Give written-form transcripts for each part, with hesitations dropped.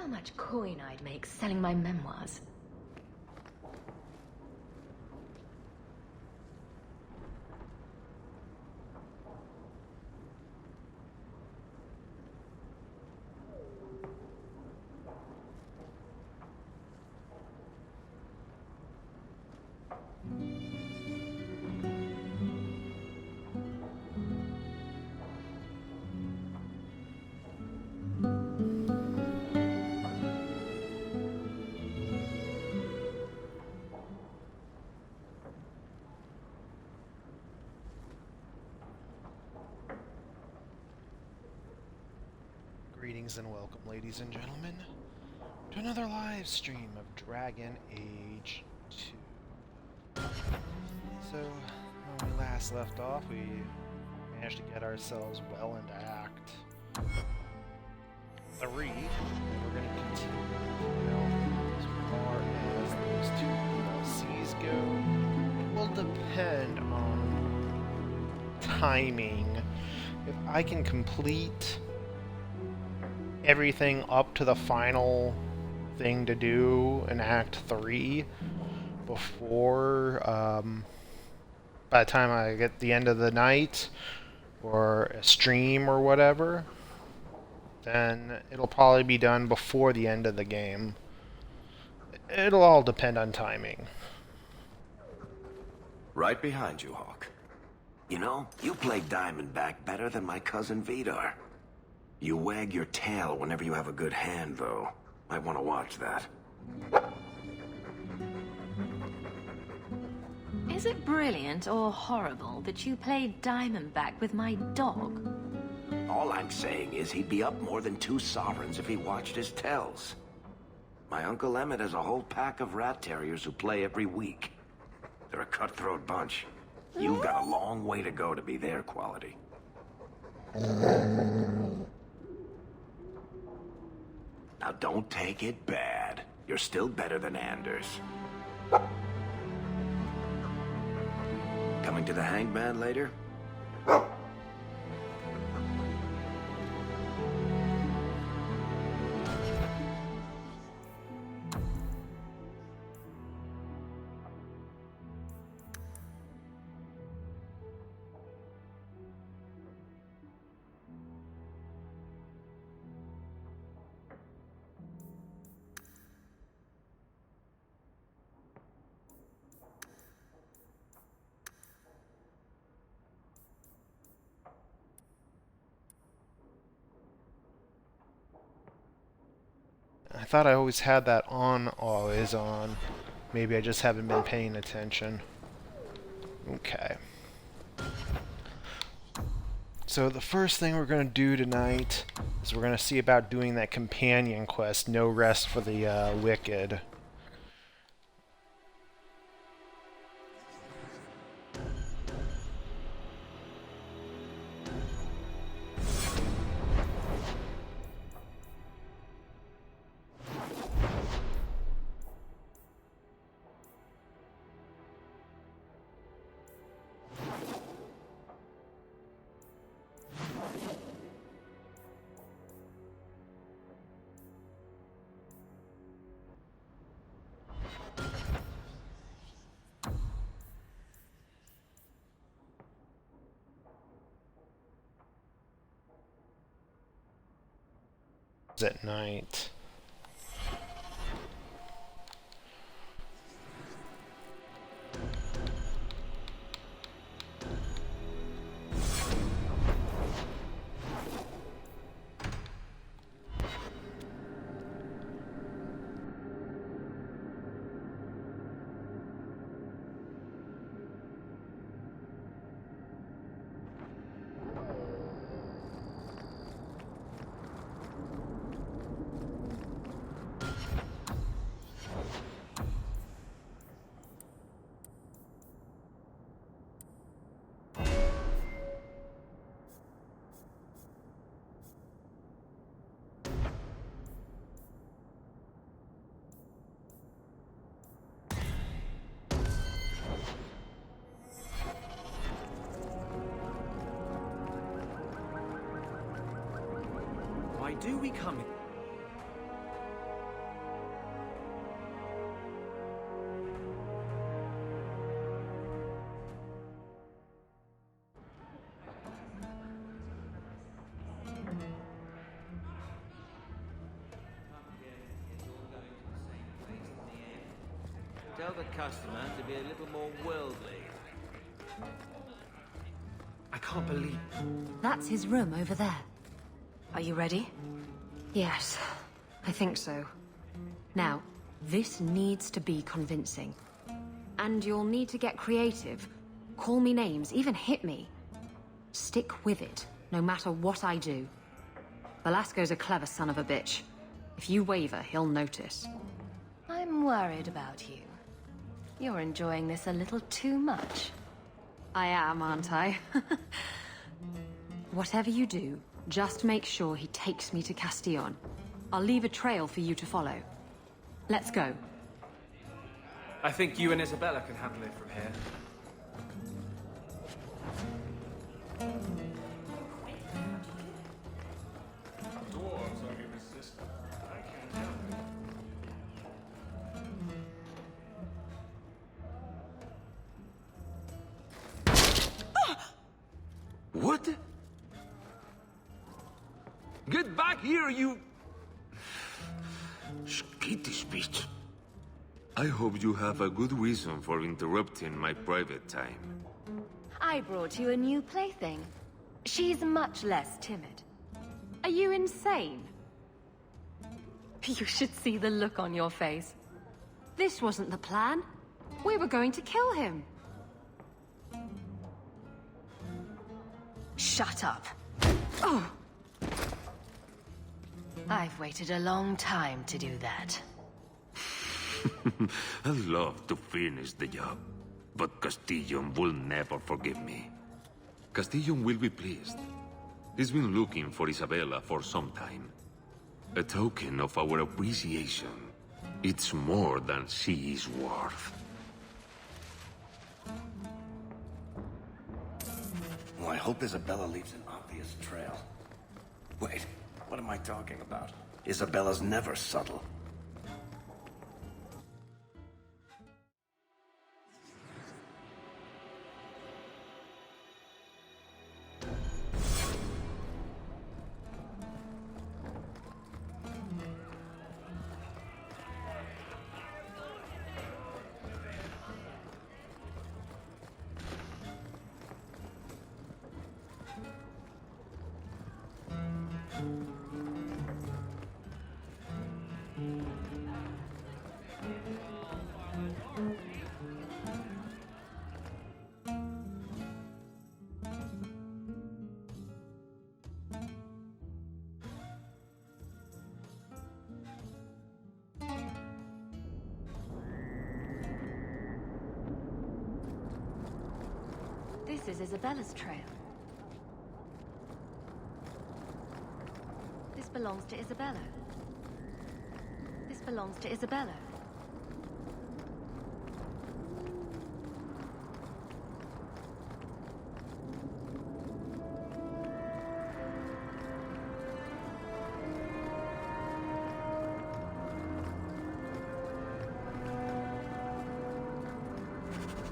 how much coin I'd make selling my memoirs. Greetings and welcome, ladies and gentlemen, to another live stream of Dragon Age 2. So, when we last left off, we managed to get ourselves well into Act 3, and we're going to continue. Now, as far as those two DLCs go, it will depend on timing. If I can complete everything up to the final thing to do in Act 3 before, by the time I get the end of the night, or a stream or whatever, then it'll probably be done before the end of the game. It'll all depend on timing. Right behind you, Hawk. You know, you play Diamondback better than my cousin Vidar. You wag your tail whenever you have a good hand, though. Might want to watch that. Is it brilliant or horrible that you played Diamondback with my dog? All I'm saying is he'd be up more than 2 sovereigns if he watched his tells. My Uncle Emmett has a whole pack of rat terriers who play every week. They're a cutthroat bunch. You've got a long way to go to be their quality. Now don't take it bad. You're still better than Anders. Coming to the hangman later? I thought I always had that on, always on. Maybe I just haven't been paying attention. Okay. So the first thing we're going to do tonight is we're going to see about doing that companion quest, No Rest for the Wicked. At night. Why do we come? the customer to be a little more worldly. I can't believe... That's his room over there. Are you ready? Yes, I think so. Now, this needs to be convincing. And you'll need to get creative. Call me names, even hit me. Stick with it, no matter what I do. Velasco's a clever son of a bitch. If you waver, he'll notice. I'm worried about you. You're enjoying this a little too much. I am, aren't I? Whatever you do, just make sure he takes me to Castillon. I'll leave a trail for you to follow. Let's go. I think you and Isabella can handle it from here. Dwarves are irresistible. I can't help it. What? Get back here, you... Skittish bitch. I hope you have a good reason for interrupting my private time. I brought you a new plaything. She's much less timid. Are you insane? You should see the look on your face. This wasn't the plan. We were going to kill him. Shut up. Oh! I've waited a long time to do that. I'd love to finish the job, but Castillon will never forgive me. Castillon will be pleased. He's been looking for Isabella for some time. A token of our appreciation. It's more than she is worth. Well, I hope Isabella leaves an obvious trail. Wait, what am I talking about? Isabella's never subtle. This is Isabella's trail. This belongs to Isabella. This belongs to Isabella.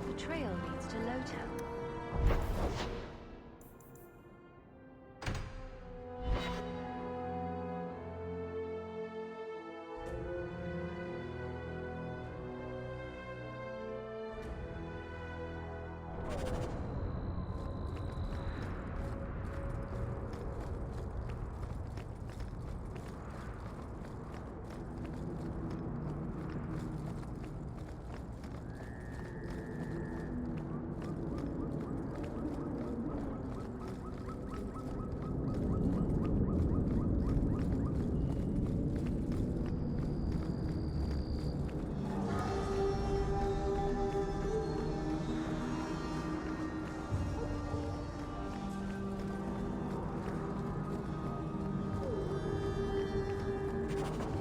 The trail leads to Lowtown.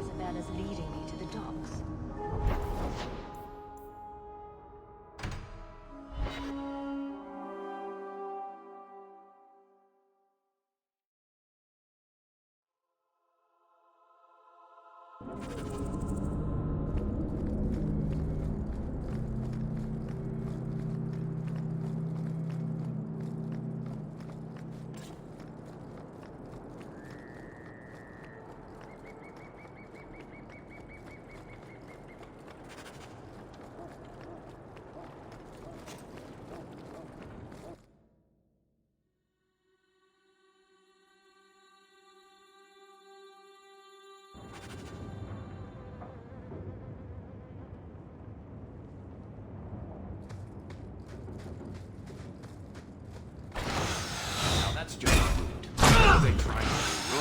Isabella's leading me to the docks.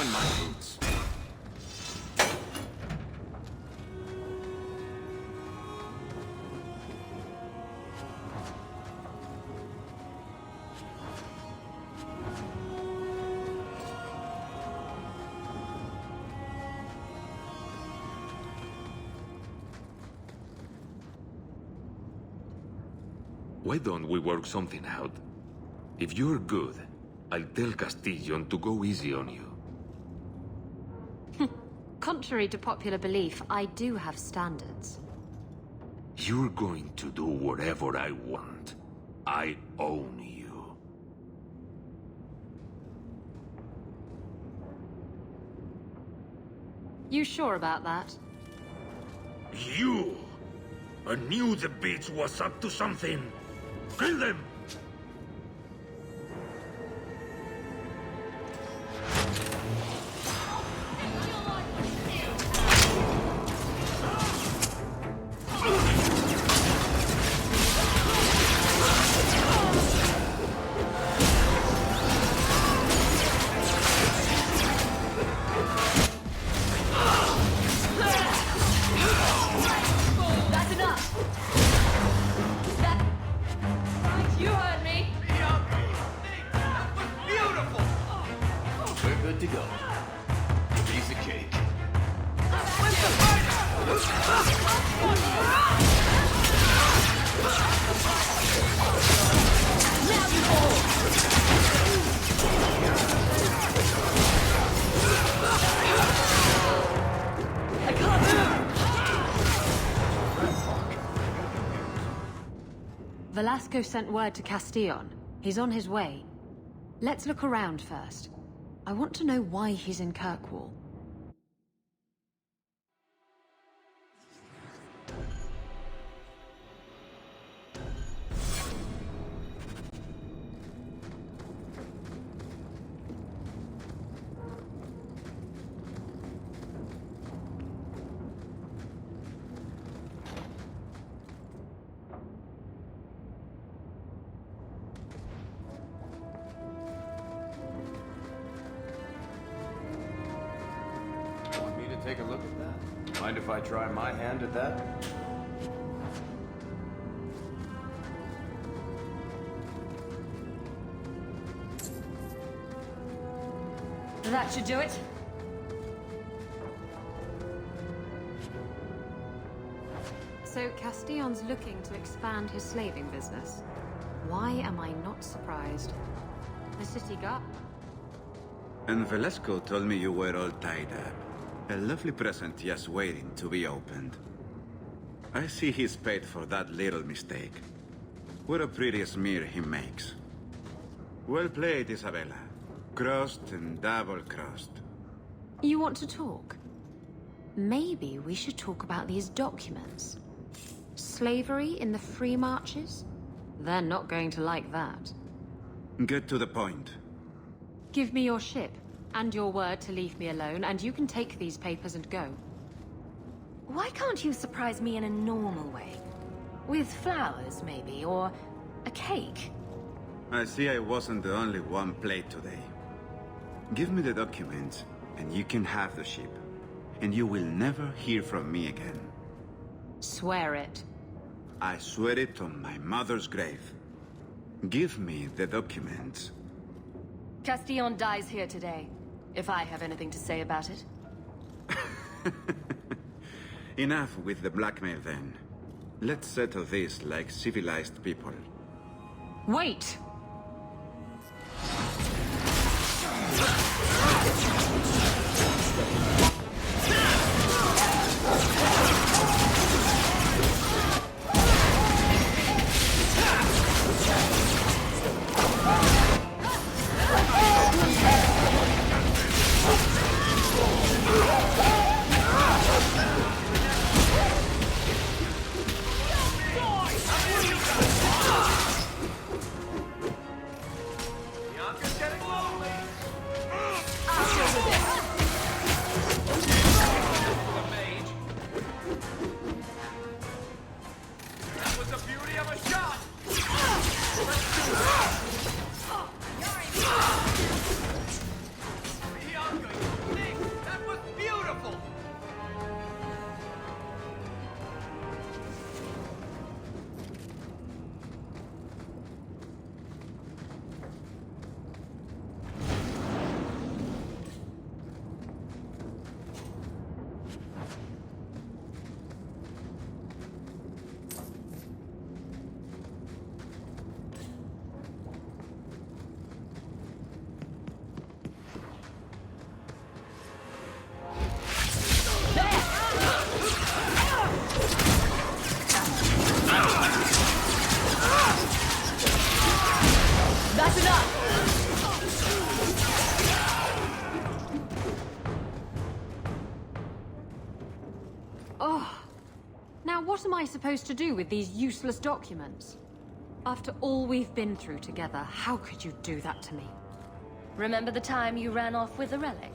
in my boots. Why don't we work something out? If you're good, I'll tell Castillon to go easy on you. Contrary to popular belief, I do have standards. You're going to do whatever I want. I own you. You sure about that? You! I knew the bitch was up to something. Kill them! Velasco sent word to Castillon. He's on his way. Let's look around first. I want to know why he's in Kirkwall. Want me to take a look at that? Mind if I try my hand at that? That should do it. So Castillon's looking to expand his slaving business. Why am I not surprised? The city got... And Velasco told me you were all tied up. A lovely present just waiting to be opened. I see he's paid for that little mistake. What a pretty smear he makes. Well played, Isabella. Crossed and double-crossed. You want to talk? Maybe we should talk about these documents. Slavery in the free marches? They're not going to like that. Get to the point. Give me your ship, and your word to leave me alone, and you can take these papers and go. Why can't you surprise me in a normal way? With flowers, maybe, or a cake? I see I wasn't the only one played today. Give me the documents, and you can have the ship. And you will never hear from me again. Swear it. I swear it on my mother's grave. Give me the documents. Castillon dies here today, if I have anything to say about it. Enough with the blackmail then. Let's settle this like civilized people. Wait! What am I supposed to do with these useless documents? After all we've been through together, how could you do that to me? Remember the time you ran off with the relic?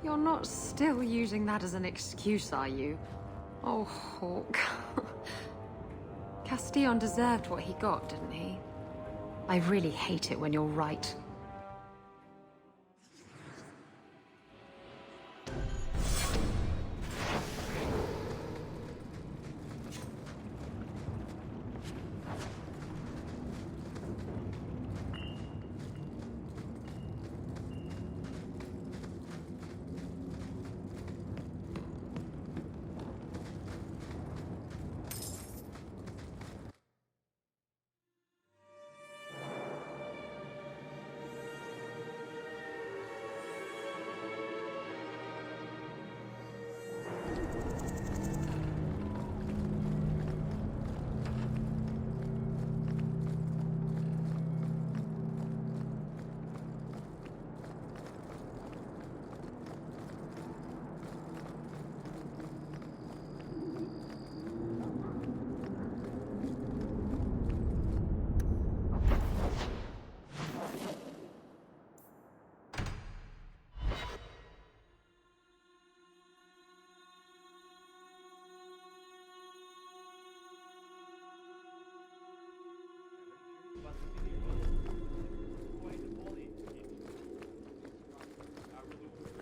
You're not still using that as an excuse, are you? Oh, Hawk. Castillon deserved what he got, didn't he? I really hate it when you're right.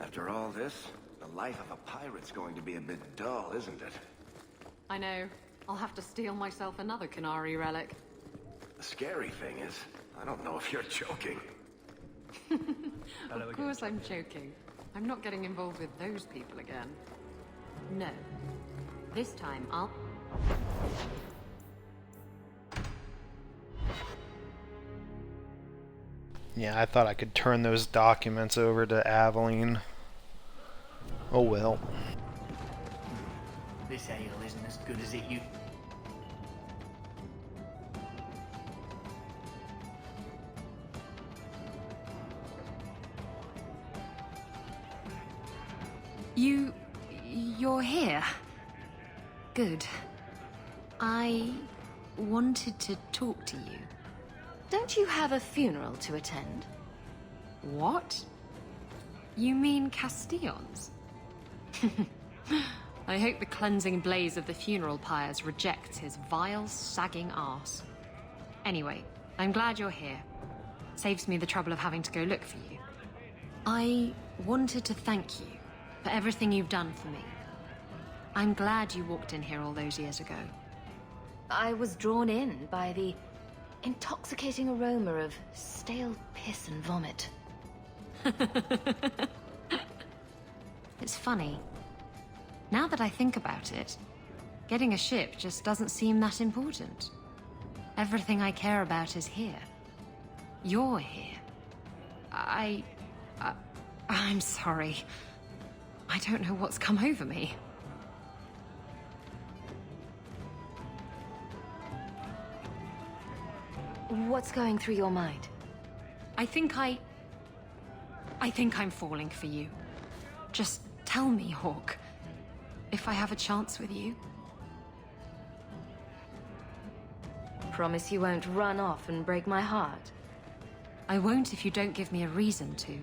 After all this, the life of a pirate's going to be a bit dull, isn't it? I know. I'll have to steal myself another Canary relic. The scary thing is, I don't know if you're joking. Of course I'm joking. I'm not getting involved with those people again. No. This time I'll... Yeah, I thought I could turn those documents over to Aveline. Oh well. This ale isn't as good as it used. You're here. Good. I wanted to talk to you. Don't you have a funeral to attend? What? You mean Castillon's? I hope the cleansing blaze of the funeral pyres rejects his vile, sagging arse. Anyway, I'm glad you're here. Saves me the trouble of having to go look for you. I wanted to thank you for everything you've done for me. I'm glad you walked in here all those years ago. I was drawn in by the intoxicating aroma of stale piss and vomit. It's funny. Now that I think about it, getting a ship just doesn't seem that important. Everything I care about is here. You're here. I'm sorry. I don't know what's come over me. What's going through your mind? I think I'm falling for you. Just tell me, Hawk, if I have a chance with you. Promise you won't run off and break my heart. I won't if you don't give me a reason to. It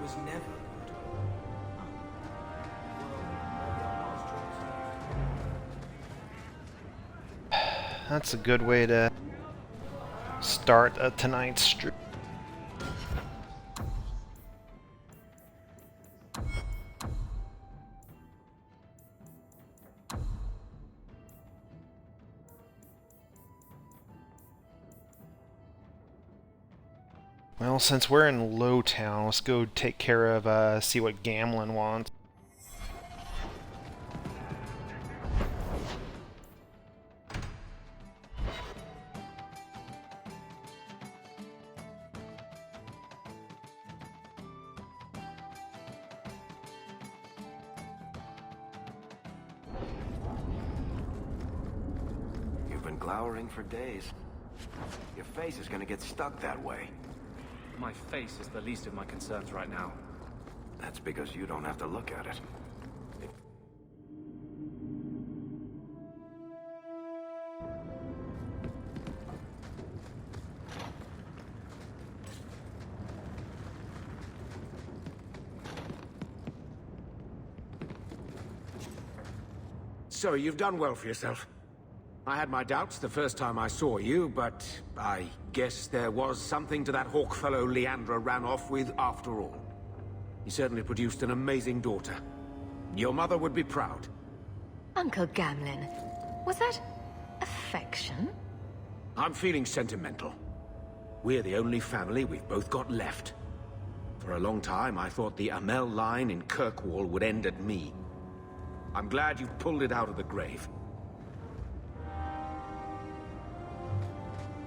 was never good. That's a good way to start tonight's stream. Well, since we're in Low Town, let's go take care of, see what Gamlin wants. glowering for days. Your face is gonna get stuck that way. My face is the least of my concerns right now. That's because you don't have to look at it. So, you've done well for yourself. I had my doubts the first time I saw you, but I guess there was something to that hawk fellow Leandra ran off with after all. He certainly produced an amazing daughter. Your mother would be proud. Uncle Gamlin, was that affection? I'm feeling sentimental. We're the only family we've both got left. For a long time, I thought the Amell line in Kirkwall would end at me. I'm glad you pulled it out of the grave.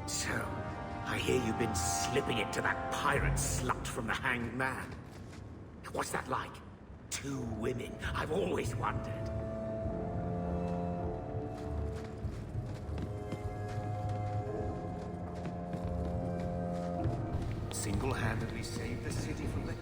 So, I hear you've been slipping it to that pirate slut from the Hanged Man. What's that like? 2 women. I've always wondered. Single-handedly saved the city from the...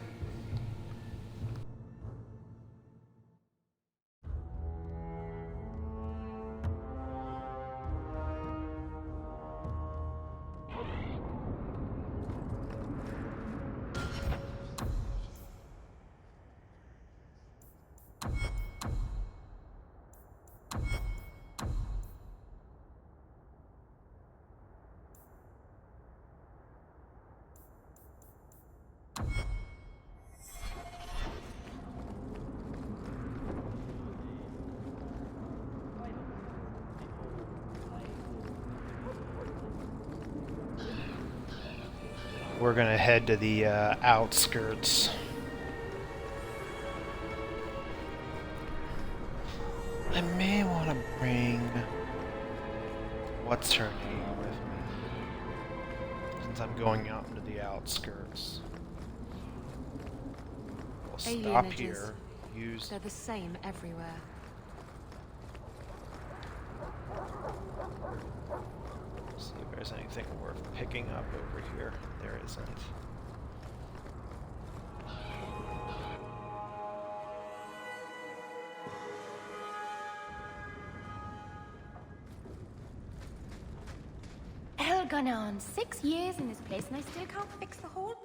We're gonna head to the outskirts. I may want to bring... what's her name with me? Since I'm going out into the outskirts. We'll stop Alienages. here. Use... They're the same everywhere. see if there's anything worth picking up over here. There isn't. Hell, gone on 6 years in this place and I still can't fix the hole?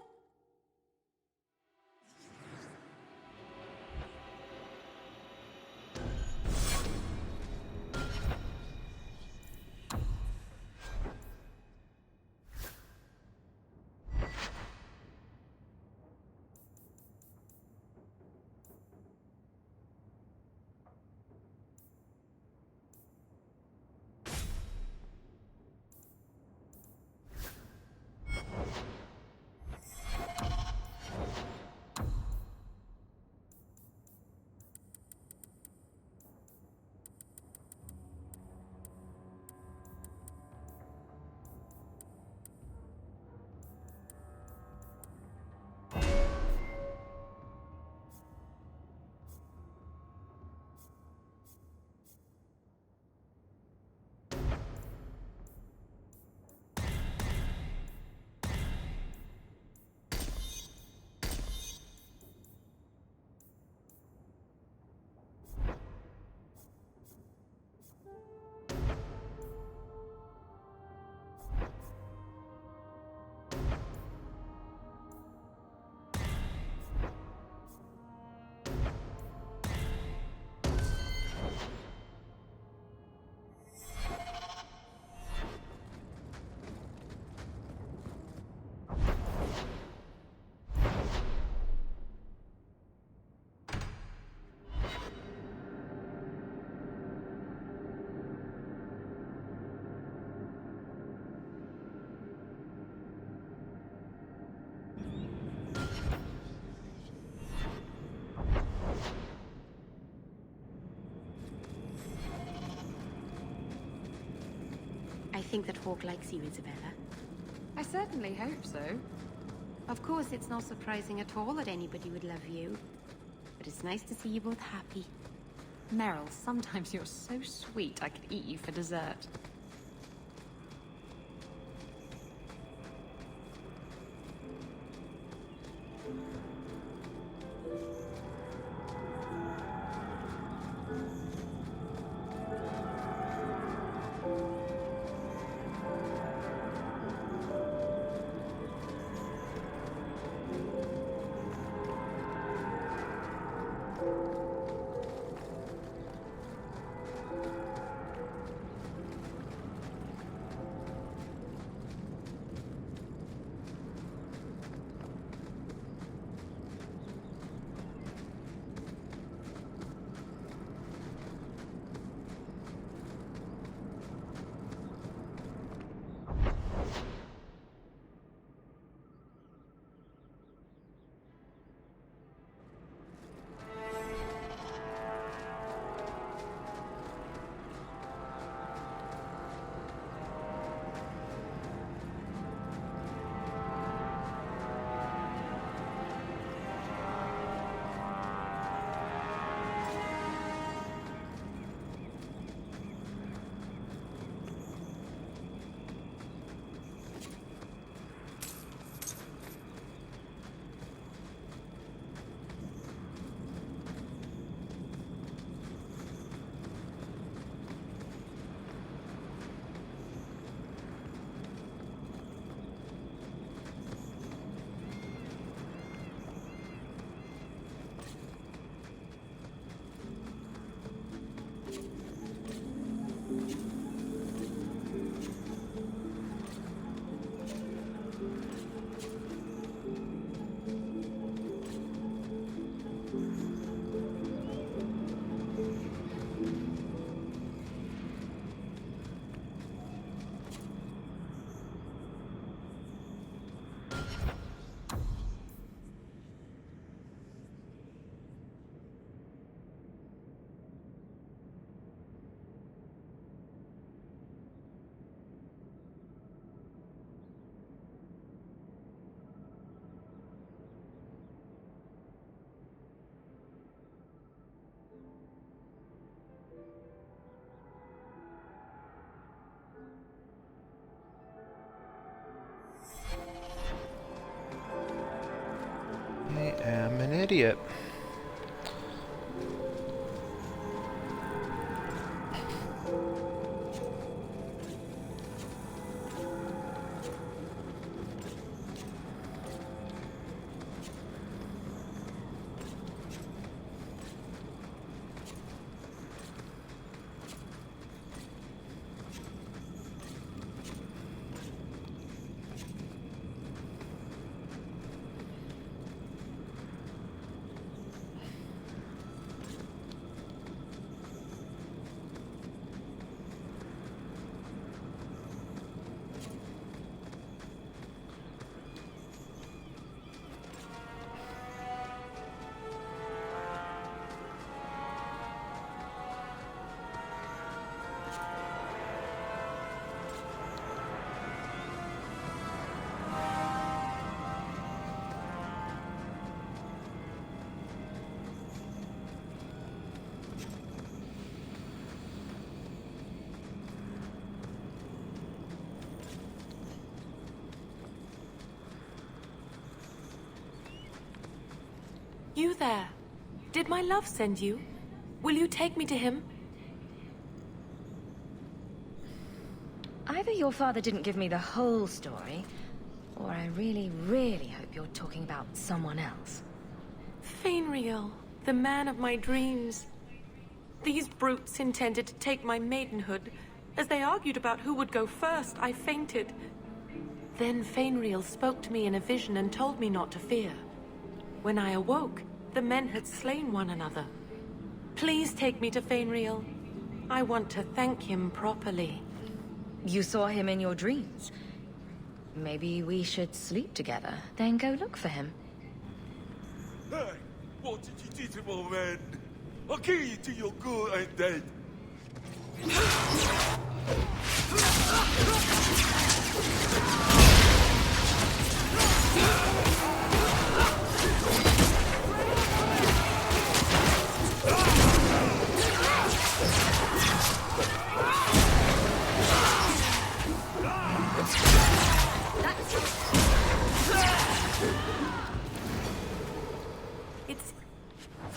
I think that Hawk likes you, Isabella. I certainly hope so. Of course, it's not surprising at all that anybody would love you. But it's nice to see you both happy. Merrill, sometimes you're so sweet I could eat you for dessert. I am an idiot. You there. Did my love send you? Will you take me to him? Either your father didn't give me the whole story, or I really, really hope you're talking about someone else. Fainriel, the man of my dreams. These brutes intended to take my maidenhood. As they argued about who would go first, I fainted. Then Fainriel spoke to me in a vision and told me not to fear. When I awoke, the men had slain one another. Please take me to Fainriel. I want to thank him properly. You saw him in your dreams. Maybe we should sleep together, then go look for him. Hey, what did you do to my man? I'll kill you till you're good and dead.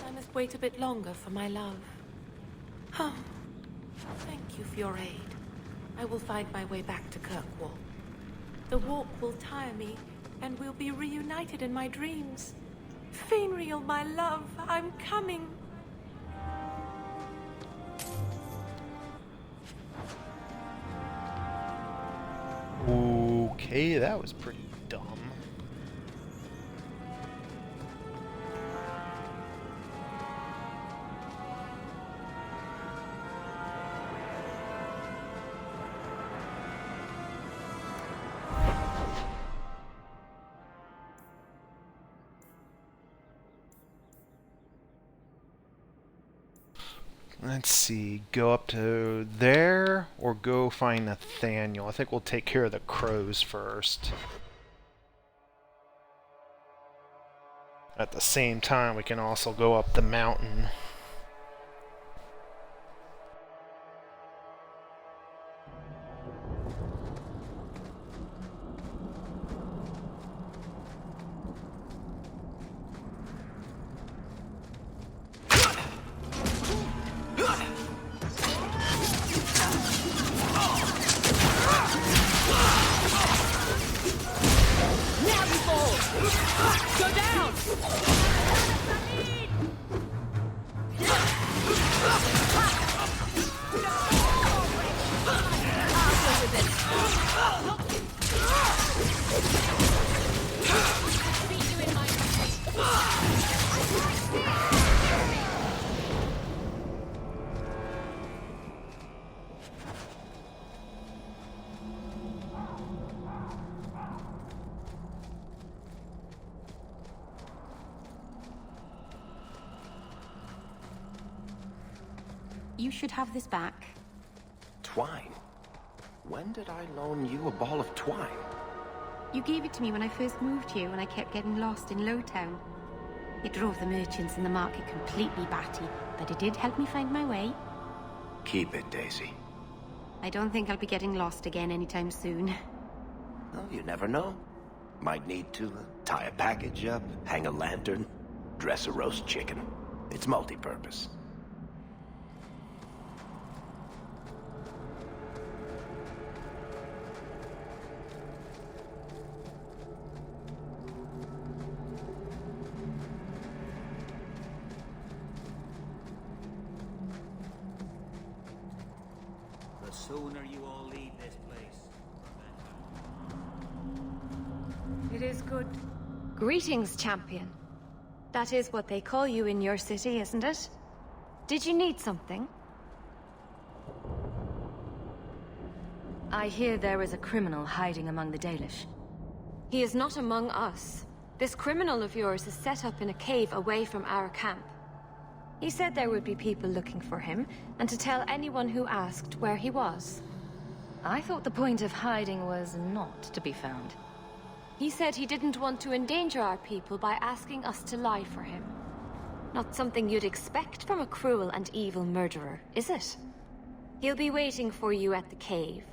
I must wait a bit longer for my love. Oh, thank you for your aid. I will find my way back to Kirkwall. The walk will tire me, and we'll be reunited in my dreams. Fainriel, my love, I'm coming. Okay, that was pretty dumb. Let's see, go up to there or go find Nathaniel. I think we'll take care of the crows first. At the same time, we can also go up the mountain. You should have this back. Twine? When did I loan you a ball of twine? You gave it to me when I first moved here and I kept getting lost in Lowtown. It drove the merchants in the market completely batty, but it did help me find my way. Keep it, Daisy. I don't think I'll be getting lost again anytime soon. Well, you never know. Might need to tie a package up, hang a lantern, dress a roast chicken. It's multi-purpose. The sooner you all leave this place, the better. It is good. Greetings, champion. That is what they call you in your city, isn't it? Did you need something? I hear there is a criminal hiding among the Dalish. He is not among us. This criminal of yours is set up in a cave away from our camp. He said there would be people looking for him, and to tell anyone who asked where he was. I thought the point of hiding was not to be found. He said he didn't want to endanger our people by asking us to lie for him. Not something you'd expect from a cruel and evil murderer, is it? He'll be waiting for you at the cave.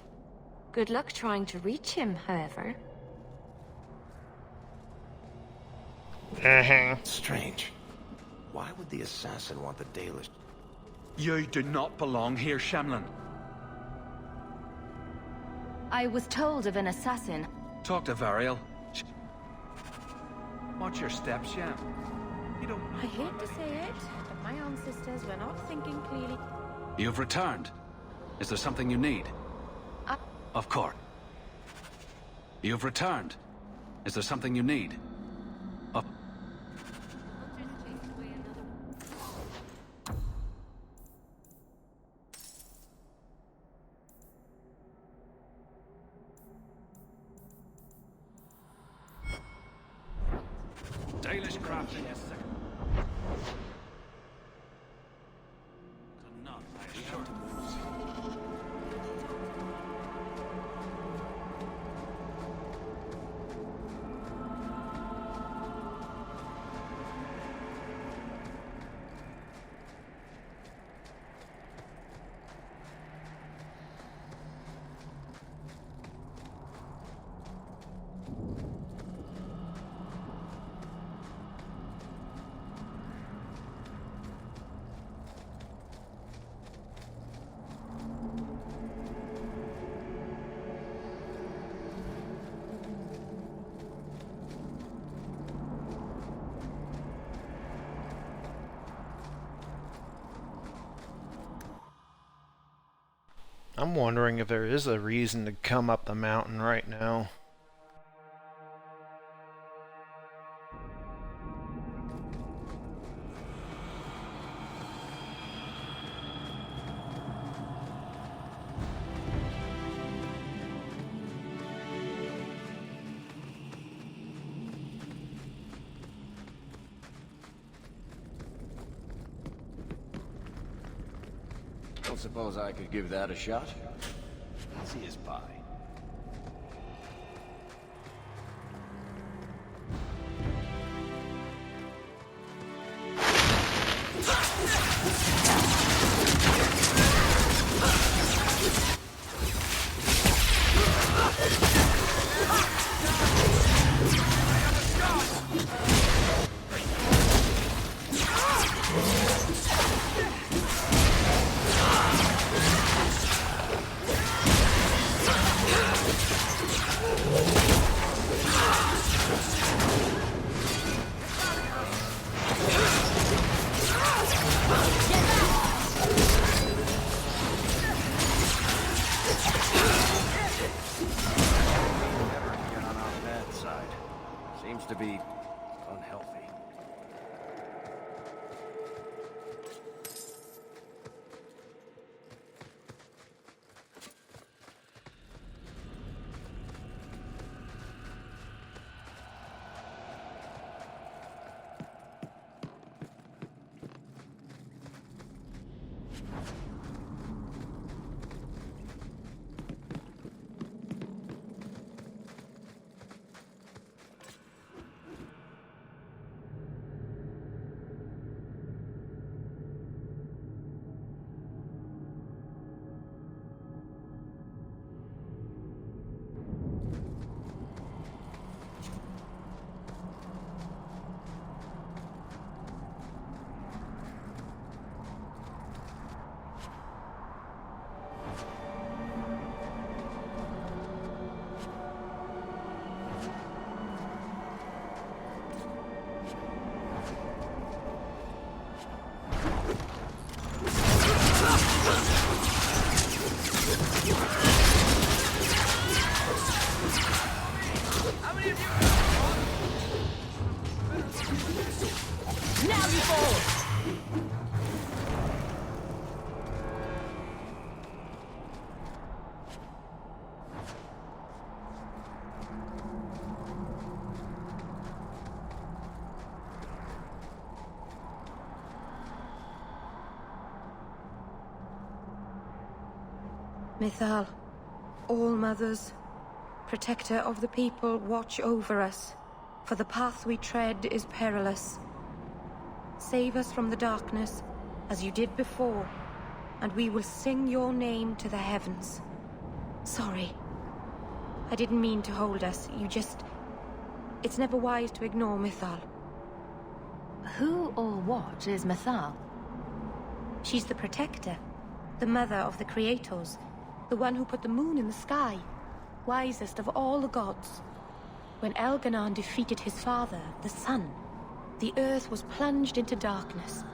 Good luck trying to reach him, however. Strange. Why would the assassin want the Dalish? You do not belong here, Shamlin. I was told of an assassin. Talk to Varics. Watch your steps, Sham. You don't... I hate to say it, but my ancestors were not thinking clearly. You've returned. Is there something you need? Of course. You've returned. Is there something you need? Dalish crafting, yes, sir. None, I assure you. I'm wondering if there is a reason to come up the mountain right now. Don't suppose I could give that a shot? Easy as pie. Get back! Mythal, All-Mothers, protector of the people, watch over us, for the path we tread is perilous. Save us from the darkness, as you did before, and we will sing your name to the heavens. Sorry. I didn't mean to hold us, It's never wise to ignore Mythal. Who or what is Mythal? She's the protector, the mother of the creators, the one who put the moon in the sky, wisest of all the gods. When Elganon defeated his father, the sun, the earth was plunged into darkness.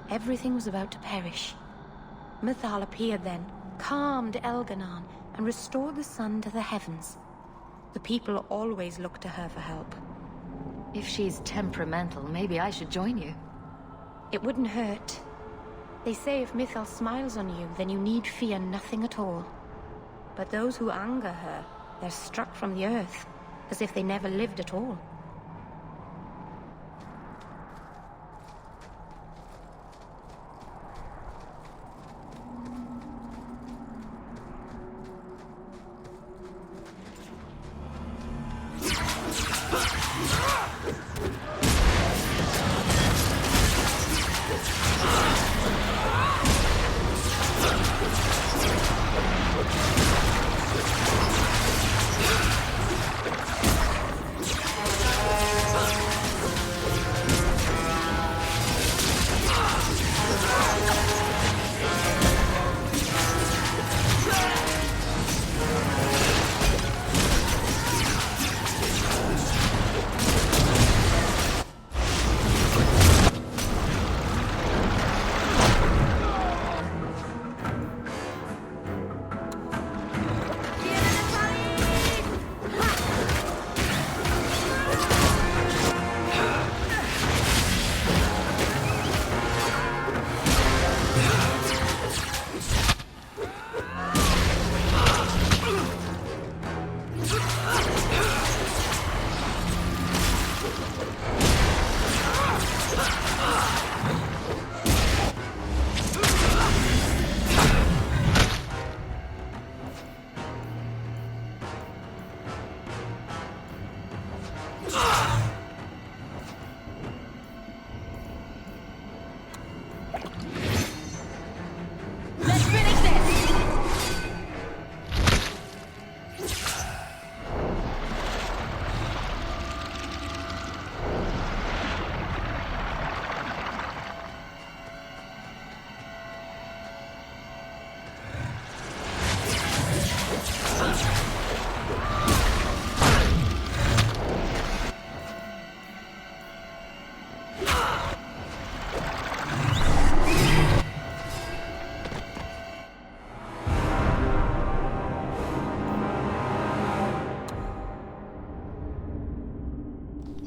Everything was about to perish. Mythal appeared then, calmed Elganon, and restored the sun to the heavens. The people always look to her for help. If she's temperamental, maybe I should join you. It wouldn't hurt. They say if Mythal smiles on you, then you need fear nothing at all. But those who anger her, they're struck from the earth, as if they never lived at all.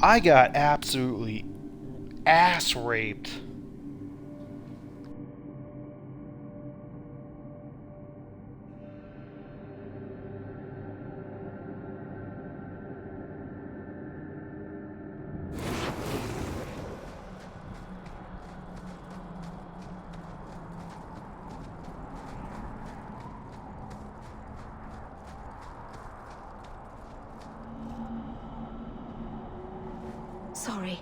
I got absolutely ass raped. Sorry.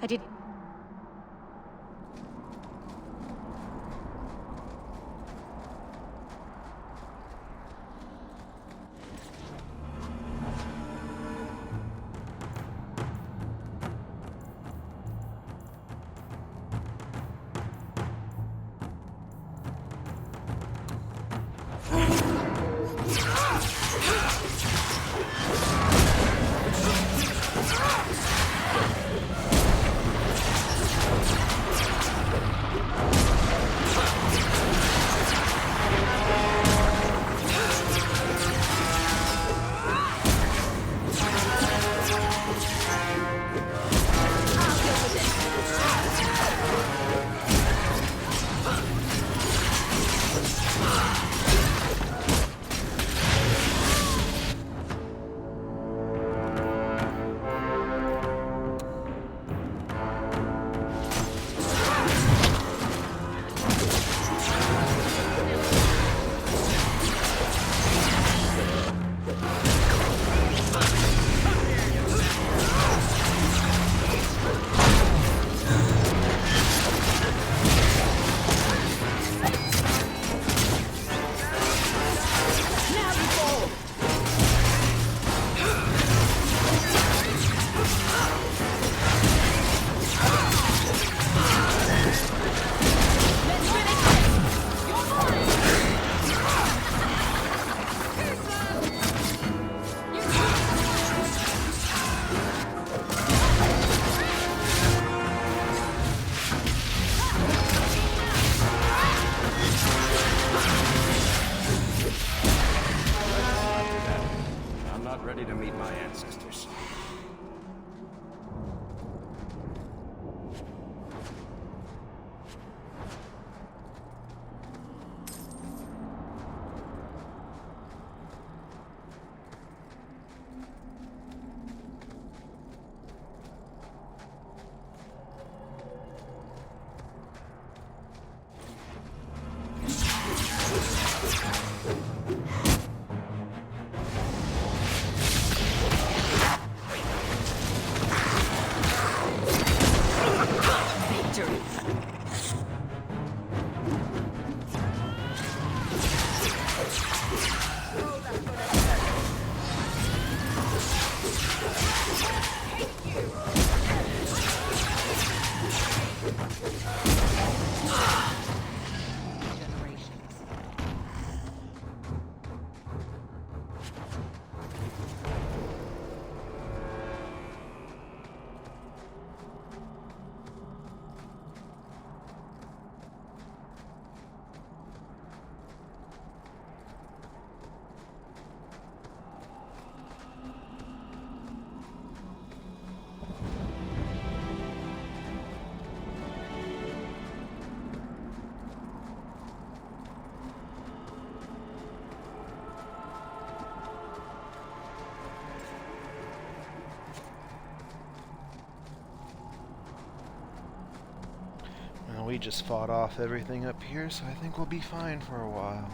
I did... we just fought off everything up here, so I think we'll be fine for a while.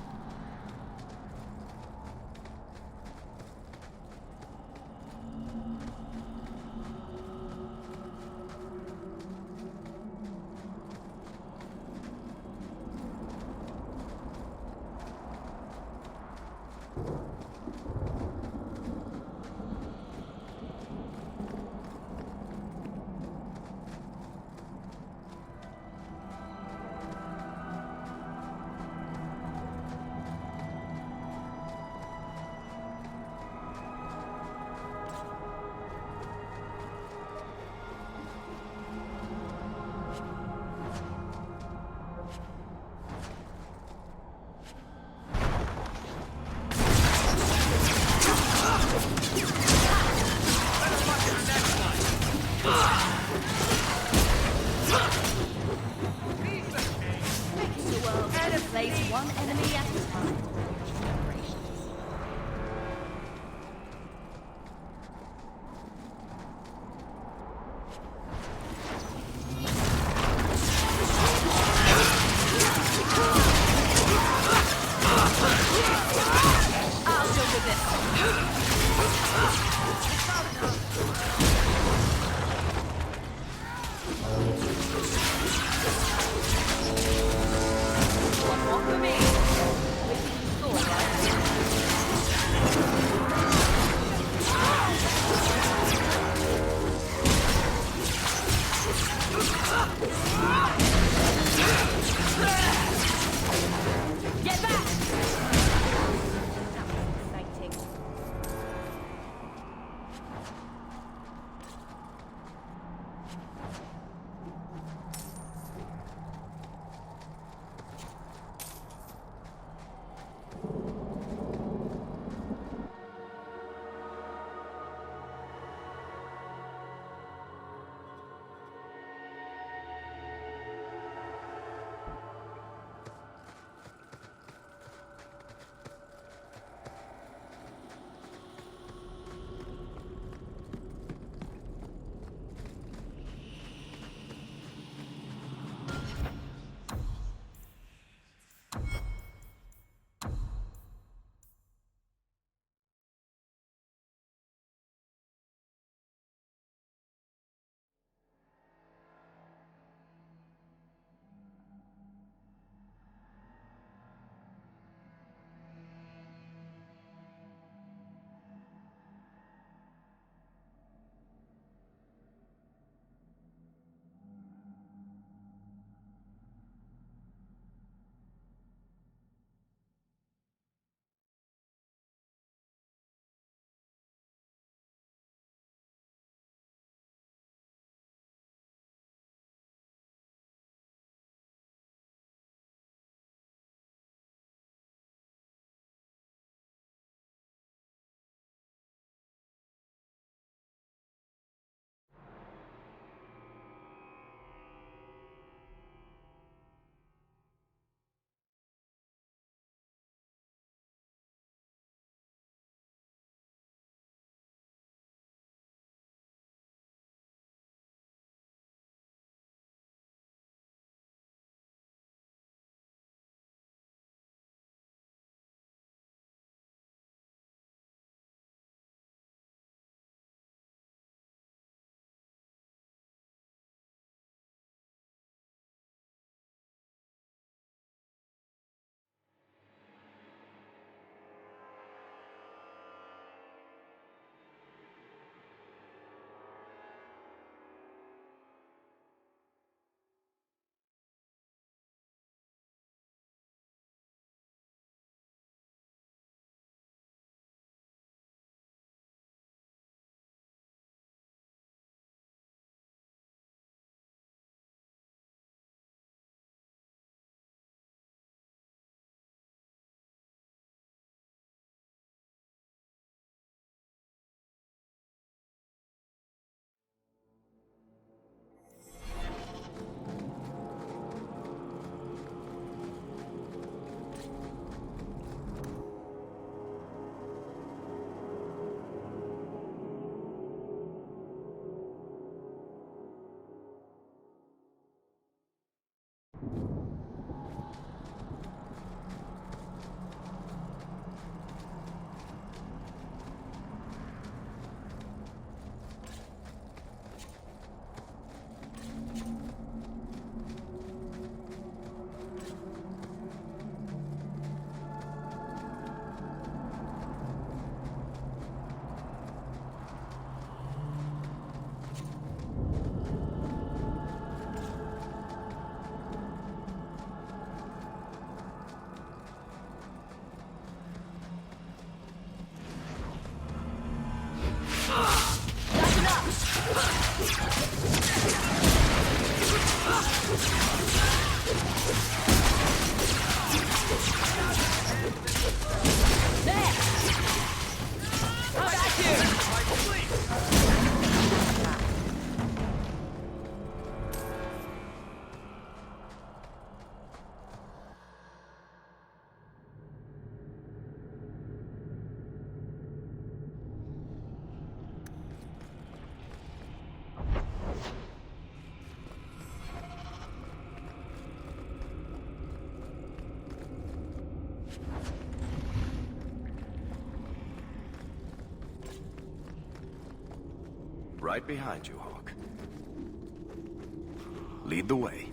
Right behind you, Hawk. Lead the way.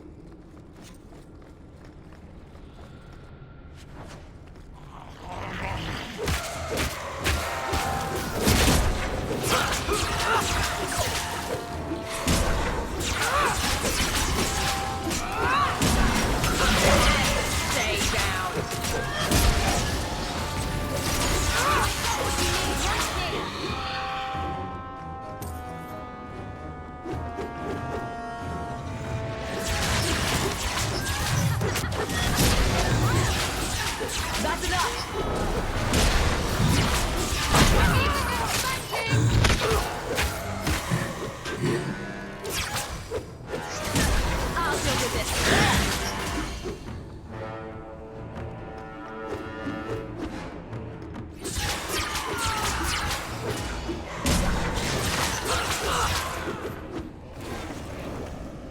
Stay down. That's enough! I'll deal with this.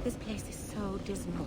This place is so dismal.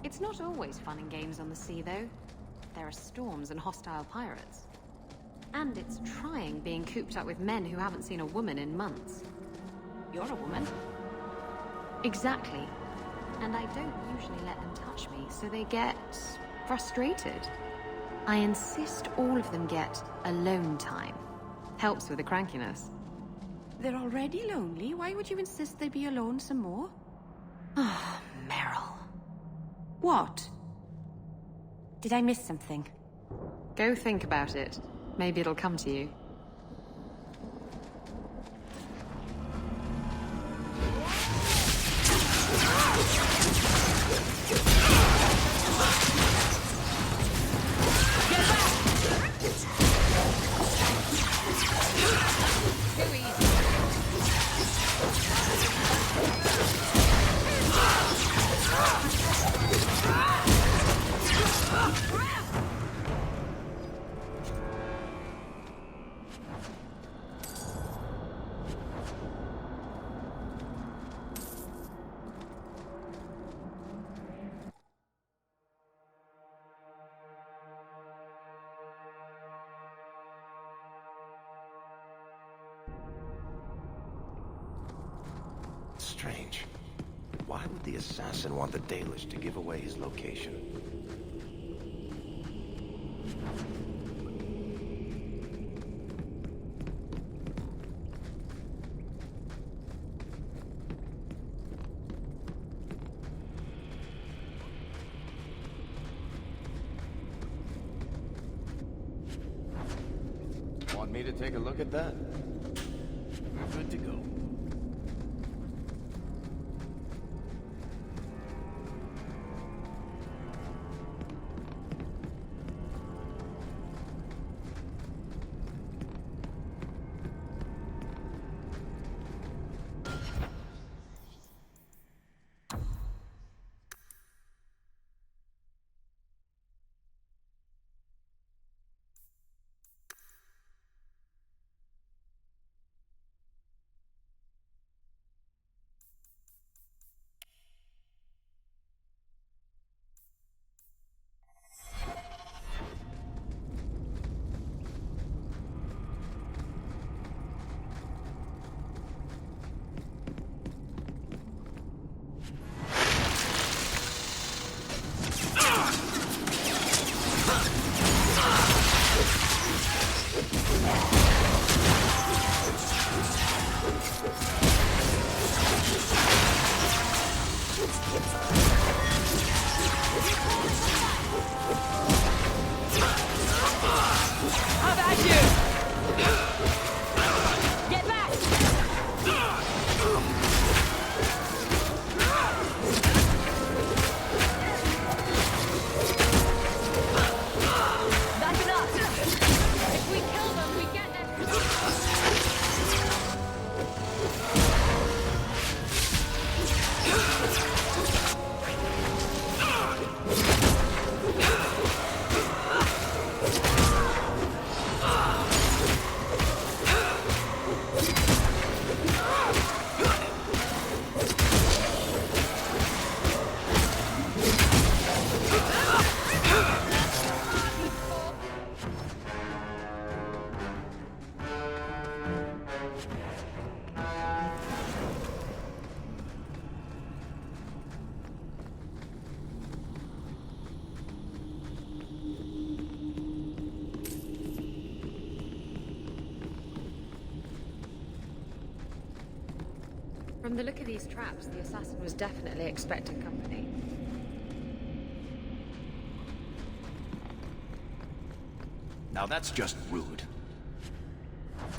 It's not always fun and games on the sea, though. There are storms and hostile pirates. And it's trying being cooped up with men who haven't seen a woman in months. You're a woman. Exactly. And I don't usually let them touch me, so they get frustrated. I insist all of them get alone time. Helps with the crankiness. They're already lonely. Why would you insist they be alone some more? Ah, Merrill. What? Did I miss something? Go think about it. Maybe it'll come to you. Strange. Why would the assassin want the Dalish to give away his location? Want me to take a look at that? We're good to go. From the look of these traps, the assassin was definitely expecting company. Now that's just rude.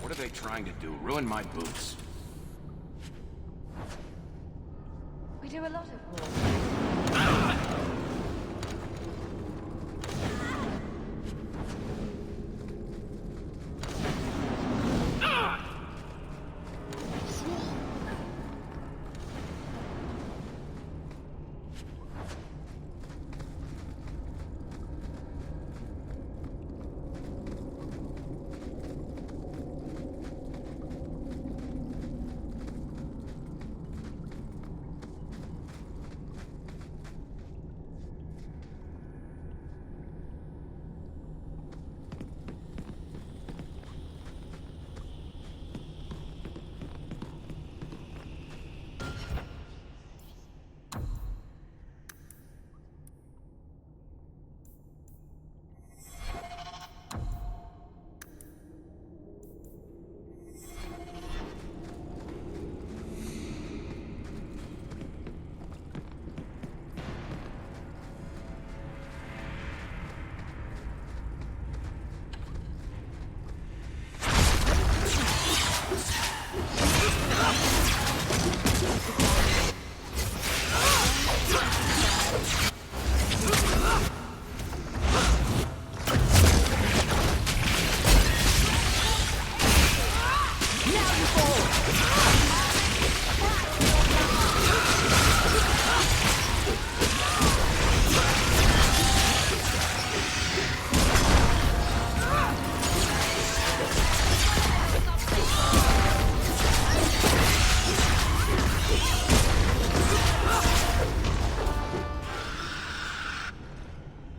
What are they trying to do? Ruin my boots? We do a lot of war.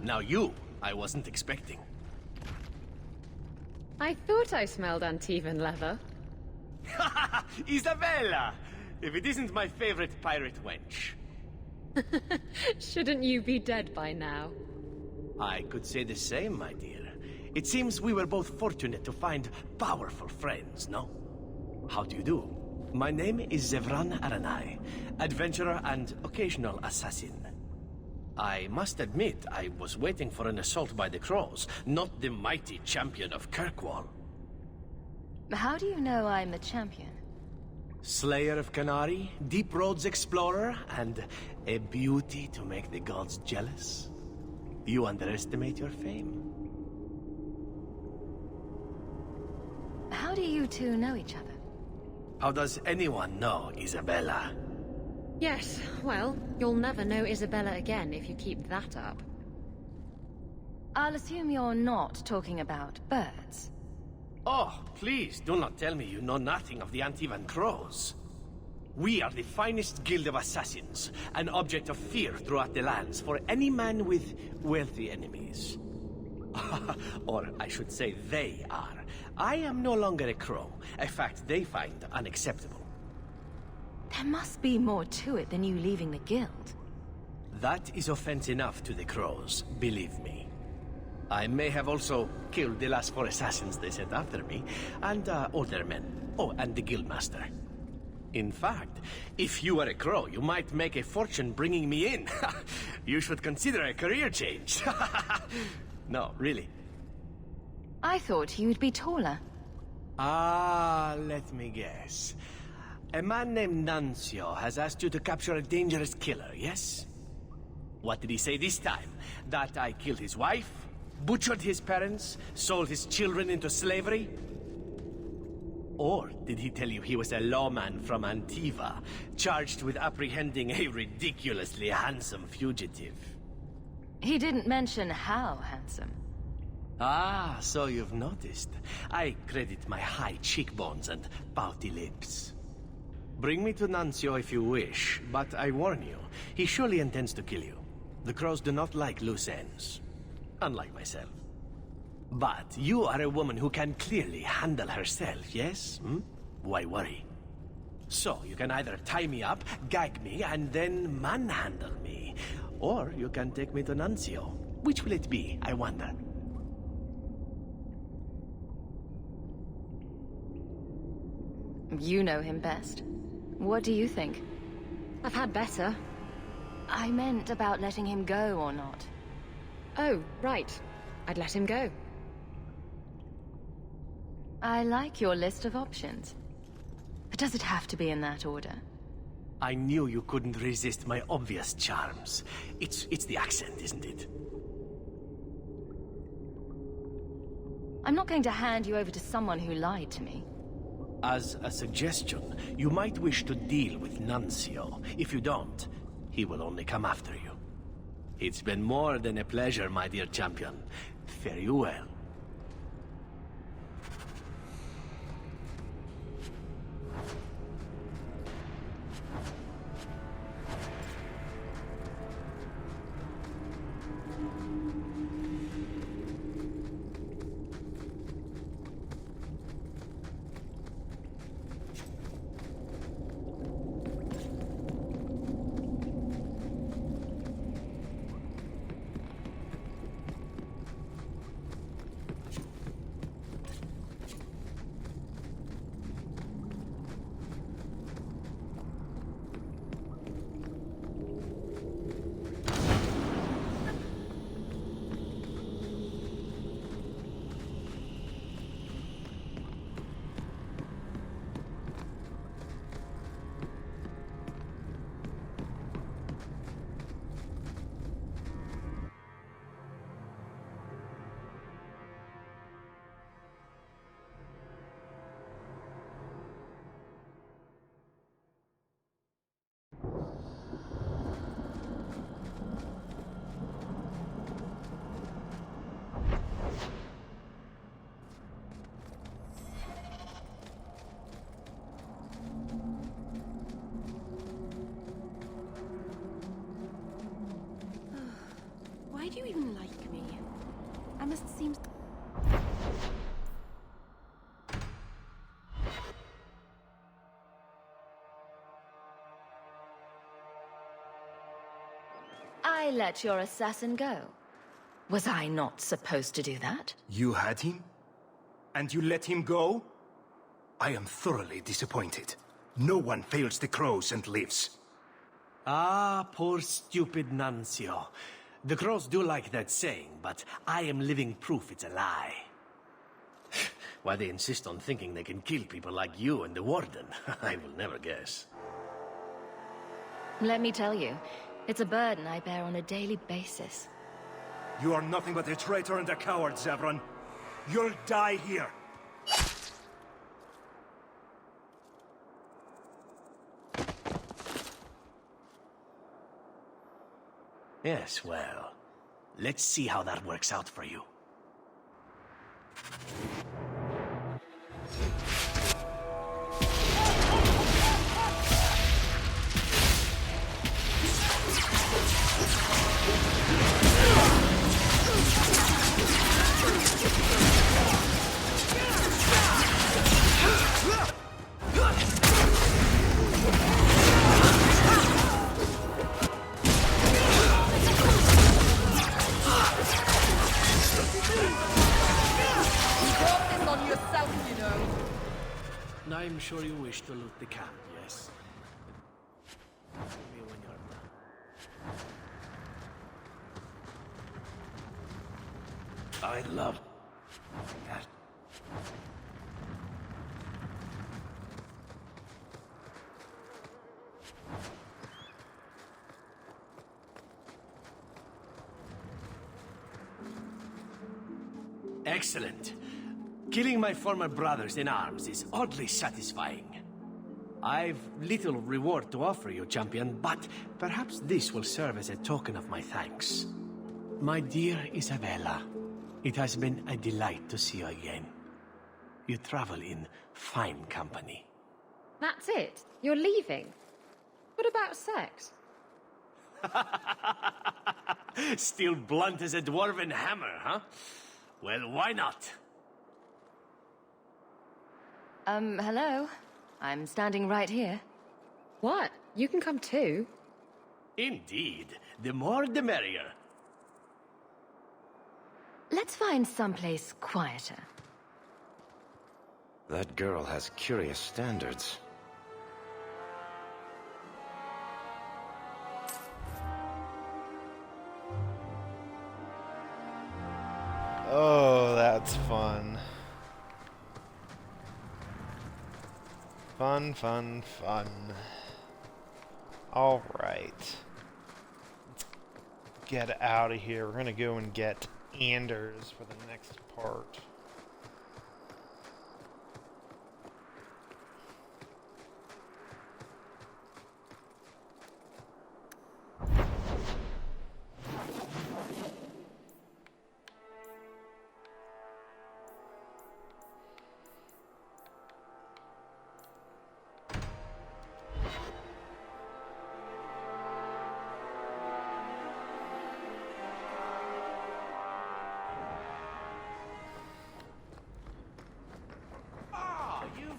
Now you, I wasn't expecting. I thought I smelled uneven leather. Isabella! If it isn't my favorite pirate wench. Shouldn't you be dead by now? I could say the same, my dear. It seems we were both fortunate to find powerful friends, no? How do you do? My name is Zevran Aranai, adventurer and occasional assassin. I must admit, I was waiting for an assault by the Crows, not the mighty champion of Kirkwall. How do you know I'm a champion? Slayer of Canary, Deep Roads explorer, and a beauty to make the gods jealous. You underestimate your fame. How do you two know each other? How does anyone know Isabella? Yes, well, you'll never know Isabella again if you keep that up. I'll assume you're not talking about birds. Oh, please, do not tell me you know nothing of the Antivan Crows. We are the finest guild of assassins, an object of fear throughout the lands for any man with wealthy enemies. Or I should say they are. I am no longer a crow, a fact they find unacceptable. There must be more to it than you leaving the guild. That is offense enough to the Crows, believe me. I may have also killed the last 4 assassins they sent after me, and older men. Oh, and the guildmaster. In fact, if you were a crow, you might make a fortune bringing me in. You should consider a career change. No, really. I thought you'd be taller. Ah, let me guess. A man named Nuncio has asked you to capture a dangerous killer, yes? What did he say this time? That I killed his wife? Butchered his parents? Sold his children into slavery? Or did he tell you he was a lawman from Antiva, charged with apprehending a ridiculously handsome fugitive? He didn't mention how handsome. Ah, so you've noticed. I credit my high cheekbones and pouty lips. Bring me to Nuncio if you wish, but I warn you, he surely intends to kill you. The Crows do not like loose ends. Unlike myself. But you are a woman who can clearly handle herself, yes? Why worry? So, you can either tie me up, gag me, and then manhandle me. Or you can take me to Nuncio. Which will it be, I wonder? You know him best. What do you think? I've had better. I meant about letting him go or not. Oh, right. I'd let him go. I like your list of options. But does it have to be in that order? I knew you couldn't resist my obvious charms. It's the accent, isn't it? I'm not going to hand you over to someone who lied to me. As a suggestion, you might wish to deal with Nuncio. If you don't, he will only come after you. It's been more than a pleasure, my dear champion. Fare you well. Why do you even like me? I must seem... I let your assassin go. Was I not supposed to do that? You had him? And you let him go? I am thoroughly disappointed. No one fails the crows and lives. Ah, poor stupid Nuncio. The crows do like that saying, but I am living proof it's a lie. Why they insist on thinking they can kill people like you and the Warden, I will never guess. Let me tell you, it's a burden I bear on a daily basis. You are nothing but a traitor and a coward, Zevran. You'll die here. Yes, well, let's see how that works out for you. I'm sure you wish to loot the camp, yes? Tell me when you're done. I love that. Excellent. Killing my former brothers in arms is oddly satisfying. I've little reward to offer you, champion, but perhaps this will serve as a token of my thanks. My dear Isabella, it has been a delight to see you again. You travel in fine company. That's it? You're leaving? What about sex? Still blunt as a dwarven hammer, huh? Well, why not? Hello? I'm standing right here. What? You can come too. Indeed. The more the merrier. Let's find someplace quieter. That girl has curious standards. that's fun. Fun, fun, fun. Alright. Let's get out of here. We're gonna go and get Anders for the next part.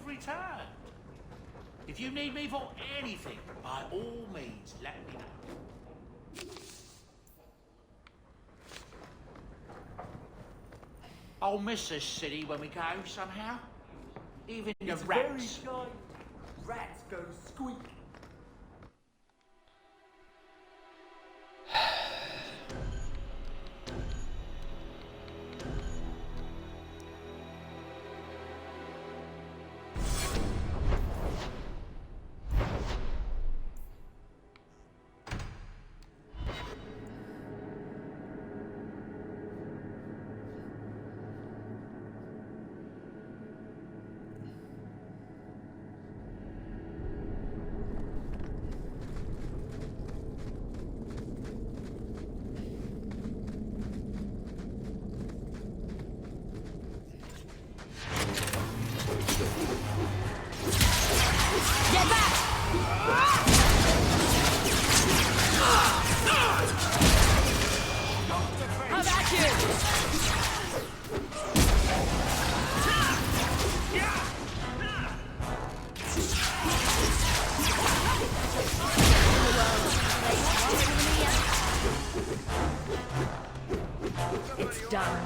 Returned. If you need me for anything, by all means, let me know. I'll miss this city when we go somehow. Even the rats. Rats go squeak. It's done.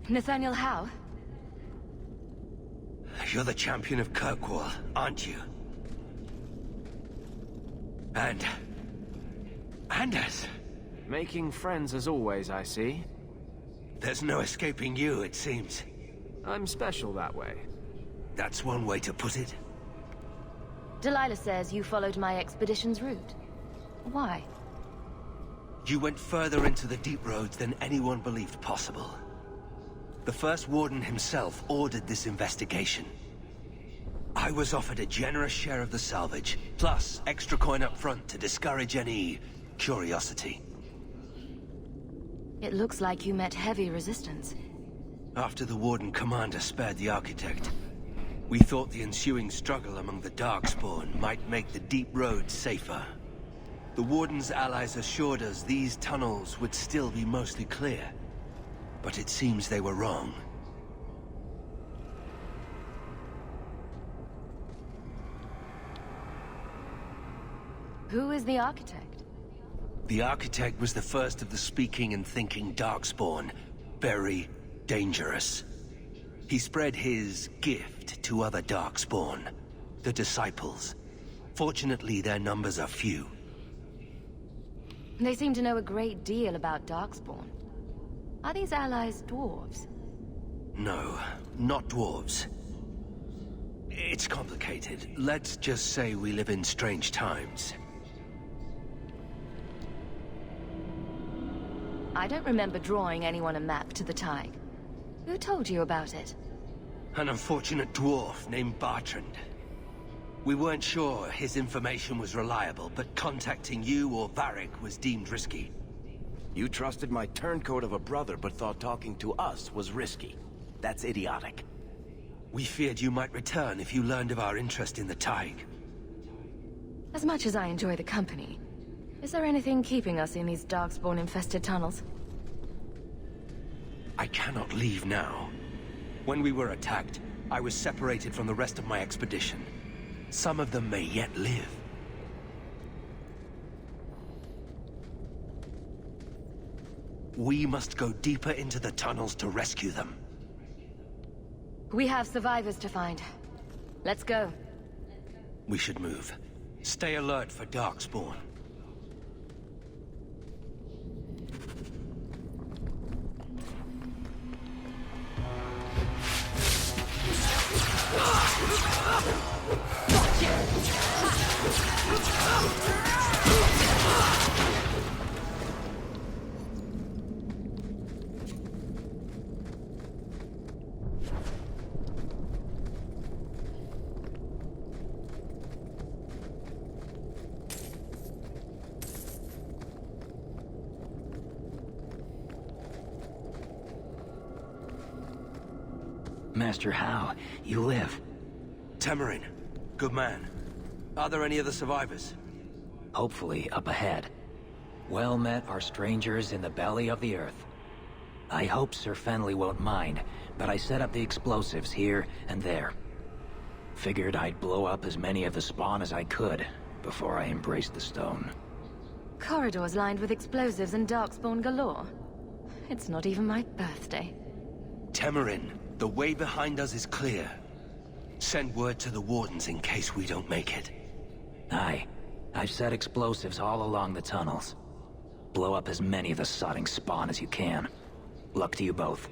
Nathaniel, how? You're the champion of Kirkwall, aren't you? And... Anders! Making friends as always, I see. There's no escaping you, it seems. I'm special that way. That's one way to put it. Delilah says you followed my expedition's route. Why? You went further into the deep roads than anyone believed possible. The first warden himself ordered this investigation. I was offered a generous share of the salvage, plus extra coin up front to discourage any curiosity. It looks like you met heavy resistance. After the Warden Commander spared the Architect, we thought the ensuing struggle among the Darkspawn might make the deep roads safer. The Warden's allies assured us these tunnels would still be mostly clear, but it seems they were wrong. Who is the Architect? The Architect was the first of the speaking and thinking Darkspawn. Very dangerous. He spread his gift to other Darkspawn, the Disciples. Fortunately, their numbers are few. They seem to know a great deal about Darkspawn. Are these allies dwarves? No, not dwarves. It's complicated. Let's just say we live in strange times. I don't remember drawing anyone a map to the Tig. Who told you about it? An unfortunate dwarf named Bartrand. We weren't sure his information was reliable, but contacting you or Varics was deemed risky. You trusted my turncoat of a brother, but thought talking to us was risky. That's idiotic. We feared you might return if you learned of our interest in the Tig. As much as I enjoy the company, is there anything keeping us in these Darkspawn-infested tunnels? I cannot leave now. When we were attacked, I was separated from the rest of my expedition. Some of them may yet live. We must go deeper into the tunnels to rescue them. We have survivors to find. Let's go. We should move. Stay alert for Darkspawn. Master Hao, you live. Tamarin, good man. Are there any other survivors? Hopefully up ahead. Well met are strangers in the belly of the earth. I hope Sir Fenley won't mind, but I set up the explosives here and there. Figured I'd blow up as many of the spawn as I could before I embraced the stone. Corridors lined with explosives and darkspawn galore. It's not even my birthday. Tamarin, the way behind us is clear. Send word to the wardens in case we don't make it. Aye. I've set explosives all along the tunnels. Blow up as many of the sodding spawn as you can. Luck to you both.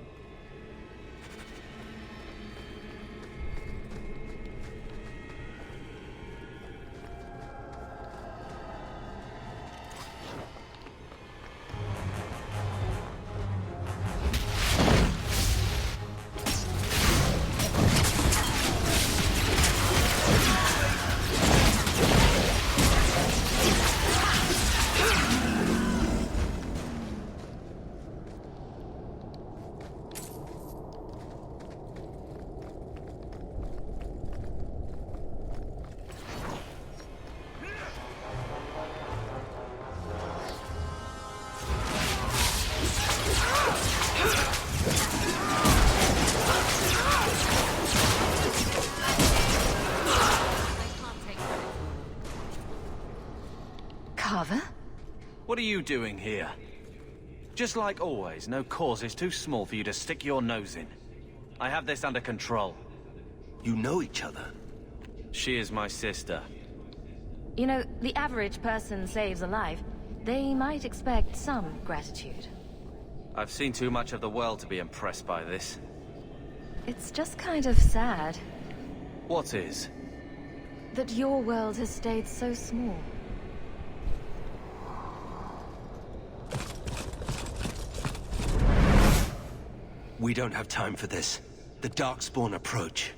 What are you doing here? Just like always, no cause is too small for you to stick your nose in. I have this under control. You know each other? She is my sister. You know, the average person saves a life. They might expect some gratitude. I've seen too much of the world to be impressed by this. It's just kind of sad. What is? That your world has stayed so small. We don't have time for this. The Darkspawn approach.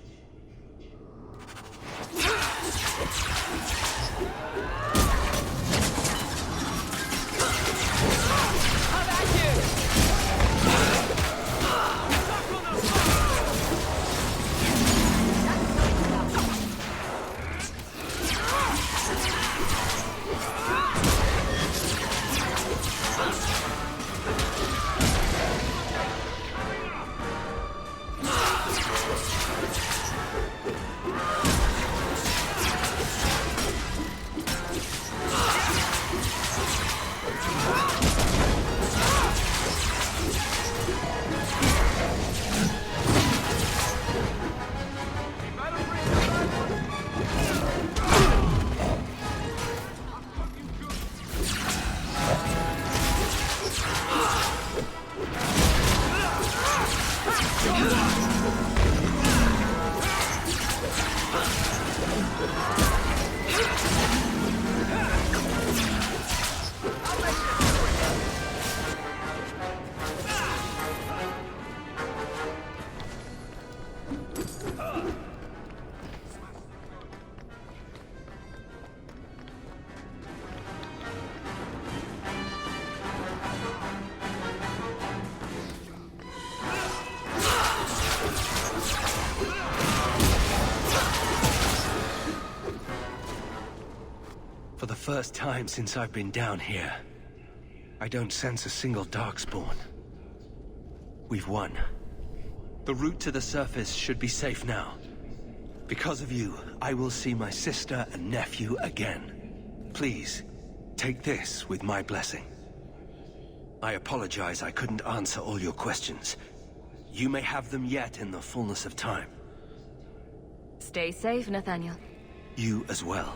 For the first time since I've been down here, I don't sense a single Darkspawn. We've won. The route to the surface should be safe now. Because of you, I will see my sister and nephew again. Please, take this with my blessing. I apologize I couldn't answer all your questions. You may have them yet in the fullness of time. Stay safe, Nathaniel. You as well.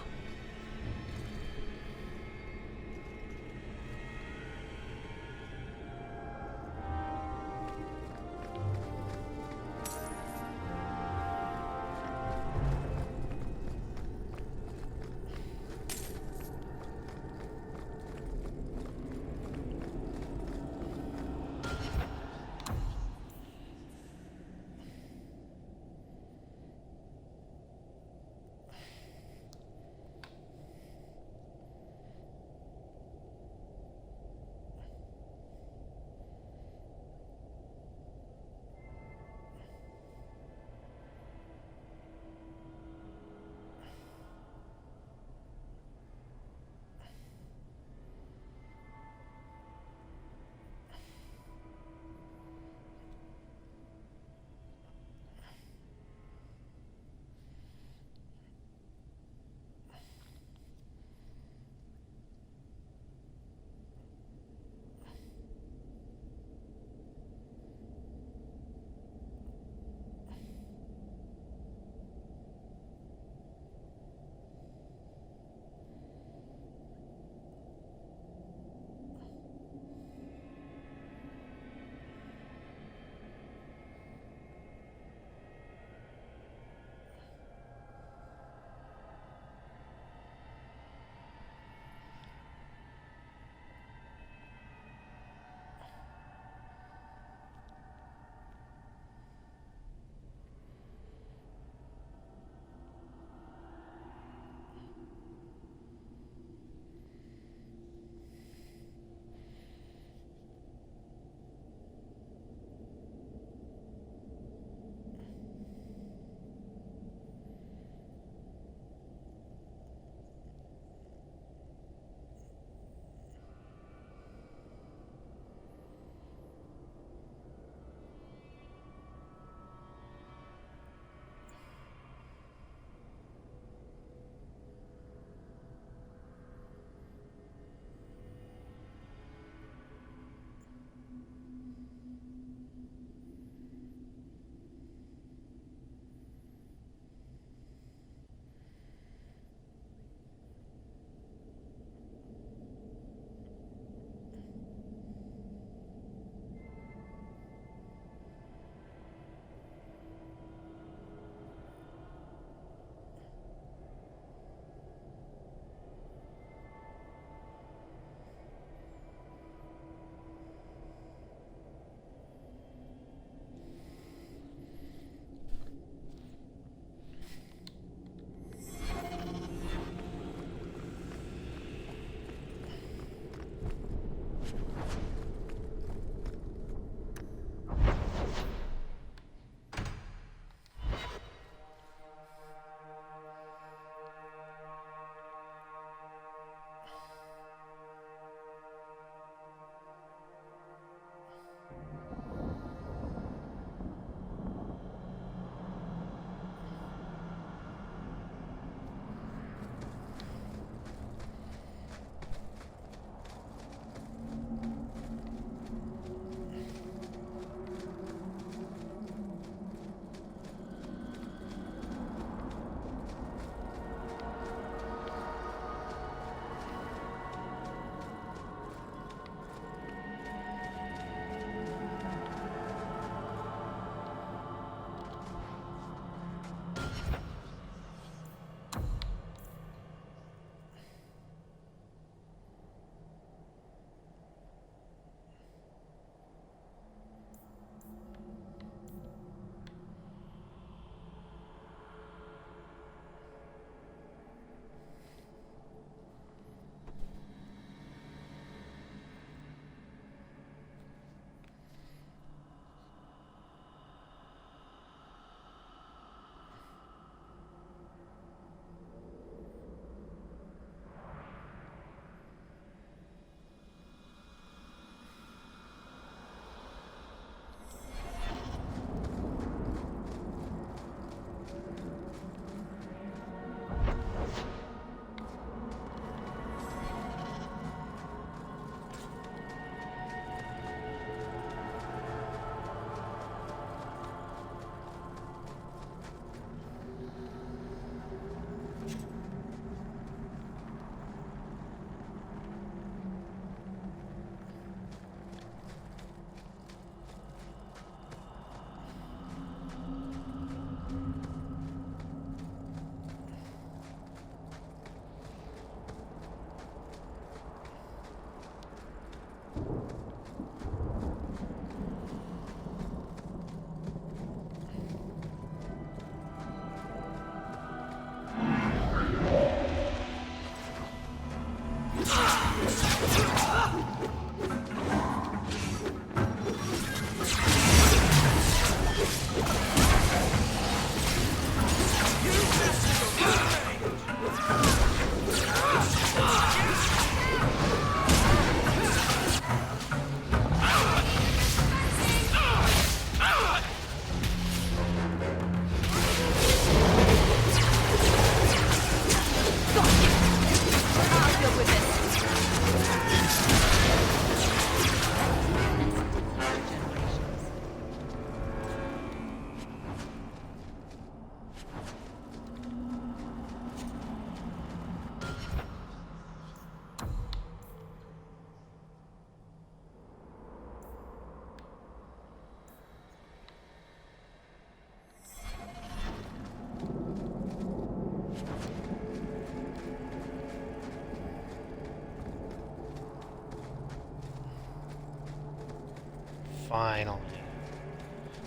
Finally.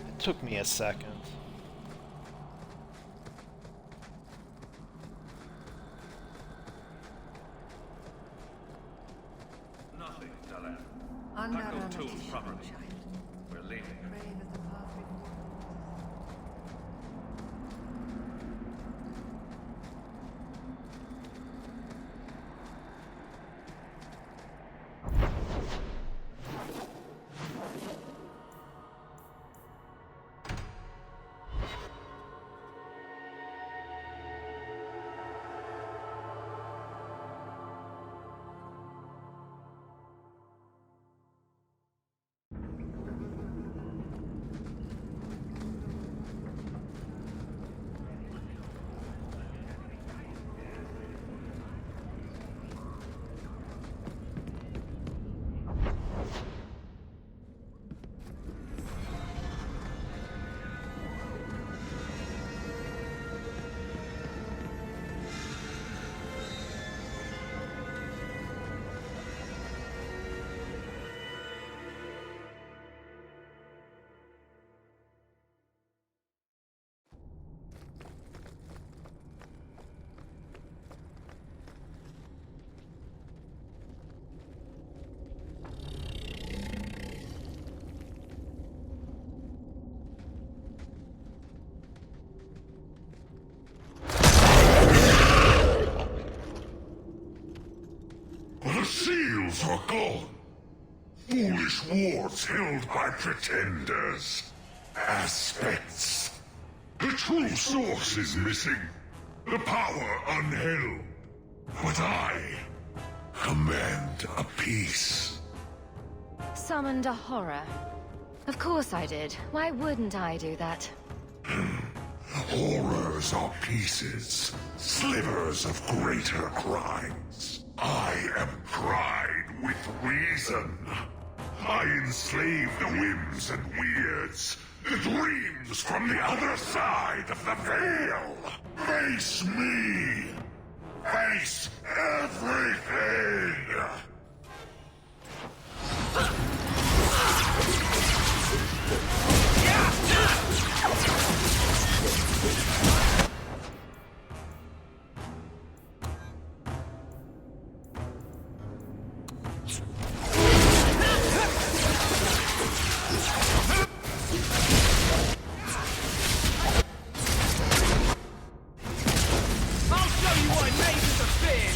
It took me a second. Nothing, Dalla. Pack those tools properly. We're leaving. The seals are gone. Foolish wards held by pretenders. Aspects. The true source is missing. The power unheld. But I command a peace. Summoned a horror. Of course I did. Why wouldn't I do that? Horrors are pieces, slivers of greater crimes. I am pride with reason. I enslave the whims and weirds, the dreams from the other side of the veil. Face me. Face everything. I'll show you what neighbors are feared!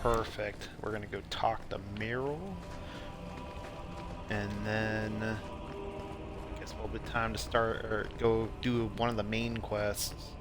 Perfect. We're gonna go talk to Merrill. And then I guess we'll be time to start or go do one of the main quests.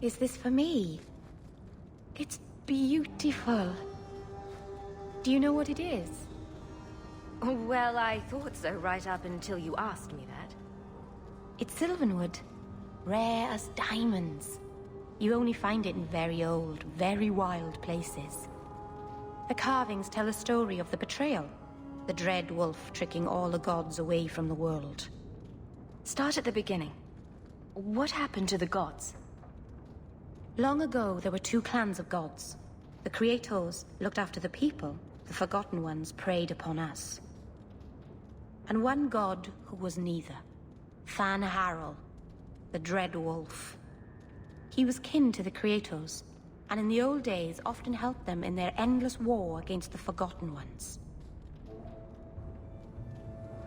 Is this for me? It's beautiful. Do you know what it is? Well, I thought so right up until you asked me that. It's sylvanwood. Rare as diamonds. You only find it in very old, very wild places. The carvings tell a story of the betrayal. The dread wolf tricking all the gods away from the world. Start at the beginning. What happened to the gods? Long ago, there were two clans of gods. The Creators looked after the people. The Forgotten Ones preyed upon us. And one god who was neither. Nathaniel, the Dread Wolf. He was kin to the Creators, and in the old days often helped them in their endless war against the Forgotten Ones.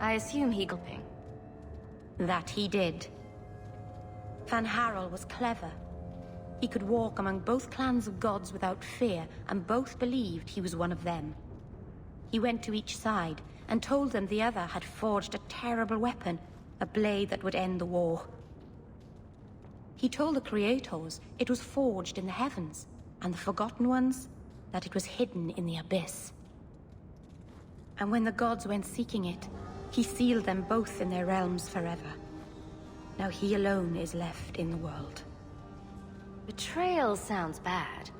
I assume he gulping. That he did. Nathaniel was clever. He could walk among both clans of gods without fear, and both believed he was one of them. He went to each side and told them the other had forged a terrible weapon, a blade that would end the war. He told the Creators it was forged in the heavens, and the Forgotten Ones that it was hidden in the abyss. And when the gods went seeking it, he sealed them both in their realms forever. Now he alone is left in the world. Betrayal sounds bad.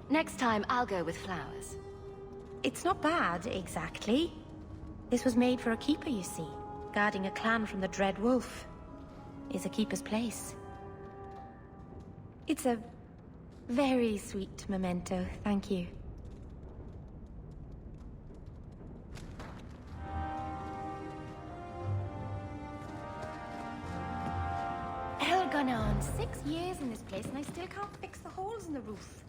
Next time, I'll go with flowers. It's not bad, exactly. This was made for a keeper, you see. Guarding a clan from the Dread Wolf is a keeper's place. It's a very sweet memento, thank you. Elganon, 6 years in this place and I still can't fix the holes in the roof.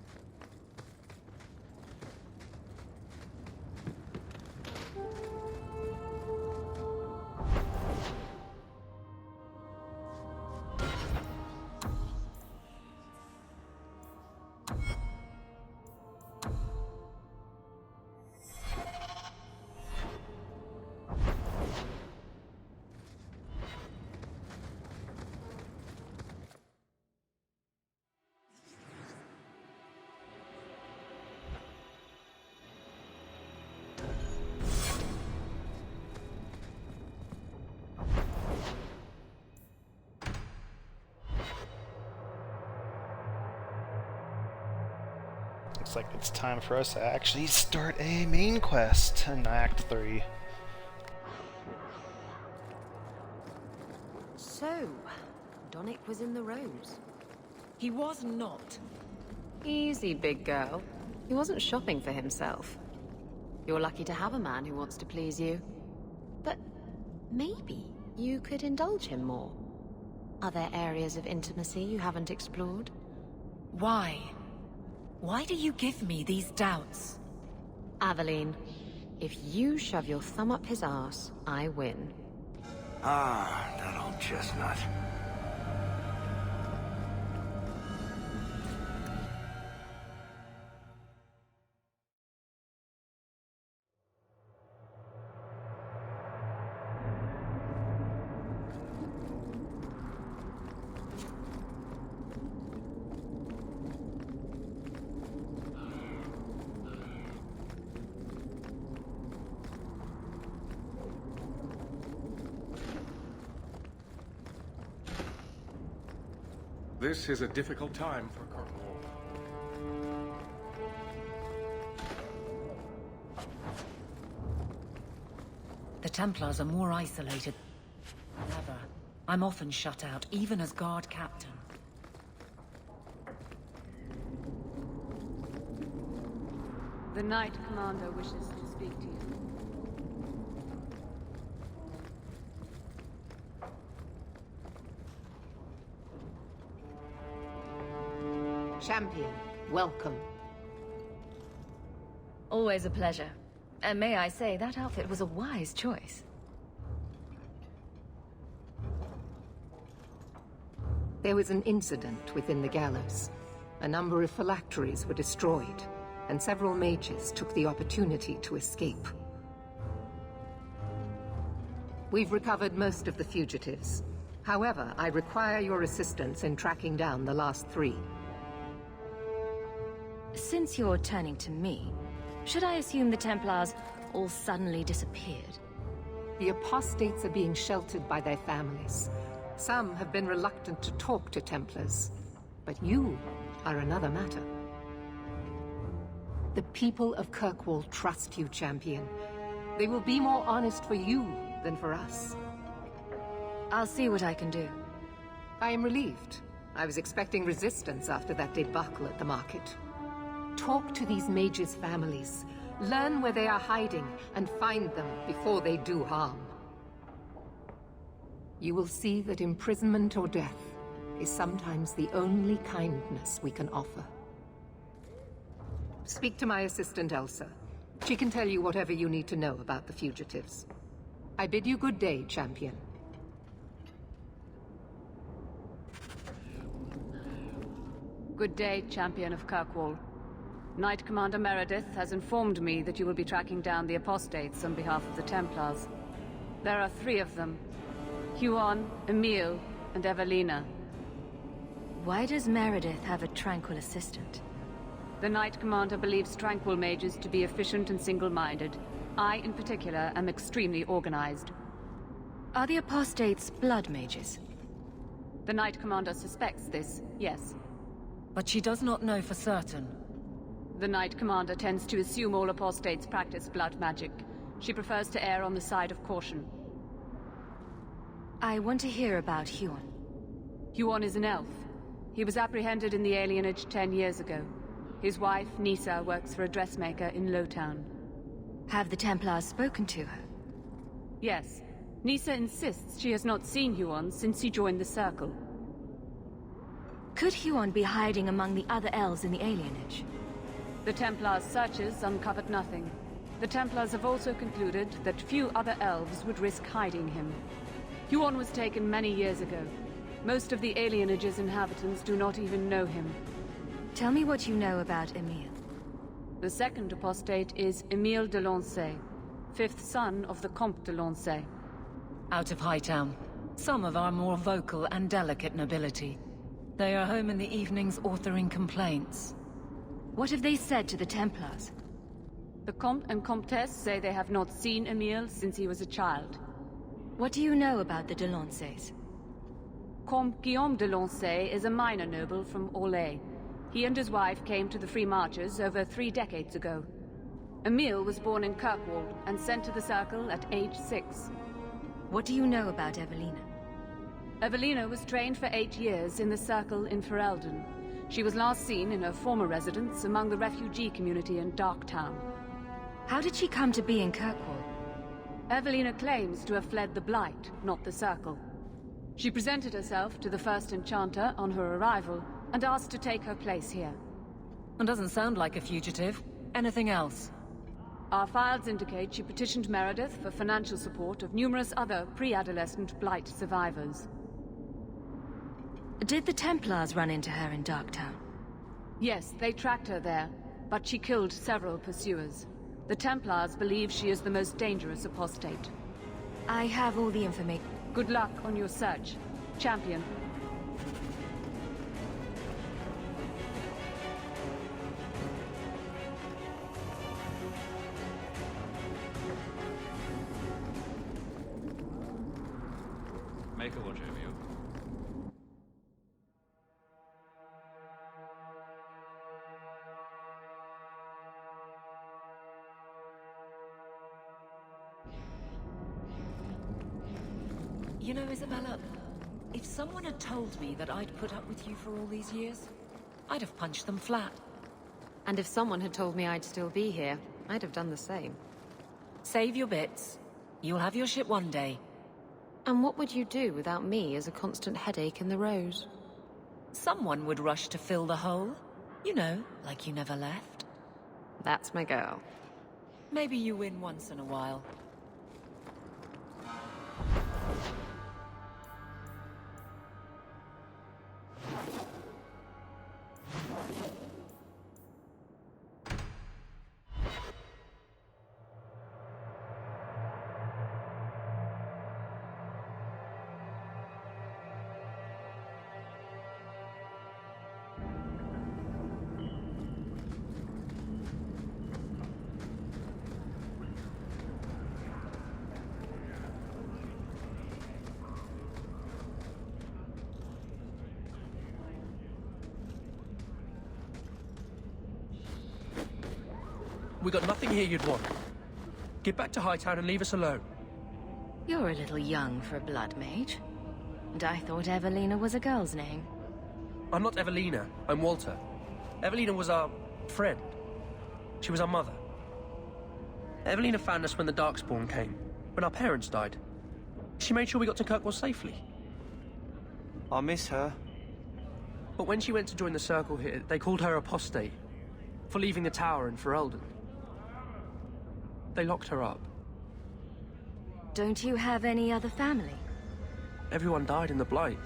Looks like it's time for us to actually start a main quest in Act 3. So, Donnick was in the rose. He was not. Easy, big girl. He wasn't shopping for himself. You're lucky to have a man who wants to please you. But maybe you could indulge him more. Are there areas of intimacy you haven't explored? Why? Why do you give me these doubts? Aveline, if you shove your thumb up his arse, I win. Ah, that old chestnut. This is a difficult time for Colonel. The Templars are more isolated than ever. I'm often shut out, even as guard captain. The Knight Commander wishes to speak to you. Champion, welcome. Always a pleasure. And may I say, that outfit was a wise choice. There was an incident within the gallows. A number of phylacteries were destroyed, and several mages took the opportunity to escape. We've recovered most of the fugitives. However, I require your assistance in tracking down the last 3. Since you're turning to me, should I assume the Templars all suddenly disappeared? The apostates are being sheltered by their families. Some have been reluctant to talk to Templars, but you are another matter. The people of Kirkwall trust you, champion. They will be more honest for you than for us. I'll see what I can do. I am relieved. I was expecting resistance after that debacle at the market. Talk to these mages' families. Learn where they are hiding, and find them before they do harm. You will see that imprisonment or death is sometimes the only kindness we can offer. Speak to my assistant, Elsa. She can tell you whatever you need to know about the fugitives. I bid you good day, champion. Good day, champion of Kirkwall. Knight Commander Meredith has informed me that you will be tracking down the apostates on behalf of the Templars. There are 3 of them. Huon, Emil, and Evelina. Why does Meredith have a tranquil assistant? The Knight Commander believes tranquil mages to be efficient and single-minded. I, in particular, am extremely organized. Are the apostates blood mages? The Knight Commander suspects this, yes. But she does not know for certain. The Knight Commander tends to assume all apostates practice blood magic. She prefers to err on the side of caution. I want to hear about Huon. Huon is an elf. He was apprehended in the alienage 10 years ago. His wife, Nisa, works for a dressmaker in Lowtown. Have the Templars spoken to her? Yes. Nisa insists she has not seen Huon since he joined the Circle. Could Huon be hiding among the other elves in the alienage? The Templars' searches uncovered nothing. The Templars have also concluded that few other elves would risk hiding him. Huon was taken many years ago. Most of the alienage's inhabitants do not even know him. Tell me what you know about Emil. The second apostate is Emile de Lancey, 5th son of the Comte de Lancey. Out of Hightown. Some of our more vocal and delicate nobility. They are home in the evenings authoring complaints. What have they said to the Templars? The Comte and Comtesse say they have not seen Emile since he was a child. What do you know about the de Lanceys? Comte Guillaume de Lancey is a minor noble from Orlais. He and his wife came to the Free Marches over 3 decades ago. Emile was born in Kirkwall and sent to the Circle at age 6. What do you know about Evelina? Evelina was trained for 8 years in the Circle in Ferelden. She was last seen in her former residence among the refugee community in Darktown. How did she come to be in Kirkwall? Evelina claims to have fled the Blight, not the Circle. She presented herself to the first Enchanter on her arrival and asked to take her place here. And doesn't sound like a fugitive. Anything else? Our files indicate she petitioned Meredith for financial support of numerous other pre-adolescent Blight survivors. Did the Templars run into her in Darktown? Yes, they tracked her there, but she killed several pursuers. The Templars believe she is the most dangerous apostate. I have all the information. Good luck on your search, champion. Make a watch over you. You know, Isabella, if someone had told me that I'd put up with you for all these years, I'd have punched them flat. And if someone had told me I'd still be here, I'd have done the same. Save your bits. You'll have your ship one day. And what would you do without me as a constant headache in the road? Someone would rush to fill the hole. You know, like you never left. That's my girl. Maybe you win once in a while. We got nothing here you'd want. Get back to Hightown and leave us alone. You're a little young for a blood mage. And I thought Evelina was a girl's name. I'm not Evelina, I'm Walter. Evelina was our friend. She was our mother. Evelina found us when the Darkspawn came, when our parents died. She made sure we got to Kirkwall safely. I miss her. But when she went to join the Circle here, they called her apostate for leaving the tower in Ferelden. They locked her up. Don't you have any other family? Everyone died in the Blight.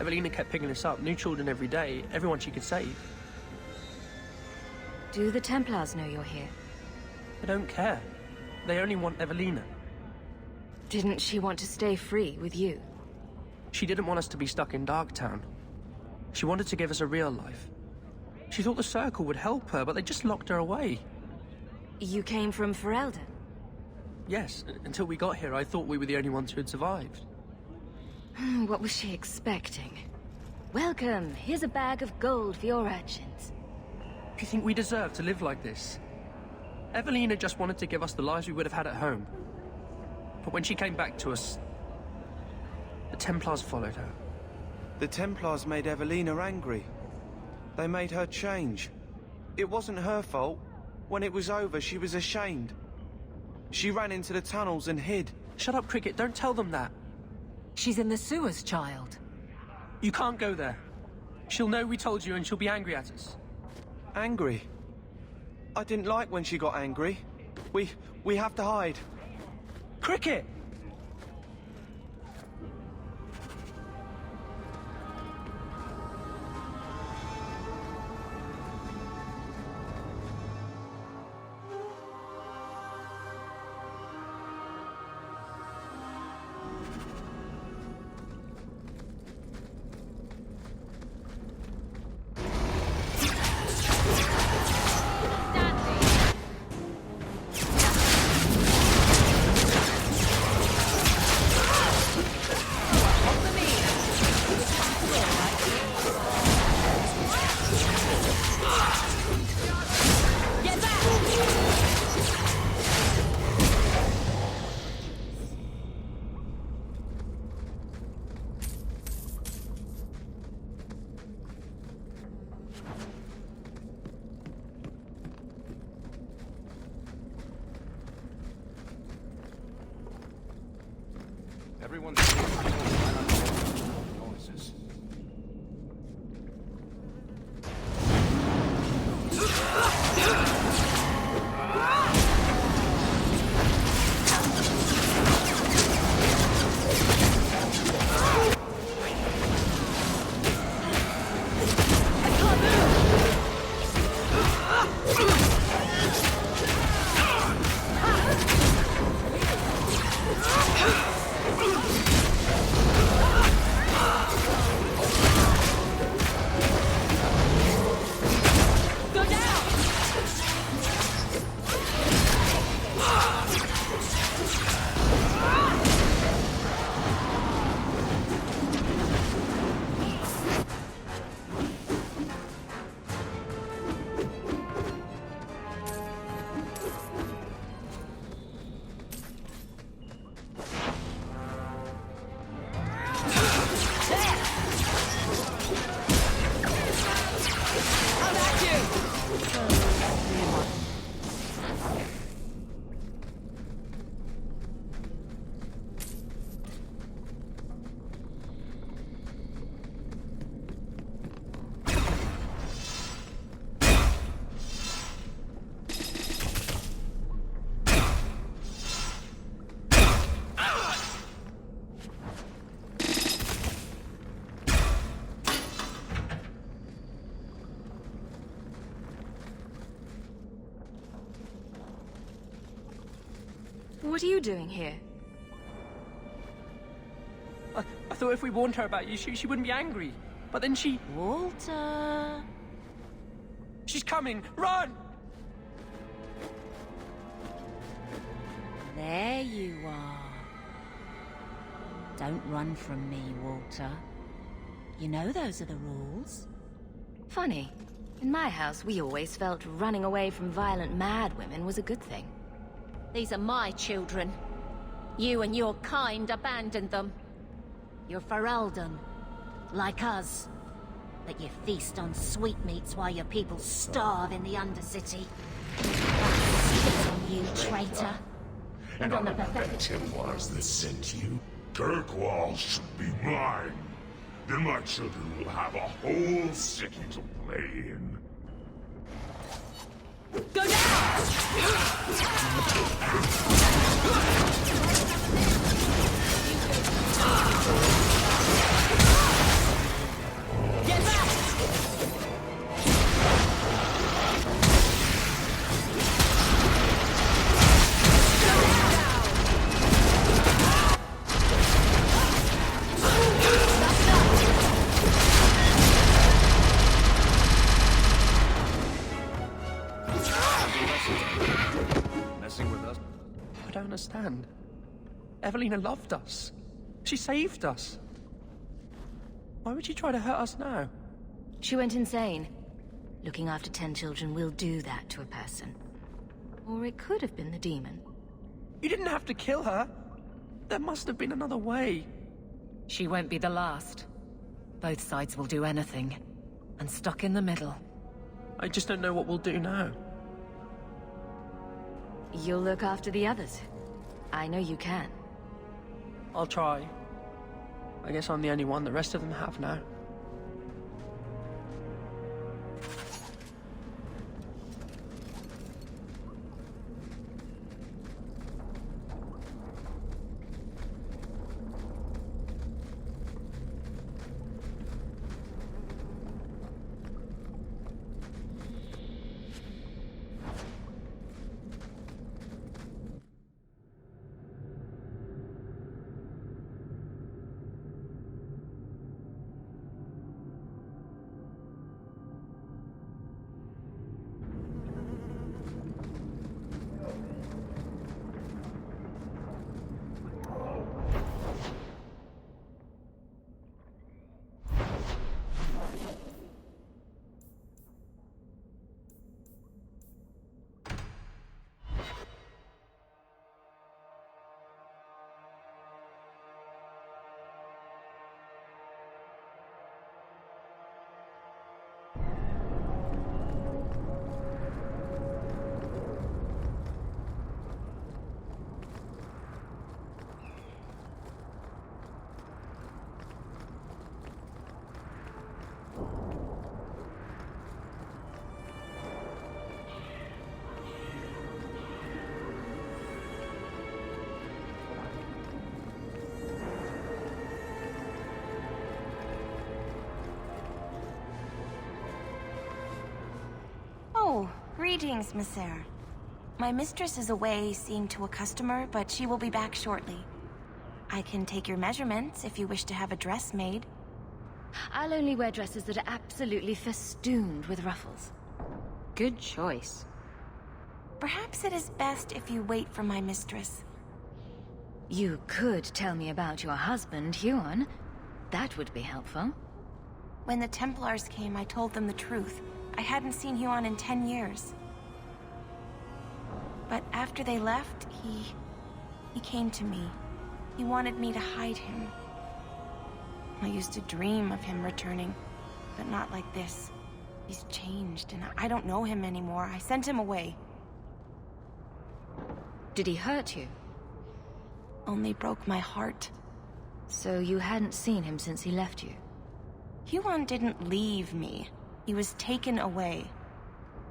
Evelina kept picking us up, new children every day, everyone she could save. Do the Templars know you're here? They don't care. They only want Evelina. Didn't she want to stay free with you? She didn't want us to be stuck in Darktown. She wanted to give us a real life. She thought the Circle would help her, but they just locked her away. You came from Ferelden? Yes, until we got here, I thought we were the only ones who had survived. What was she expecting? Welcome, here's a bag of gold for your urchins. Do you think we deserve to live like this? Evelina just wanted to give us the lives we would have had at home. But when she came back to us, the Templars followed her. The Templars made Evelina angry. They made her change. It wasn't her fault. When it was over, she was ashamed. She ran into the tunnels and hid. Shut up, Cricket. Don't tell them that. She's in the sewers, child. You can't go there. She'll know we told you and she'll be angry at us. Angry? I didn't like when she got angry. We have to hide. Cricket! Everyone's noises. What are you doing here? I thought if we warned her about you, she wouldn't be angry. But then she... Walter... She's coming! Run! There you are. Don't run from me, Walter. You know those are the rules. Funny. In my house, we always felt running away from violent mad women was a good thing. These are my children. You and your kind abandoned them. You're Ferelden, like us. But you feast on sweetmeats while your people starve in the Undercity. That's on you, traitor. And on the pathetic Templars that sent you. Kirkwall should be mine. Then my children will have a whole city to play in. Go down! Get back! Messing with us? I don't understand. Evelina loved us. She saved us. Why would she try to hurt us now? She went insane. Looking after 10 children will do that to a person. Or it could have been the demon. You didn't have to kill her. There must have been another way. She won't be the last. Both sides will do anything. And stuck in the middle. I just don't know what we'll do now. You'll look after the others. I know you can. I'll try. I guess I'm the only one the rest of them have now. Oh, greetings, Messer. My mistress is away seeing to a customer, but she will be back shortly. I can take your measurements if you wish to have a dress made. I'll only wear dresses that are absolutely festooned with ruffles. Good choice. Perhaps it is best if you wait for my mistress. You could tell me about your husband, Huon. That would be helpful. When the Templars came, I told them the truth. I hadn't seen Huon in 10 years. But after they left, he came to me. He wanted me to hide him. I used to dream of him returning, but not like this. He's changed, and I don't know him anymore. I sent him away. Did he hurt you? Only broke my heart. So you hadn't seen him since he left you? Huon didn't leave me. He was taken away.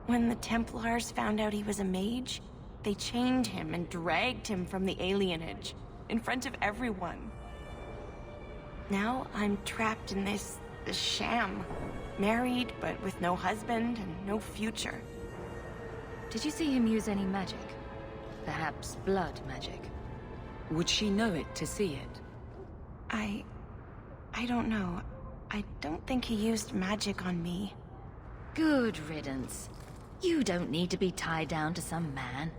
When the Templars found out he was a mage, they chained him and dragged him from the alienage, in front of everyone. Now I'm trapped in this sham. Married, but with no husband and no future. Did you see him use any magic? Perhaps blood magic? Would she know it to see it? I don't know. I don't think he used magic on me. Good riddance. You don't need to be tied down to some man.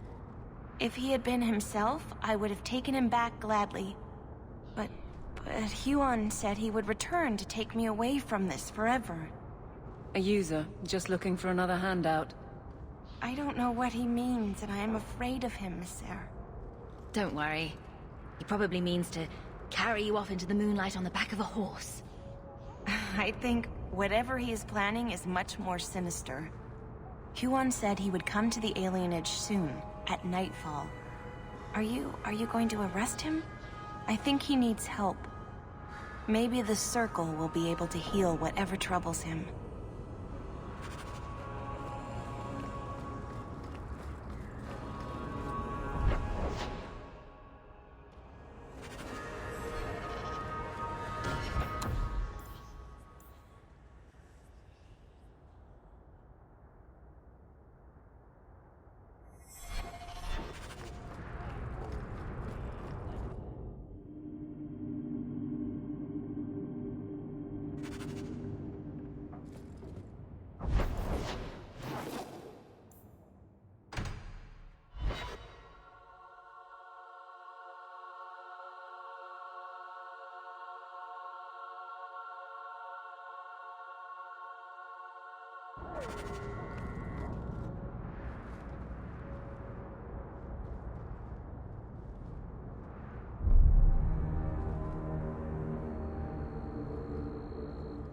If he had been himself, I would have taken him back gladly. But Huon said he would return to take me away from this forever. A user, just looking for another handout. I don't know what he means, and I am afraid of him, Miss Sarah. Don't worry. He probably means to carry you off into the moonlight on the back of a horse. I think whatever he is planning is much more sinister. Huon said he would come to the alienage soon, at nightfall. Are you going to arrest him? I think he needs help. Maybe the Circle will be able to heal whatever troubles him.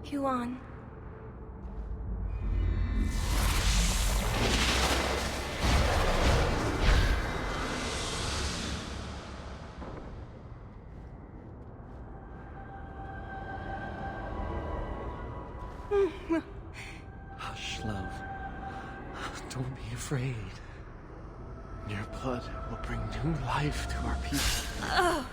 Huon. Hush, love. Don't be afraid. Your blood will bring new life to our people.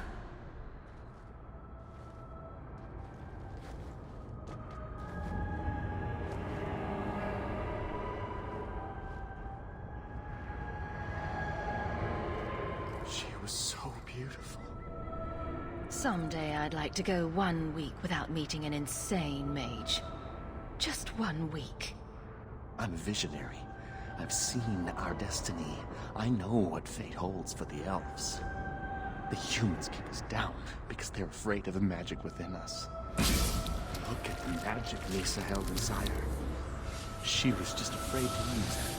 She was so beautiful. Someday I'd like to go 1 week without meeting an insane mage. Just 1 week. I'm a visionary. I've seen our destiny. I know what fate holds for the elves. The humans keep us down because they're afraid of the magic within us. Look at the magic Lisa held inside her. She was just afraid to use it.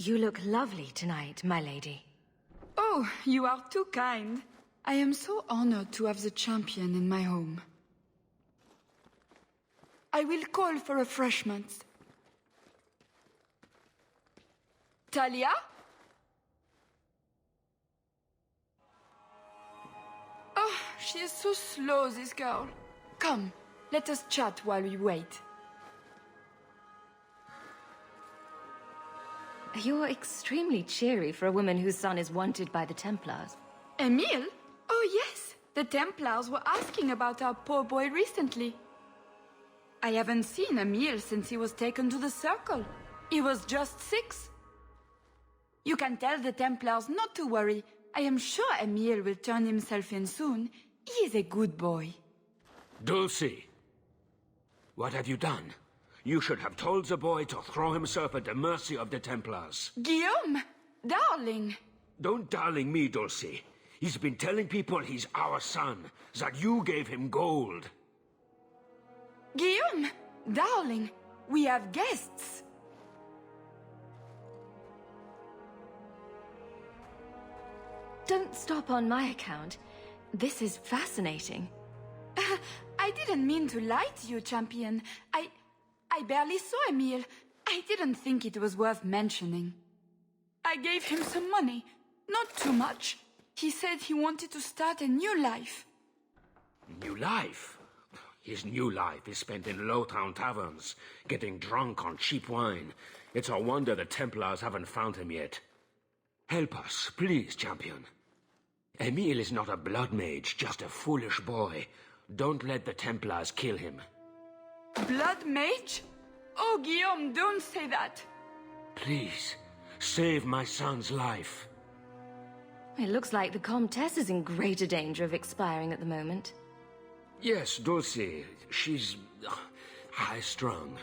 You look lovely tonight, my lady. Oh, you are too kind. I am so honored to have the champion in my home. I will call for refreshments. Talia? Oh, she is so slow, this girl. Come, let us chat while we wait. You're extremely cheery for a woman whose son is wanted by the Templars. Emile? Oh yes, the Templars were asking about our poor boy recently. I haven't seen Emile since he was taken to the Circle. He was just 6. You can tell the Templars not to worry. I am sure Emile will turn himself in soon. He is a good boy. Dulcie! What have you done? You should have told the boy to throw himself at the mercy of the Templars. Guillaume! Darling! Don't darling me, Dulcie. He's been telling people he's our son, that you gave him gold. Guillaume! Darling! We have guests! Don't stop on my account. This is fascinating. I didn't mean to lie to you, champion. I barely saw Emile. I didn't think it was worth mentioning. I gave him some money. Not too much. He said he wanted to start a new life. New life? His new life is spent in low-town taverns, getting drunk on cheap wine. It's a wonder the Templars haven't found him yet. Help us, please, champion. Emile is not a blood mage, just a foolish boy. Don't let the Templars kill him. Blood mage? Oh, Guillaume, don't say that. Please, save my son's life. It looks like the Comtesse is in greater danger of expiring at the moment. Yes, Dulcie. She's high-strung.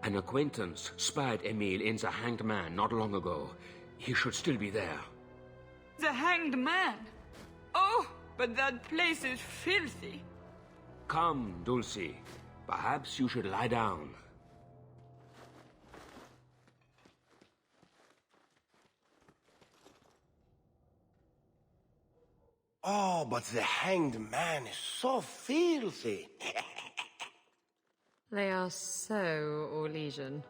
An acquaintance spied Emile in the Hanged Man not long ago. He should still be there. The Hanged Man? Oh, but that place is filthy. Come, Dulcie. Perhaps you should lie down. Oh, but the Hanged Man is so filthy. They are so Orlesian.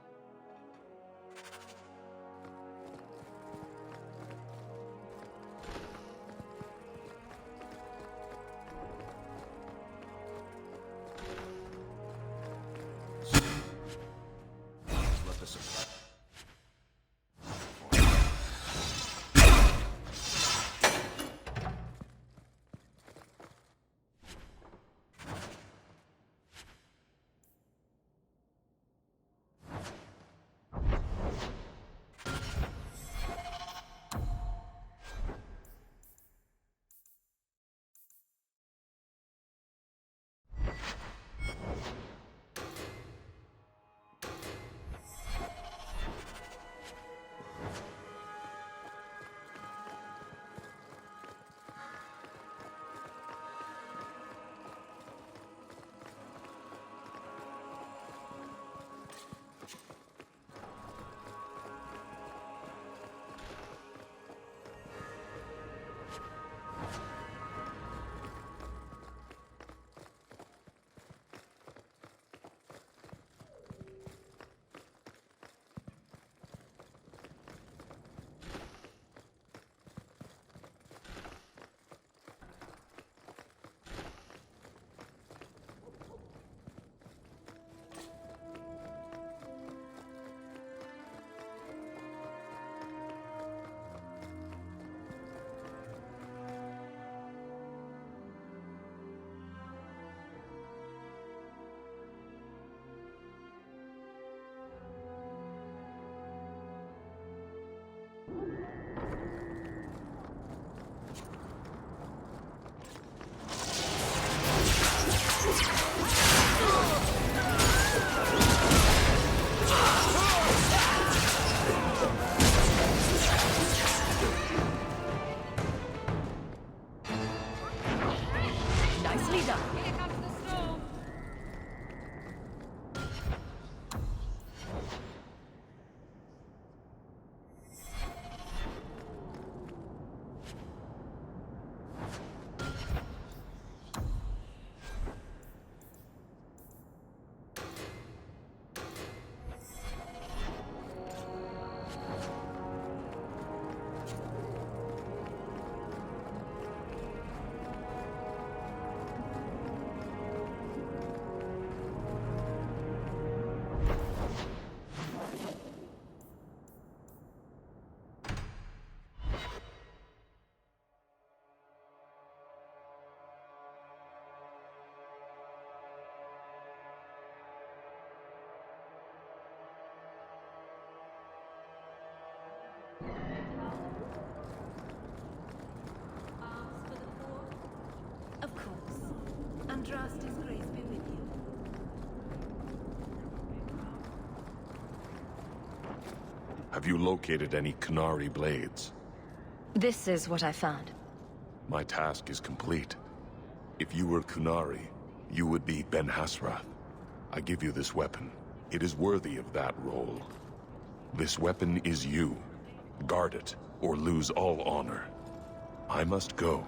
trust His grace be with you. Have you located any Qunari blades? This is what I found. My task is complete. If you were Qunari, you would be Ben Hasrath. I give you this weapon. It is worthy of that role. This weapon is you. Guard it, or lose all honor. I must go.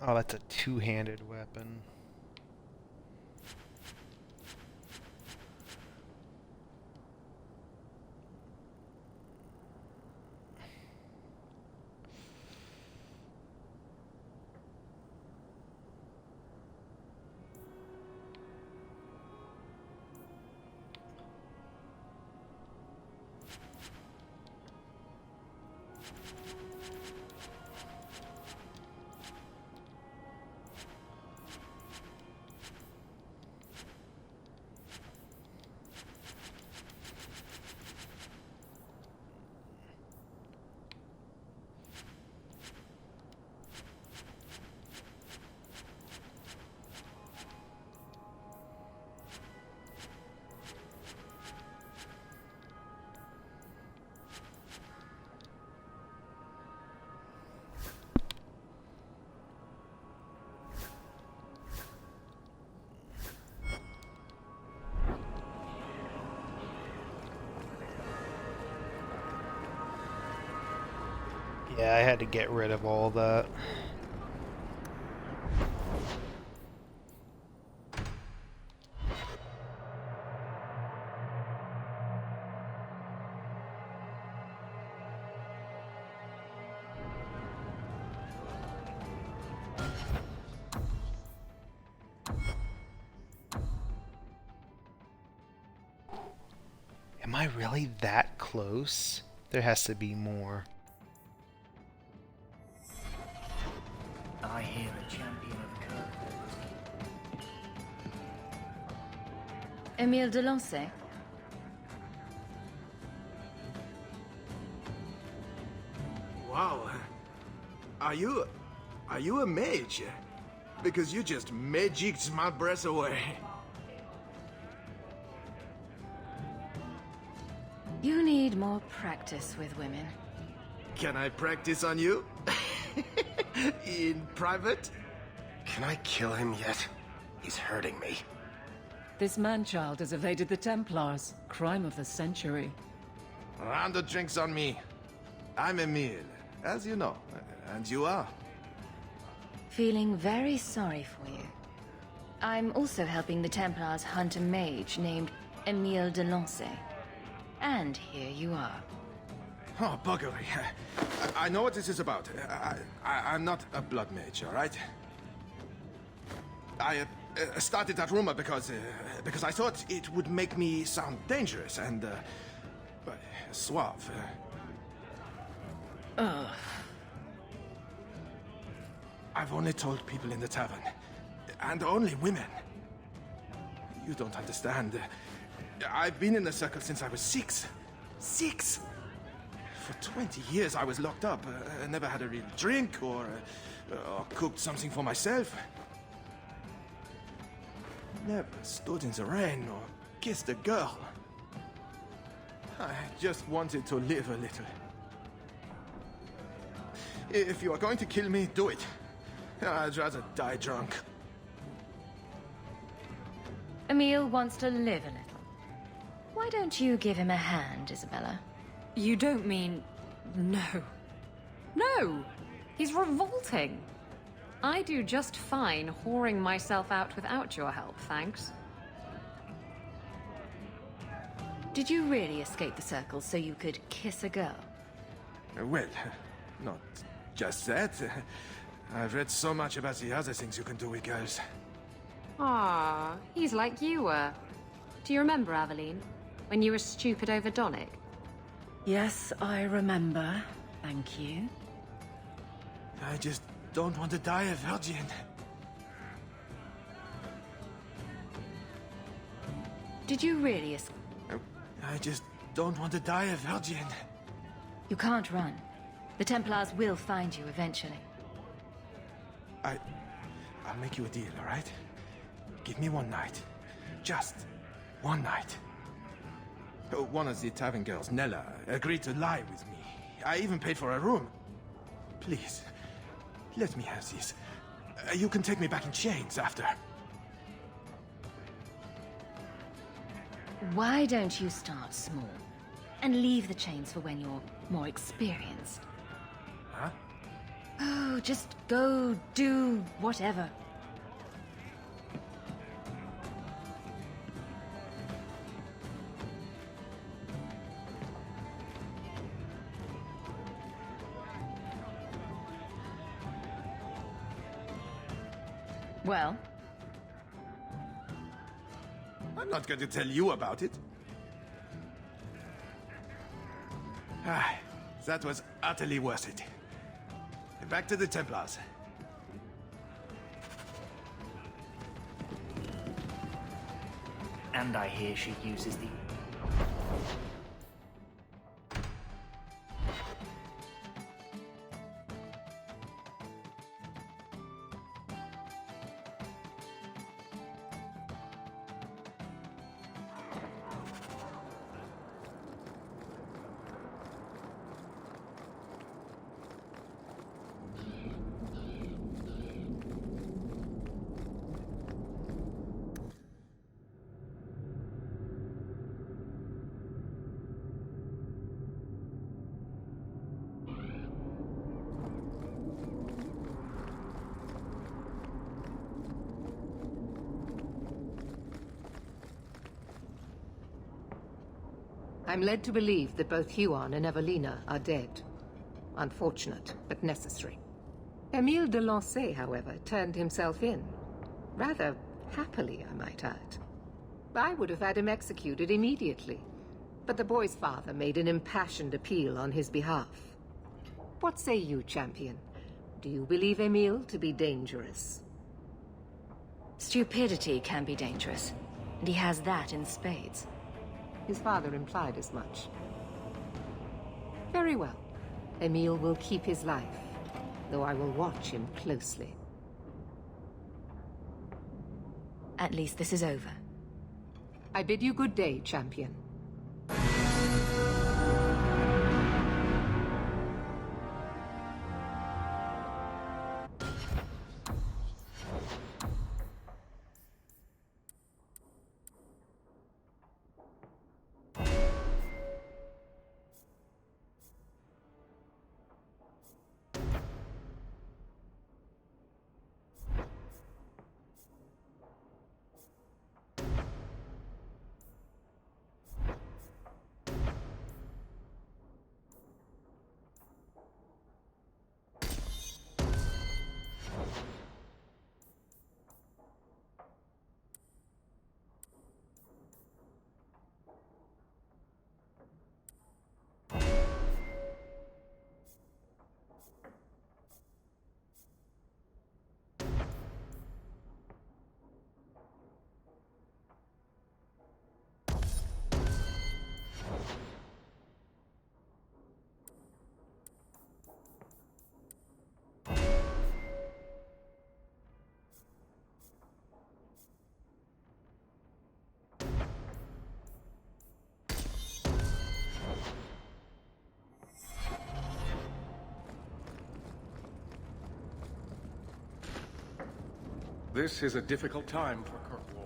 Oh, that's a two-handed weapon. Yeah, I had to get rid of all that. Am I really that close? There has to be more. I hear a champion of Kirk. Emile de Lancey? Wow. Are you a mage? Because you just magicked my breath away. You need more practice with women. Can I practice on you? In private? Can I kill him yet? He's hurting me. This man-child has evaded the Templars. Crime of the century. A round of drinks on me. I'm Emile, as you know. And you are? Feeling very sorry for you. I'm also helping the Templars hunt a mage named Emile de Lancey. And here you are. Oh, buggery. I know what this is about. I'm not a blood mage, all right? I started that rumor because I thought it would make me sound dangerous and suave. Ugh. I've only told people in the tavern, and only women. You don't understand. I've been in the circle since I was 6. 6! For 20 years I was locked up. Never had a real drink or cooked something for myself. Never stood in the rain or kissed a girl. I just wanted to live a little. If you are going to kill me, do it. I'd rather die drunk. Emil wants to live a little. Why don't you give him a hand, Isabella? You don't mean... No. No! He's revolting. I do just fine whoring myself out without your help, thanks. Did you really escape the circle so you could kiss a girl? Well, not just that. I've read so much about the other things you can do with girls. Ah, he's like you were. Do you remember, Aveline? When you were stupid over Donick? Yes, I remember. Thank you. I just don't want to die a virgin. Did you really I just don't want to die a virgin. You can't run. The Templars will find you eventually. I'll make you a deal, all right? Give me one night. Just one night. One of the tavern girls, Nella, agreed to lie with me. I even paid for a room. Please, let me have this. You can take me back in chains after. Why don't you start small and leave the chains for when you're more experienced? Huh? Oh, just go do whatever. Well? I'm not going to tell you about it. That was utterly worth it. Back to the Templars. And I hear she uses the... I'm led to believe that both Huon and Evelina are dead. Unfortunate, but necessary. Emile de Lancey, however, turned himself in. Rather happily, I might add. I would have had him executed immediately, but the boy's father made an impassioned appeal on his behalf. What say you, champion? Do you believe Emile to be dangerous? Stupidity can be dangerous, and he has that in spades. His father implied as much. Very well. Emile will keep his life, though I will watch him closely. At least this is over. I bid you good day, champion. This is a difficult time for Kirkwall.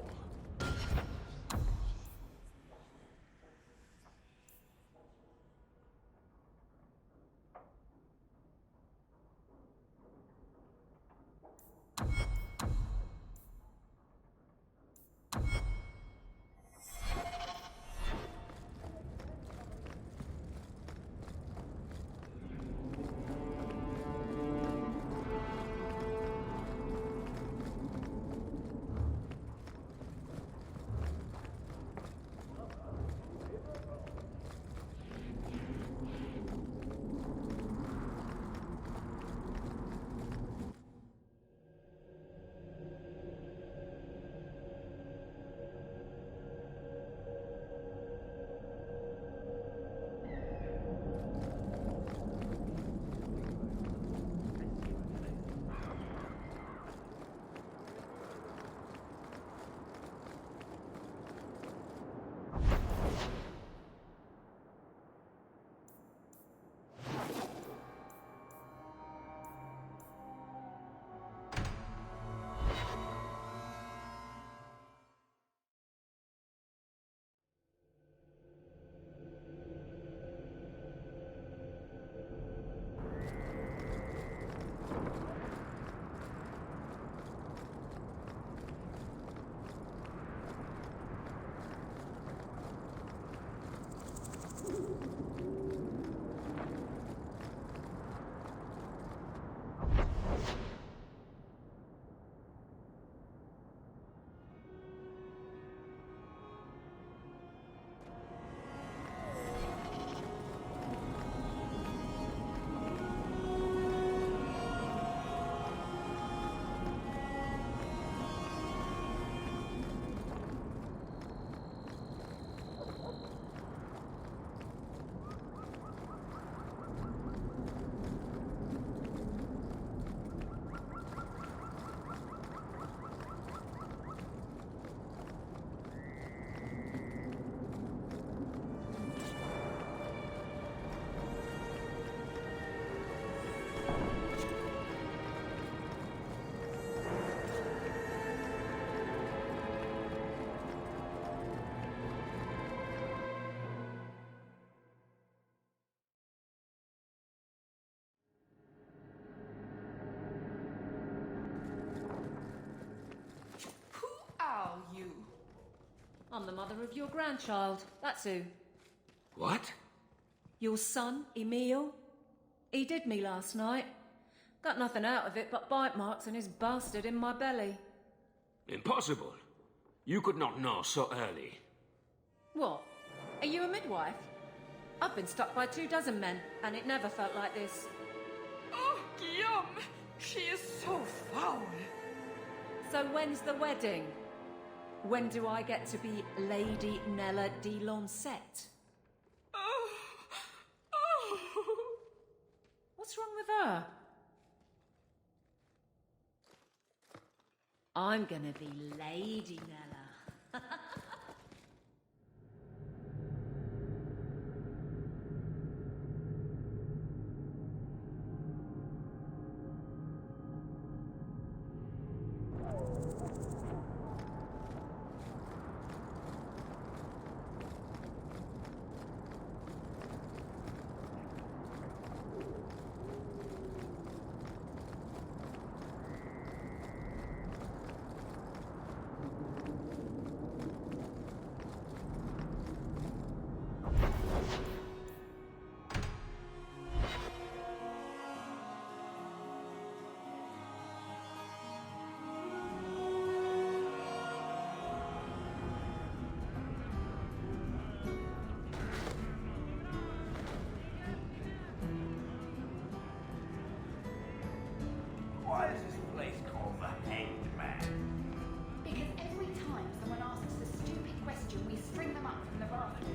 I'm the mother of your grandchild. That's who. What? Your son, Emil. He did me last night. Got nothing out of it but bite marks and his bastard in my belly. Impossible. You could not know so early. What? Are you a midwife? I've been stuck by 24 men, and it never felt like this. Oh, Guillaume! She is so foul! So when's the wedding? When do I get to be Lady Nella de Lancette? What's wrong with her? I'm gonna be Lady Nella. Why is this place called the Hanged Man? Because every time someone asks a stupid question, we string them up from the rafters.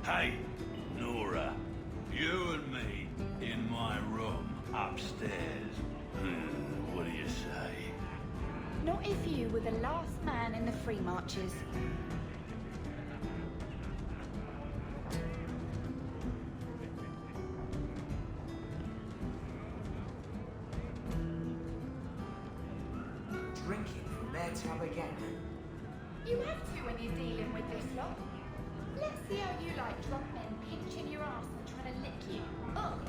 Hey, Nora, you and me in my room upstairs. What do you say? Not if you were the last man in the free marches. drinking from their tub again. You have to when you're dealing with this lot. Let's see how you like drunk men pinching your ass and trying to lick you. Ugh.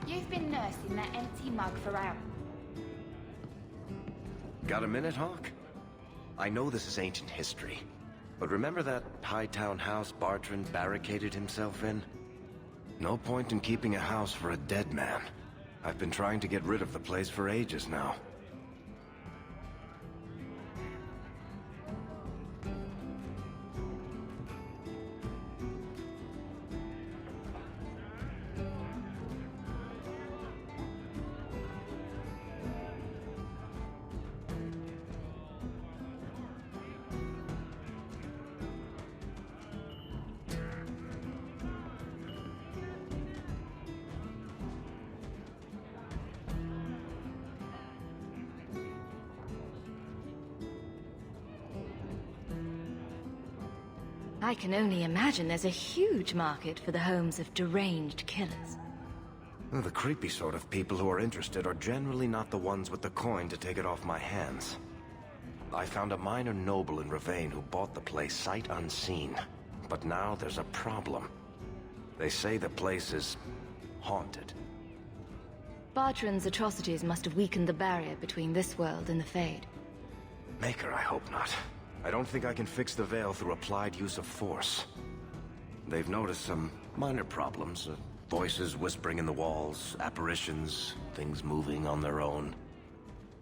You've been nursing that empty mug for hours. Got a minute, Hawk? I know this is ancient history, but remember that Hightown house Bartrand barricaded himself in? No point in keeping a house for a dead man. I've been trying to get rid of the place for ages now. I can only imagine there's a huge market for the homes of deranged killers. Well, the creepy sort of people who are interested are generally not the ones with the coin to take it off my hands. I found a minor noble in Ravane who bought the place sight unseen. But now there's a problem. They say the place is haunted. Bartrand's atrocities must have weakened the barrier between this world and the Fade. Maker, I hope not. I don't think I can fix the veil through applied use of force. They've noticed some minor problems. Voices whispering in the walls, apparitions, things moving on their own.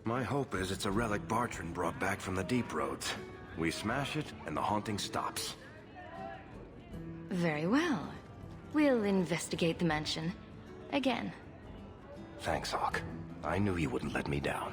My hope is it's a relic Bartrand brought back from the Deep Roads. We smash it, and the haunting stops. Very well. We'll investigate the mansion. Again. Thanks, Hawk. I knew you wouldn't let me down.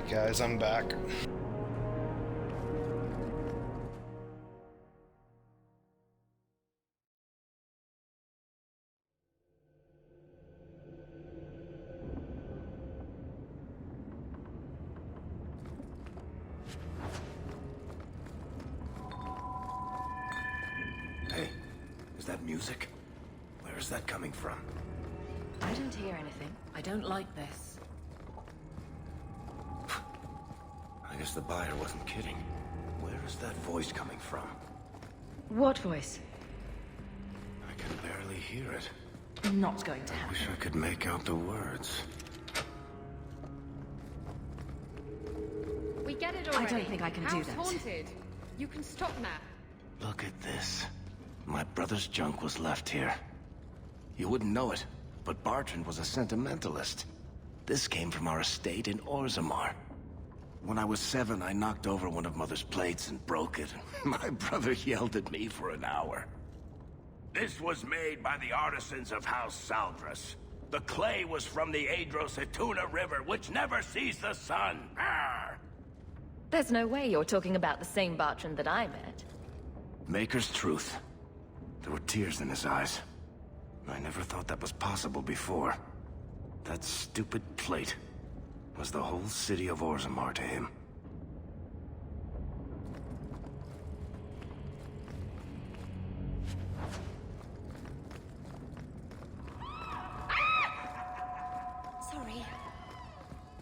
Alright guys, I'm back. Hey, is that music? Where is that coming from? I don't hear anything. I don't like this. I guess the buyer wasn't kidding. Where is that voice coming from? What voice? I can barely hear it. Not going to happen. Wish I could make out the words. We get it I already. don't think I can do House that. haunted. You can stop now. Look at this. My brother's junk was left here. You wouldn't know it, but Bartrand was a sentimentalist. This came from our estate in Orzammar. When I was 7, I knocked over one of Mother's plates and broke it. My brother yelled at me for an hour. This was made by the artisans of House Saldras. The clay was from the Adro-Setuna River, which never sees the sun. Arr! There's no way you're talking about the same Bartrand that I met. Maker's truth. There were tears in his eyes. I never thought that was possible before. That stupid plate was the whole city of Orzammar to him. Sorry.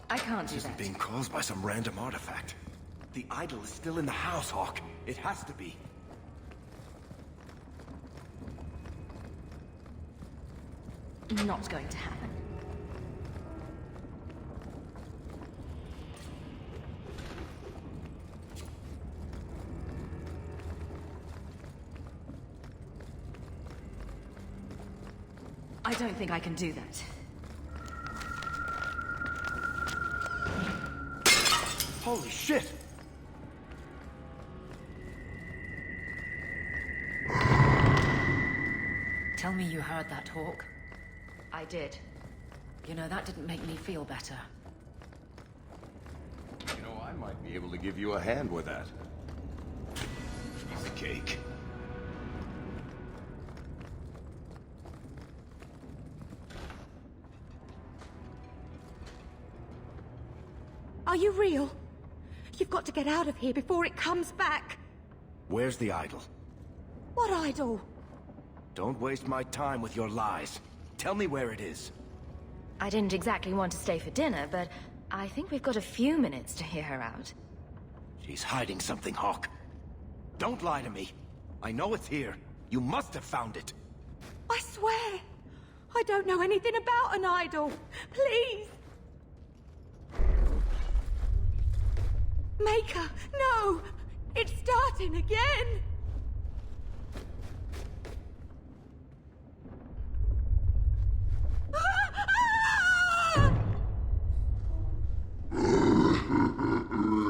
I can't do This isn't that. being caused by some random artifact. The idol is still in the house, Hawk. It has to be. Not going to happen. I don't think I can do that. Holy shit! Tell me you heard that, Hawk. I did. You know, that didn't make me feel better. You know, I might be able to give you a hand with that. Piece of cake. Are you real? You've got to get out of here before it comes back. Where's the idol? What idol? Don't waste my time with your lies. Tell me where it is. I didn't exactly want to stay for dinner, but I think we've got a few minutes to hear her out. She's hiding something, Hawk. Don't lie to me. I know it's here. You must have found it. I swear, I don't know anything about an idol. Please. Maker, no! It's starting again!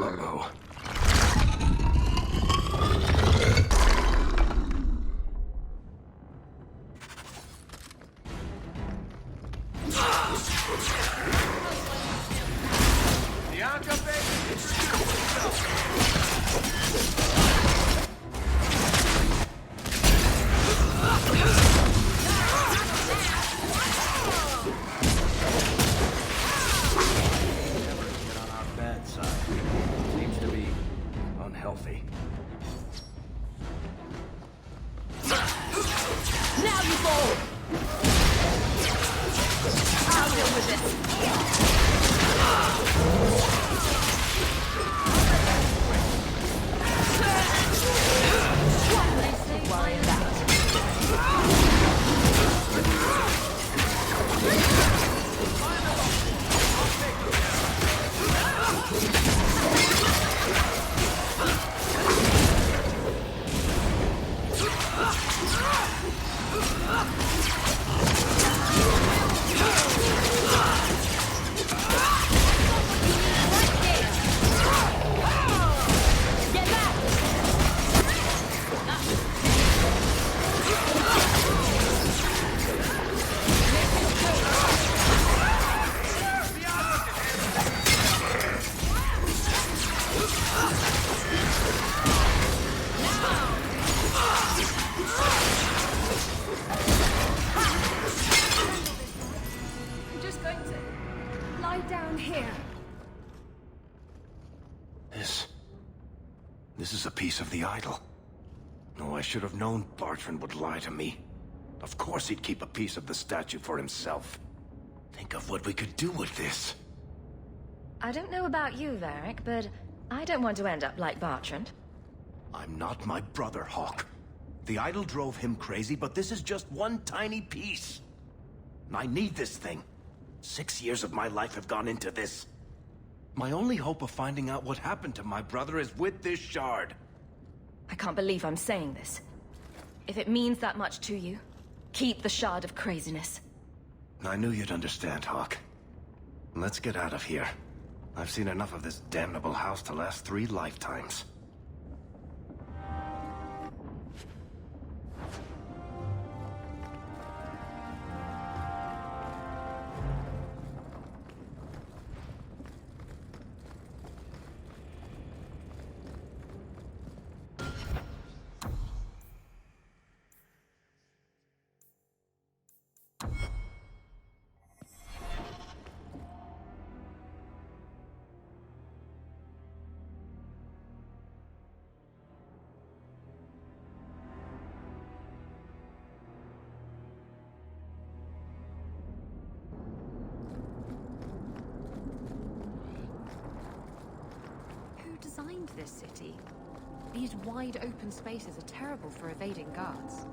Uh-oh. Bianca, baby, introduce yourself. Get on our bad side. Seems to be unhealthy. Now you fall! I'll deal with this. here. This is a piece of the idol. Oh, I should have known Bartrand would lie to me. Of course he'd keep a piece of the statue for himself. Think of what we could do with this. I don't know about you, Varic, but I don't want to end up like Bartrand. I'm not my brother, Hawk. The idol drove him crazy, but this is just one tiny piece. I need this thing. 6 years of my life have gone into this. My only hope of finding out what happened to my brother is with this shard. I can't believe I'm saying this. If it means that much to you, keep the Shard of Craziness. I knew you'd understand, Hawk. Let's get out of here. I've seen enough of this damnable house to last 3 lifetimes. Designed this city. These wide open spaces are terrible for evading guards.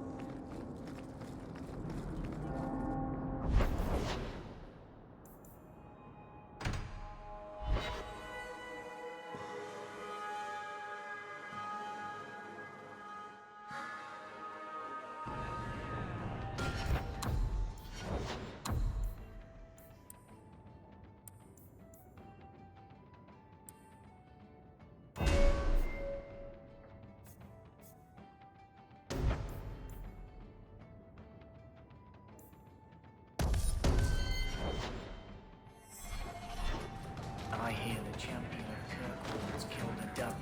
I hear the champion of Kirkwall's killed a dozen.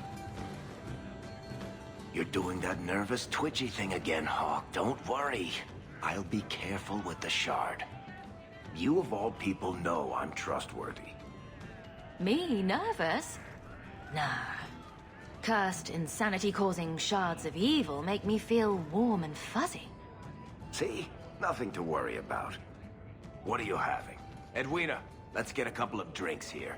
You're doing that nervous, twitchy thing again, Hawk. Don't worry. I'll be careful with the shard. You of all people know I'm trustworthy. Me nervous? Nah. Cursed, insanity-causing shards of evil make me feel warm and fuzzy. See? Nothing to worry about. What are you having? Edwina, let's get a couple of drinks here.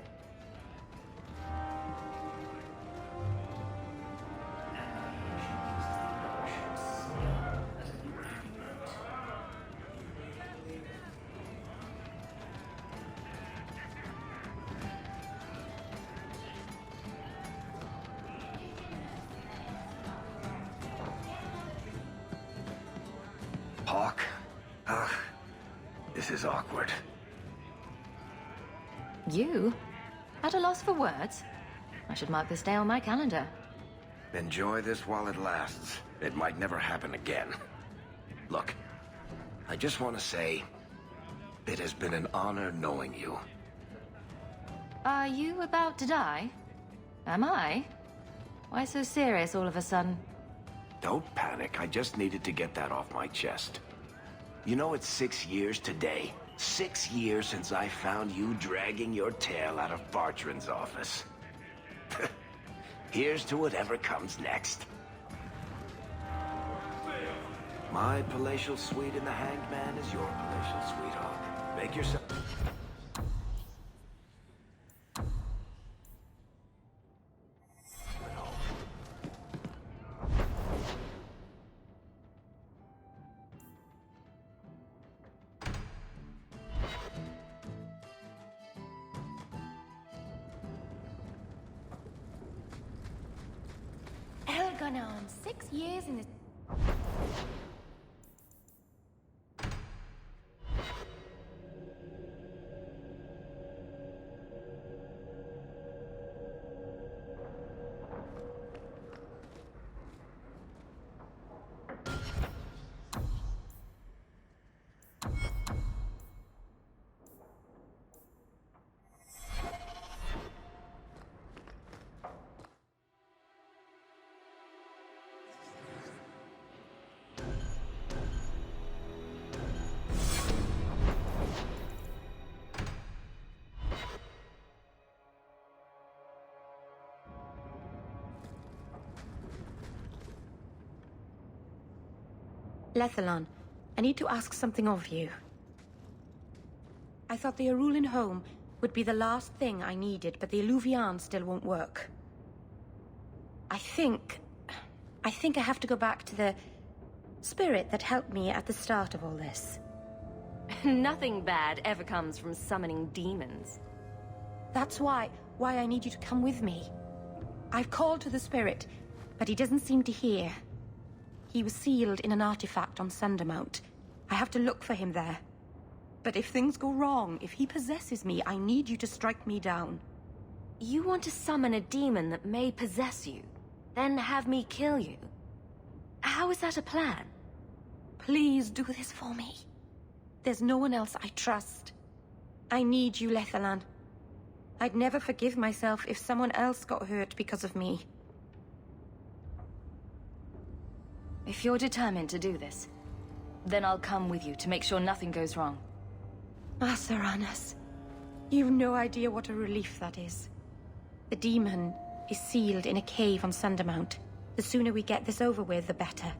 Hawk? This is awkward. You? At a loss for words? I should mark this day on my calendar. Enjoy this while it lasts. It might never happen again. Look, I just want to say, it has been an honor knowing you. Are you about to die? Am I? Why so serious all of a sudden? Don't panic, I just needed to get that off my chest. You know it's 6 years today. 6 years since I found you dragging your tail out of Bartrand's office. Here's to whatever comes next. My palatial suite in the Hanged Man is your palatial suite, Hawk. Make yourself... Elganon, 6 years in this... Lethalon, I need to ask something of you. I thought the Arulin home would be the last thing I needed, but the Illuvian still won't work. I think I have to go back to the spirit that helped me at the start of all this. Nothing bad ever comes from summoning demons. That's why I need you to come with me. I've called to the spirit, but he doesn't seem to hear. He was sealed in an artifact on Sundermount. I have to look for him there. But if things go wrong, if he possesses me, I need you to strike me down. You want to summon a demon that may possess you, then have me kill you? How is that a plan? Please do this for me. There's no one else I trust. I need you, Lethalon. I'd never forgive myself if someone else got hurt because of me. If you're determined to do this, then I'll come with you to make sure nothing goes wrong. Asaranas, you've no idea what a relief that is. The demon is sealed in a cave on Sundermount. The sooner we get this over with, the better.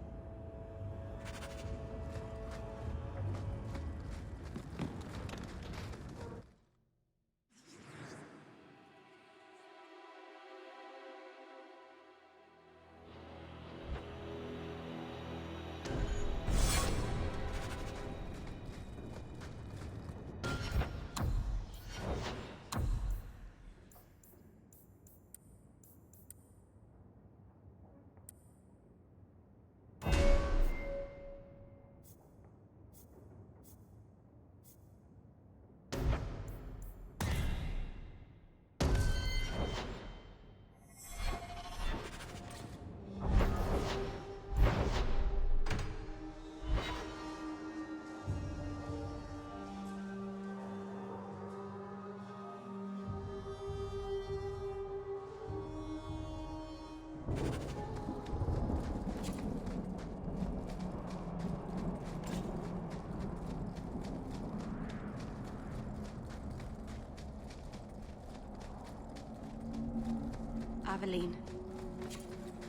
Aveline,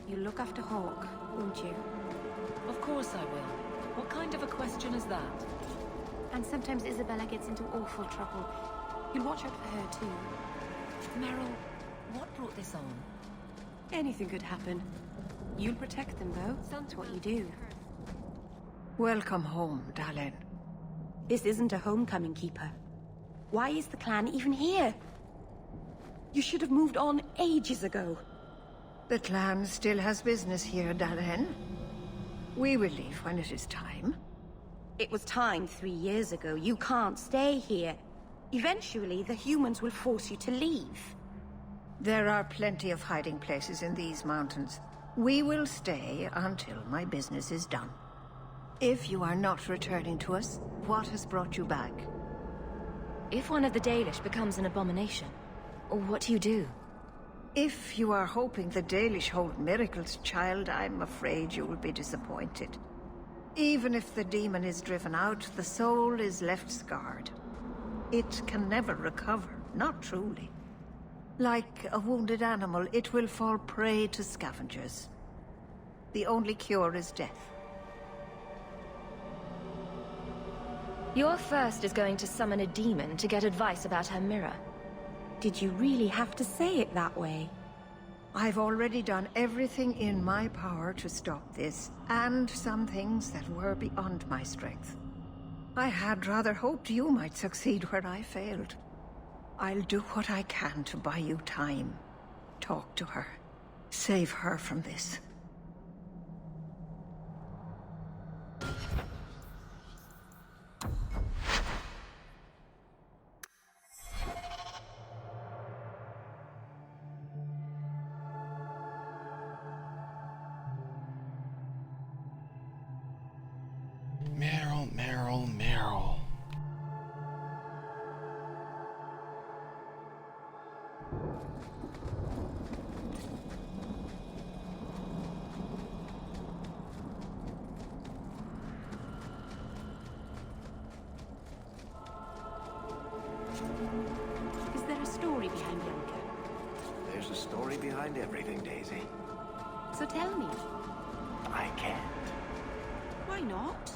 you'll look after Hawk, won't you? Of course I will. What kind of a question is that? And sometimes Isabella gets into awful trouble. You'll watch out for her, too. Merrill, what brought this on? Anything could happen. You'll protect them, though. That's what you do. Welcome home, darling. This isn't a homecoming, Keeper. Why is the clan even here? You should have moved on ages ago. The clan still has business here, darling. We will leave when it is time. It was time 3 years ago. You can't stay here. Eventually, the humans will force you to leave. There are plenty of hiding places in these mountains. We will stay until my business is done. If you are not returning to us, what has brought you back? If one of the Dalish becomes an abomination, what do you do? If you are hoping the Dalish hold miracles, child, I'm afraid you will be disappointed. Even if the demon is driven out, the soul is left scarred. It can never recover, not truly. Like a wounded animal, it will fall prey to scavengers. The only cure is death. Your first is going to summon a demon to get advice about her mirror. Did you really have to say it that way? I've already done everything in my power to stop this, and some things that were beyond my strength. I had rather hoped you might succeed where I failed. I'll do what I can to buy you time. Talk to her. Save her from this. Merrill. Is there a story behind Bianca? There's a story behind everything, Daisy. So tell me. I can't. Why Why not?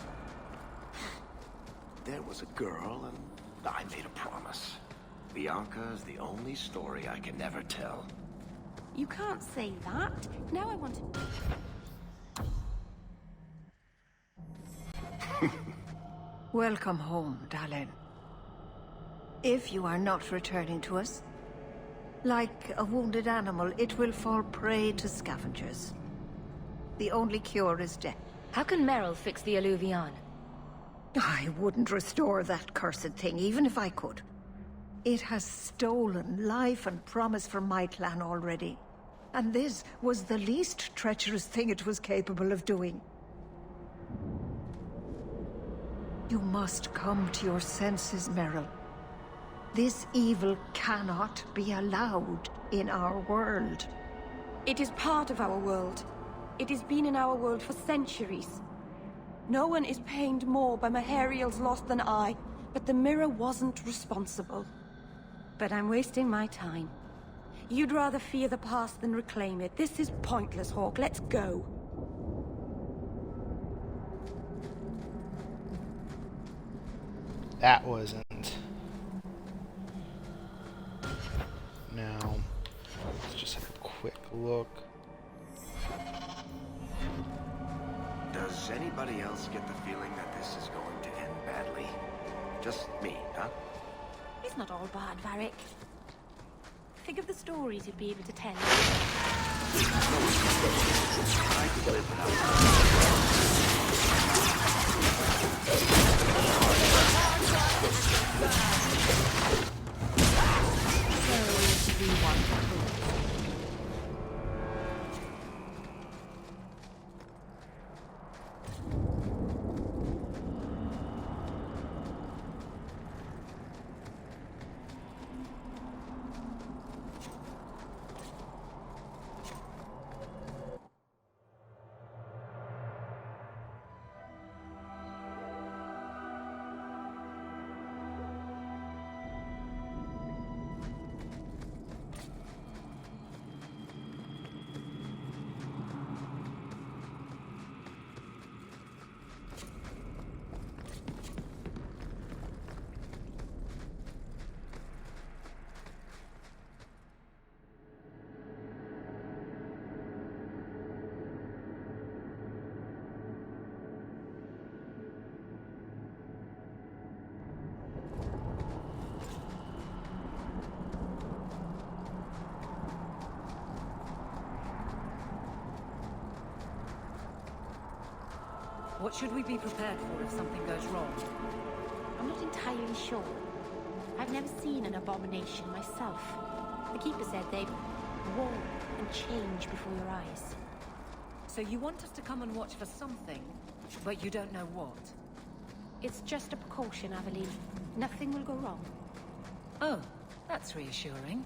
There was a girl, and I made a promise. Bianca is the only story I can never tell. You can't say that. Now I want to... Welcome home, darling. If you are not returning to us, like a wounded animal, it will fall prey to scavengers. The only cure is death. How can Merrill fix the Alluvion? I wouldn't restore that cursed thing, even if I could. It has stolen life and promise from my clan already. And this was the least treacherous thing it was capable of doing. You must come to your senses, Merrill. This evil cannot be allowed in our world. It is part of our world. It has been in our world for centuries. No one is pained more by Merrill's loss than I, but the mirror wasn't responsible. But I'm wasting my time. You'd rather fear the past than reclaim it. This is pointless, Hawk. Let's go. That wasn't. Now, let's just have a quick look. Does anybody else get the feeling that this is going to end badly? Just me, huh? It's not all bad, Varic. Think of the stories you'd be able to tell. I could live What should we be prepared for if something goes wrong? I'm not entirely sure. I've never seen an abomination myself. The Keeper said they'd war and change before your eyes. So you want us to come and watch for something, but you don't know what? It's just a precaution, Aveline. Nothing will go wrong. Oh, that's reassuring.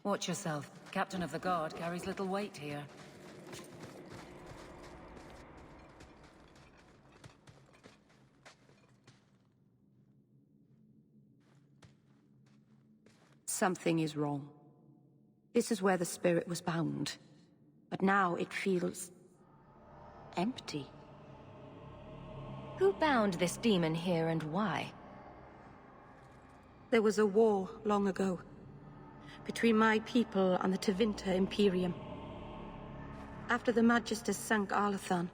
Watch yourself. Captain of the Guard carries little weight here. Something is wrong. This is where the spirit was bound. But now it feels... empty. Who bound this demon here and why? There was a war long ago between my people and the Tevinter Imperium. After the Magisters sank Arlathan,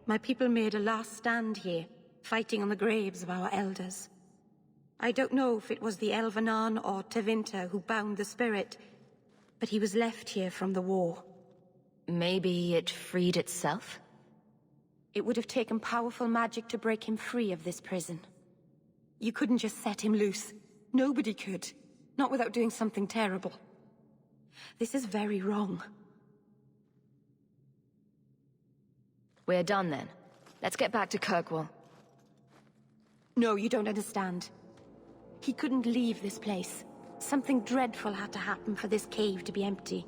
my people made a last stand here, fighting on the graves of our elders. I don't know if it was the Elvenan or Tevinter who bound the spirit, but he was left here from the war. Maybe it freed itself? It would have taken powerful magic to break him free of this prison. You couldn't just set him loose. Nobody could. Not without doing something terrible. This is very wrong. We're done then. Let's get back to Kirkwall. No, you don't understand. He couldn't leave this place. Something dreadful had to happen for this cave to be empty.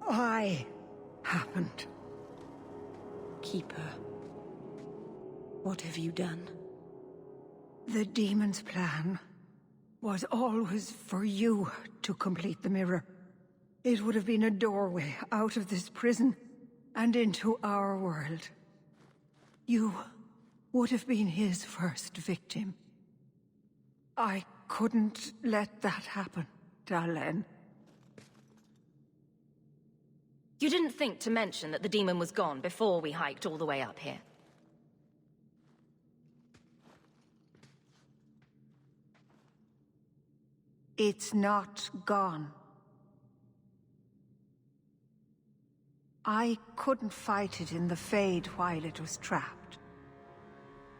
Why happened? Keeper. What have you done? The demon's plan was always for you to complete the mirror. It would have been a doorway out of this prison and into our world. You would have been his first victim. I couldn't let that happen, Dalen. You didn't think to mention that the demon was gone before we hiked all the way up here? It's not gone. I couldn't fight it in the Fade while it was trapped.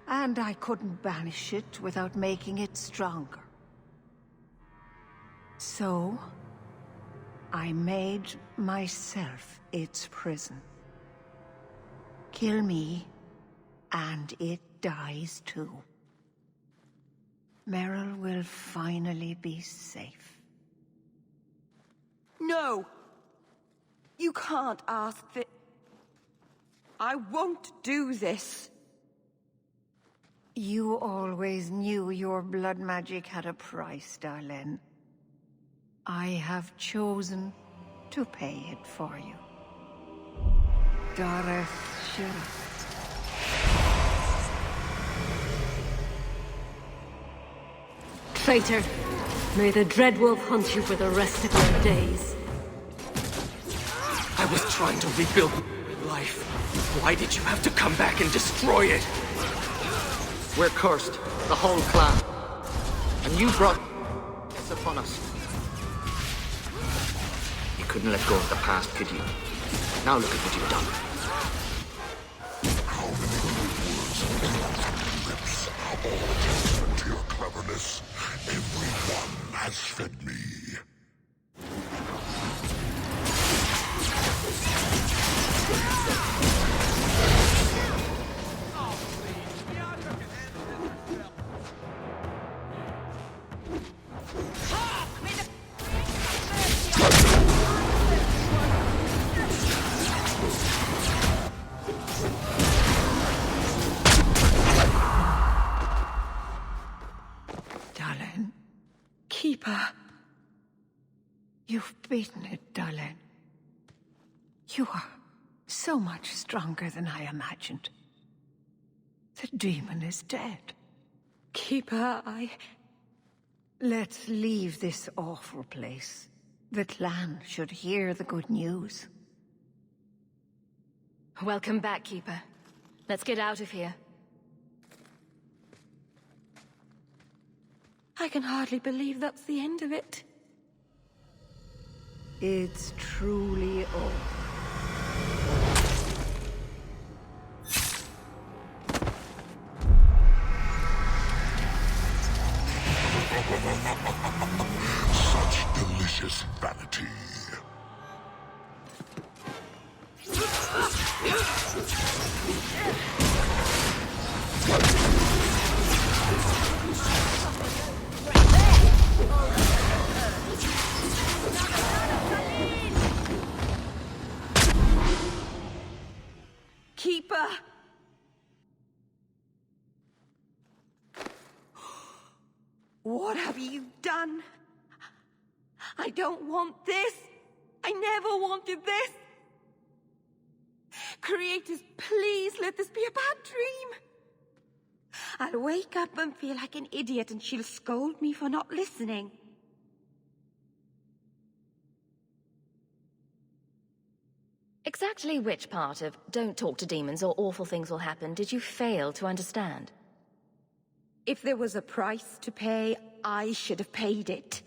And I couldn't banish it without making it stronger. So, I made myself its prison. Kill me, and it dies too. Merrill will finally be safe. No! You can't ask that. I won't do this. You always knew your blood magic had a price, Darlene. I have chosen to pay it for you. Dareth Shira. Traitor, may the Dreadwolf hunt you for the rest of your days. I was trying to rebuild life. Why did you have to come back and destroy it? We're cursed, the whole clan. And you brought this upon us. You couldn't let go of the past, could you? Now look at what you've done. How many good words lips, all testament to your cleverness. Everyone has fed me. Darlene. Keeper. You've beaten it, Darlene. You are so much stronger than I imagined. The demon is dead. Keeper, Let's leave this awful place. The clan should hear the good news. Welcome back, Keeper. Let's get out of here. I can hardly believe that's the end of it. It's truly over. Such delicious vanity. Keeper! What have you done? I don't want this. I never wanted this. Creators, please let this be a bad dream. I'll wake up and feel like an idiot and she'll scold me for not listening. Exactly which part of don't talk to demons or awful things will happen did you fail to understand? If there was a price to pay, I should have paid it.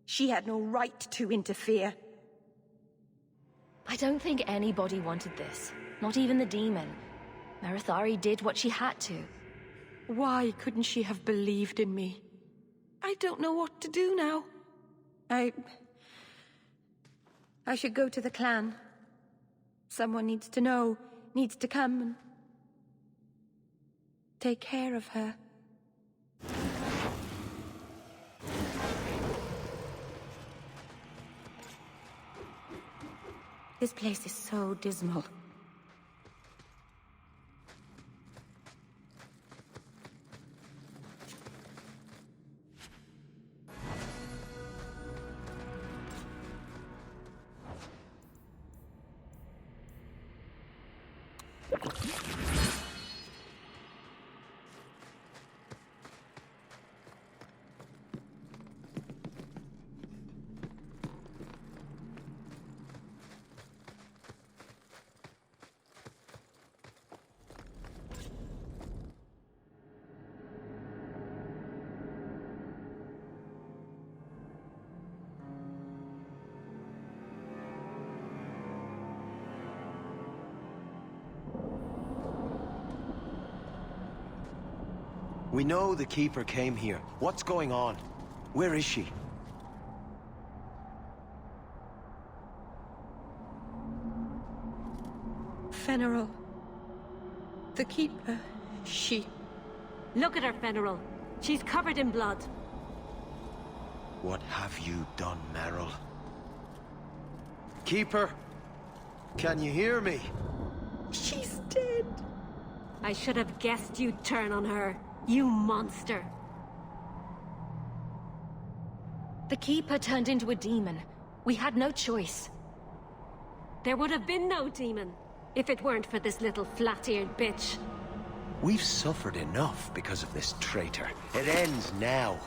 She had no right to interfere. I don't think anybody wanted this. Not even the demon. Marithari did what she had to. Why couldn't she have believed in me? I don't know what to do now. I should go to the clan. Someone needs to know, needs to come and take care of her. This place is so dismal. We know the Keeper came here. What's going on? Where is she? Merrill. The Keeper, she... Look at her, Merrill. She's covered in blood. What have you done, Merrill? Keeper? Can you hear me? She's dead. I should have guessed you'd turn on her. You monster. The Keeper turned into a demon. We had no choice. There would have been no demon, if it weren't for this little flat-eared bitch. We've suffered enough because of this traitor. It ends now.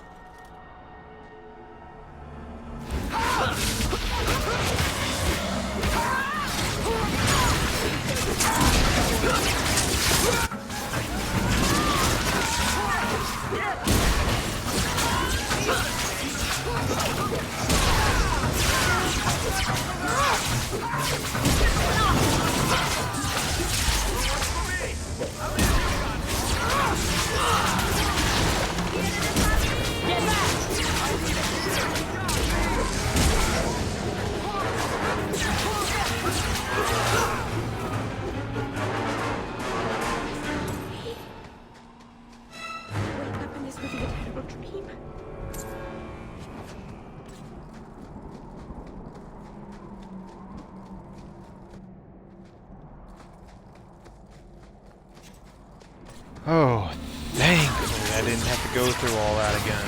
Oh, thankfully I didn't have to go through all that again.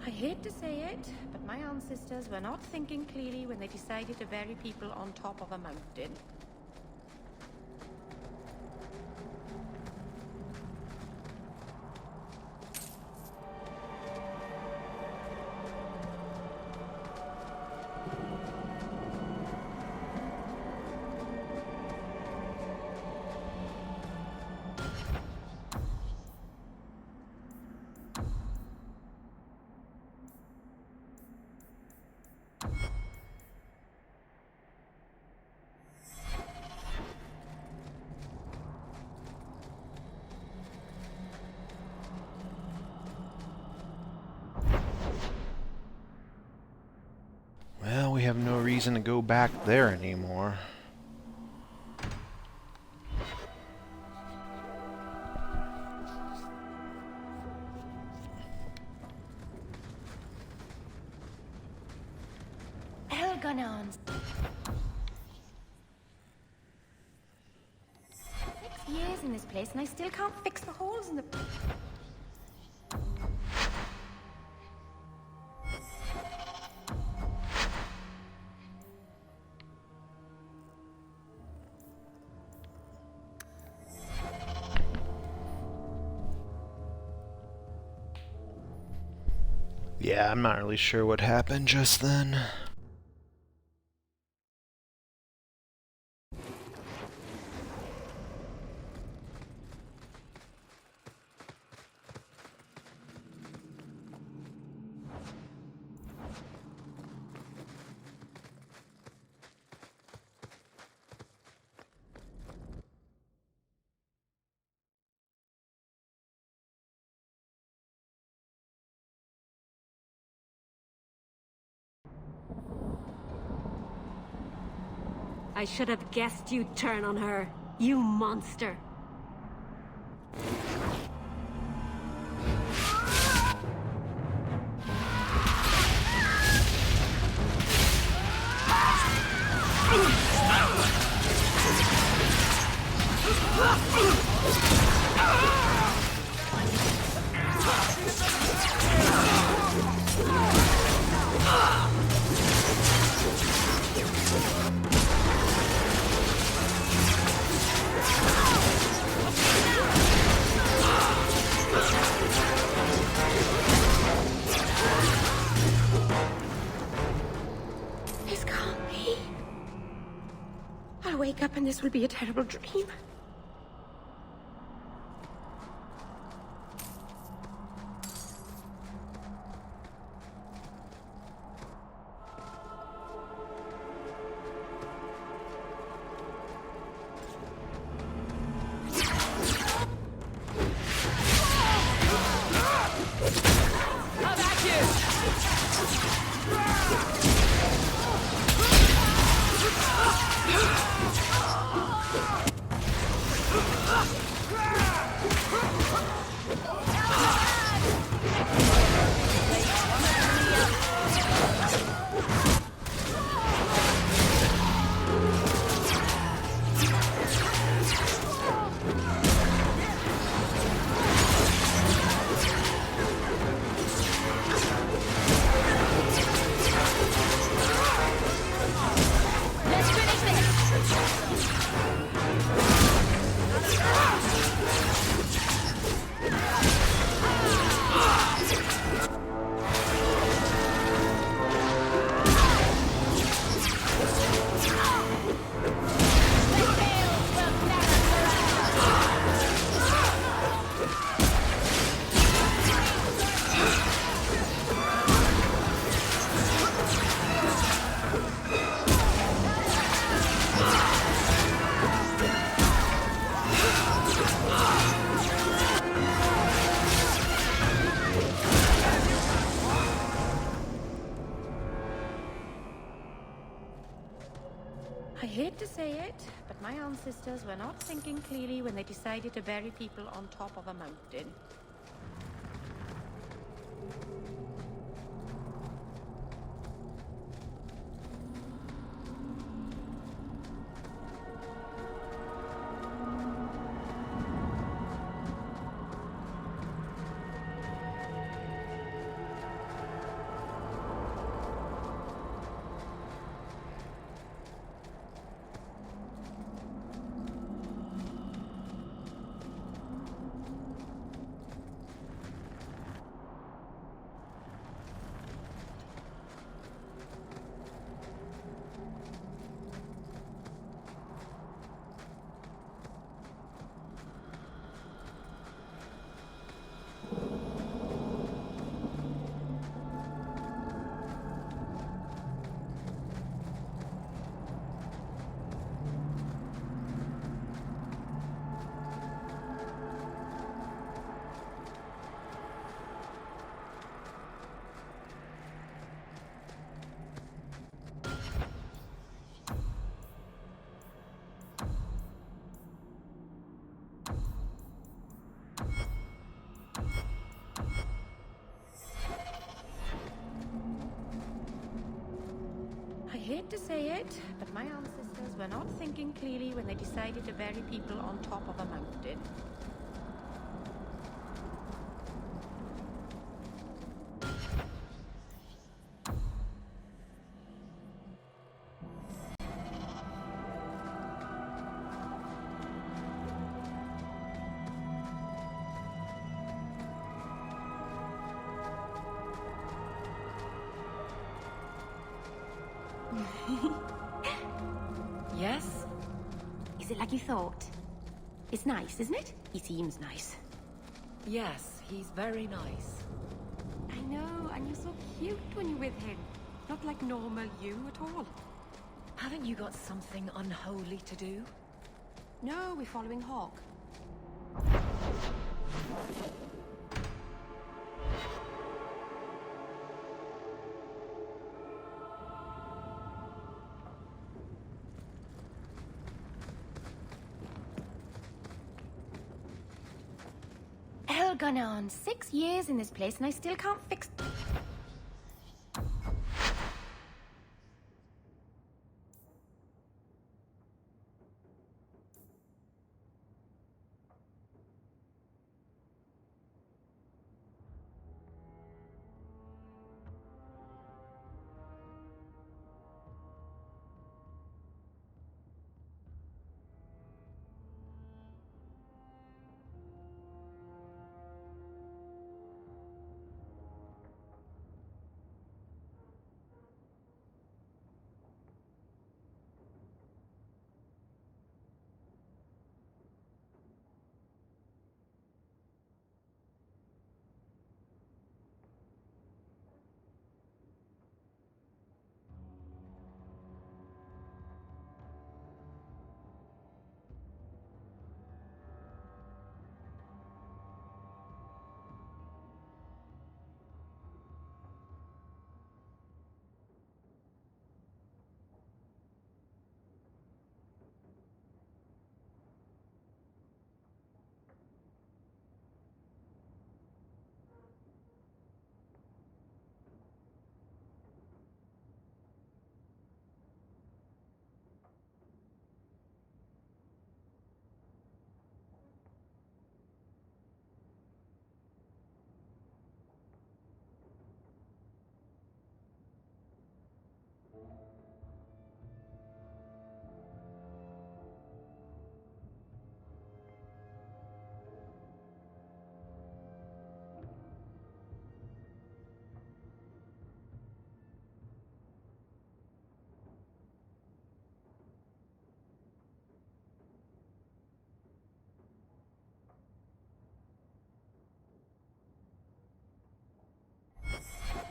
I hate to say it, but my ancestors were not thinking clearly when they decided to bury people on top of a mountain. Well, we have no reason to go back there anymore. Elganons. 6 years in this place and I still can't fix the holes in the... Yeah, I'm not really sure what happened just then. I should have guessed you'd turn on her, you monster. This can't be. I'll wake up and this will be a terrible dream. I hate to say it, but my ancestors were not thinking clearly when they decided to bury people on top of a mountain. hate to say it, but my ancestors were not thinking clearly when they decided to bury people on top of a mountain. Yes? Is it like you thought? It's nice, isn't it? He seems nice. Yes, he's very nice. I know, and you're so cute when you're with him. Not like normal you at all. Haven't you got something unholy to do? No, we're following Hawk. Gone on 6 years in this place and I still can't fix...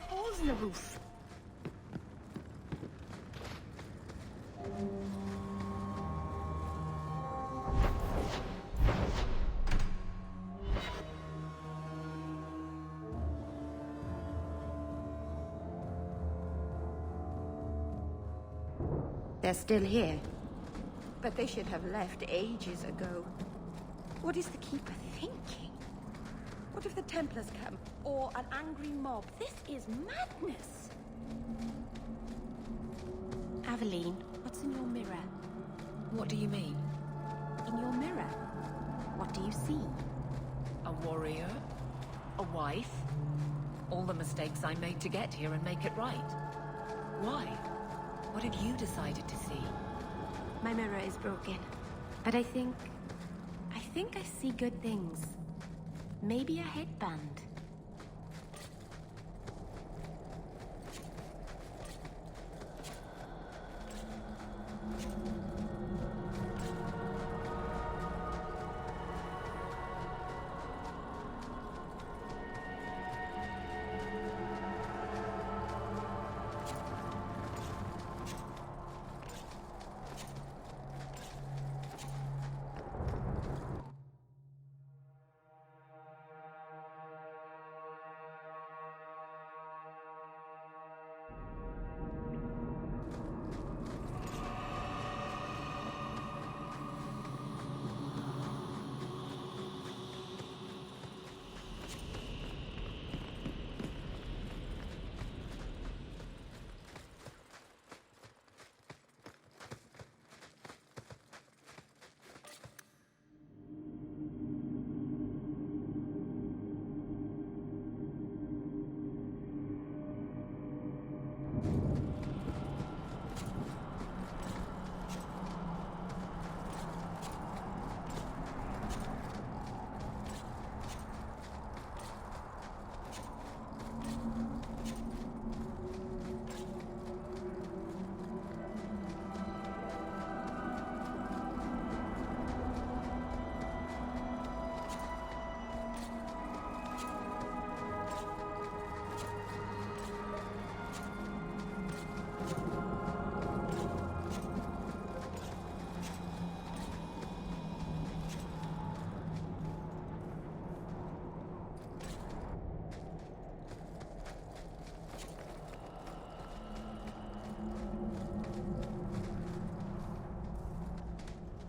holes in the roof. They're still here. But they should have left ages ago. What is the Keeper thinking? What if the Templars come? Or an angry mob? This is madness! Aveline, what's in your mirror? What do you mean? In your mirror, what do you see? A warrior? A wife? All the mistakes I made to get here and make it right. Why? What have you decided to see? My mirror is broken. But I think I see good things. Maybe a headband.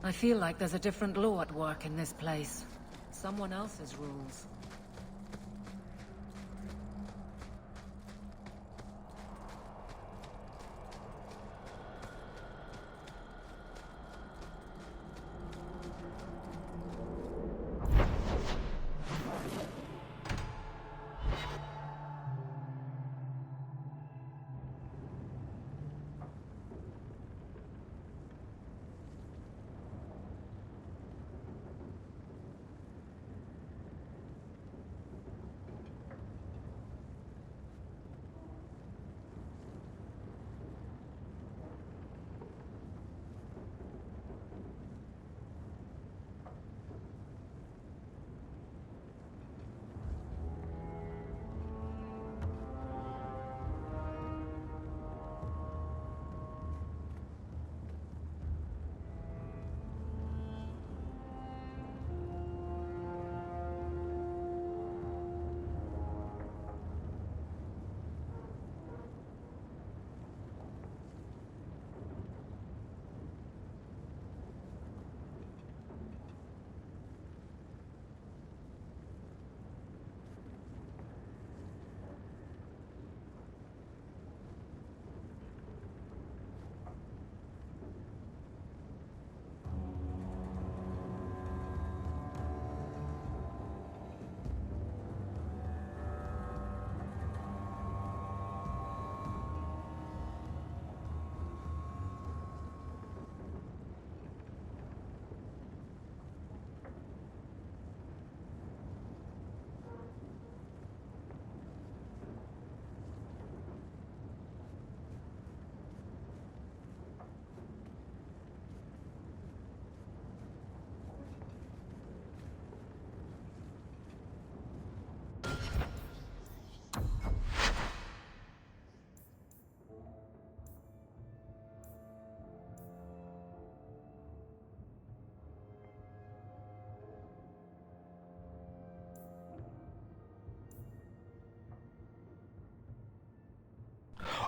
I feel like there's a different law at work in this place. Someone else's rules.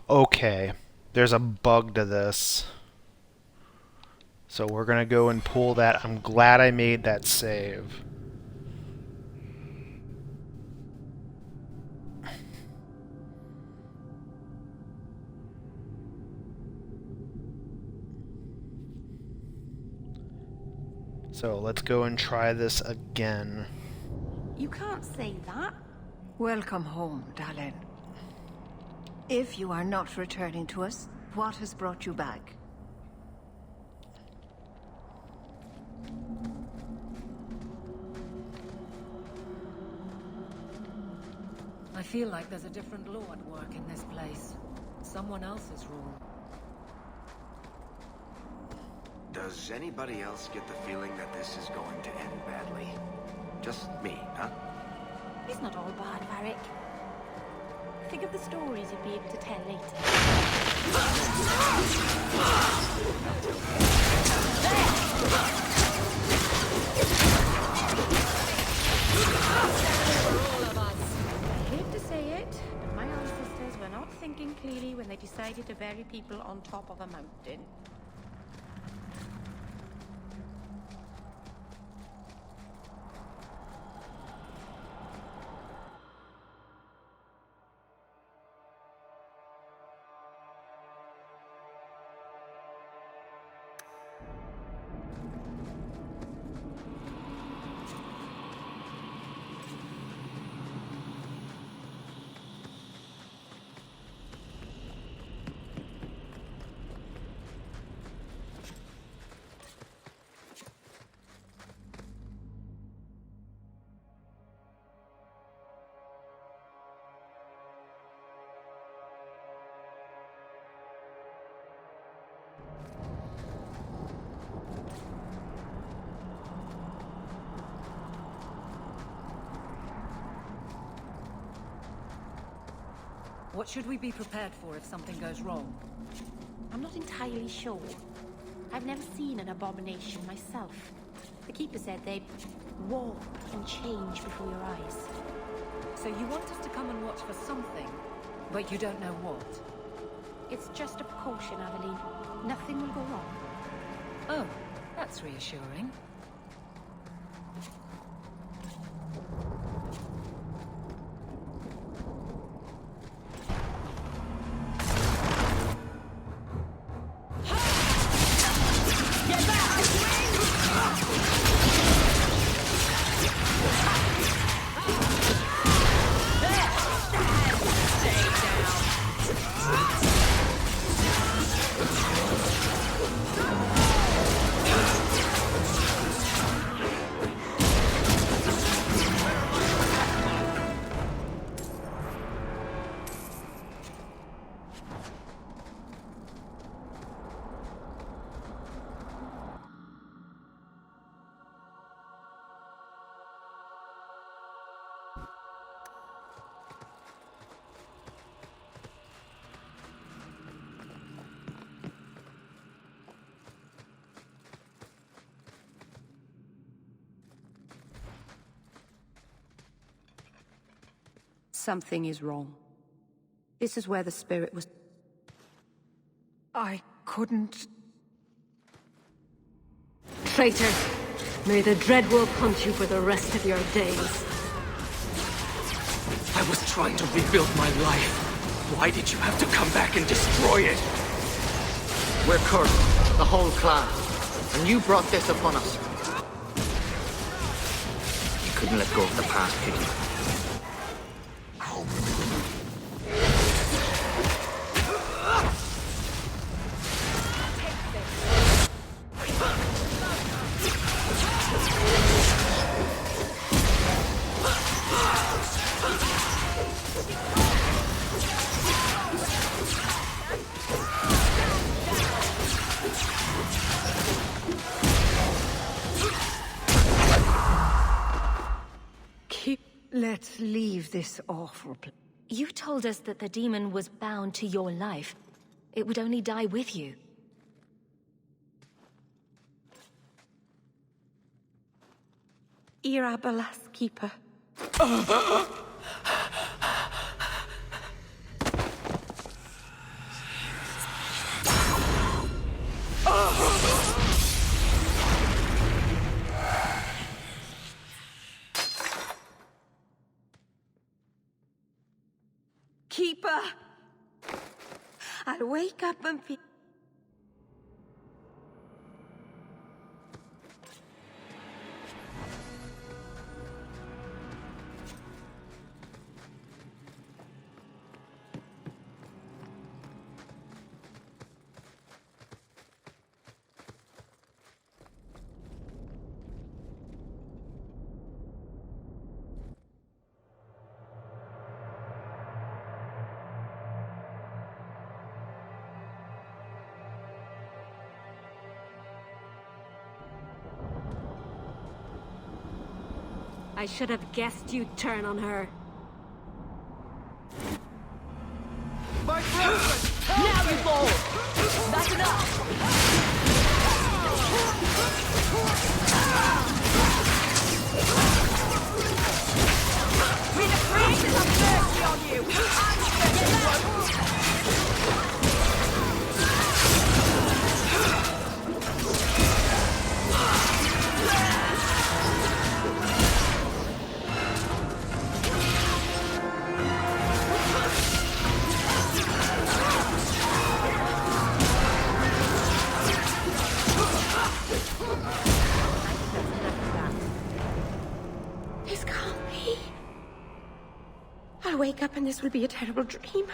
Okay, there's a bug to this. So we're gonna go and pull that. I'm glad I made that save. So let's go and try this again. You can't say that. Welcome home, darling. If you are not returning to us, what has brought you back? I feel like there's a different law at work in this place. Someone else's rule. Does anybody else get the feeling that this is going to end badly? Just me, huh? It's not all bad, Varic. Think of the stories you'd be able to tell later. I hate to say it, but my ancestors were not thinking clearly when they decided to bury people on top of a mountain. What should we be prepared for if something goes wrong? I'm not entirely sure. I've never seen an abomination myself. The Keeper said they warp and change before your eyes. So you want us to come and watch for something, but you don't know what? It's just a precaution, Aveline. Nothing will go wrong. Oh, That's reassuring. Something is wrong. This is where the spirit was... I couldn't... Traitor! May the Dreadwolf hunt you for the rest of your days. I was trying to rebuild my life. Why did you have to come back and destroy it? We're cursed, the whole clan. And you brought this upon us. You couldn't let go of the past, could you? Let's leave this awful place. You told us that the demon was bound to your life. It would only die with you. Irabalas keeper. Keeper! I'll wake up and feel... I should have guessed you'd turn on her. My brethren! Now you fall! That's enough! We the creators have mercy on you! This can't be. I'll wake up and this will be a terrible dream.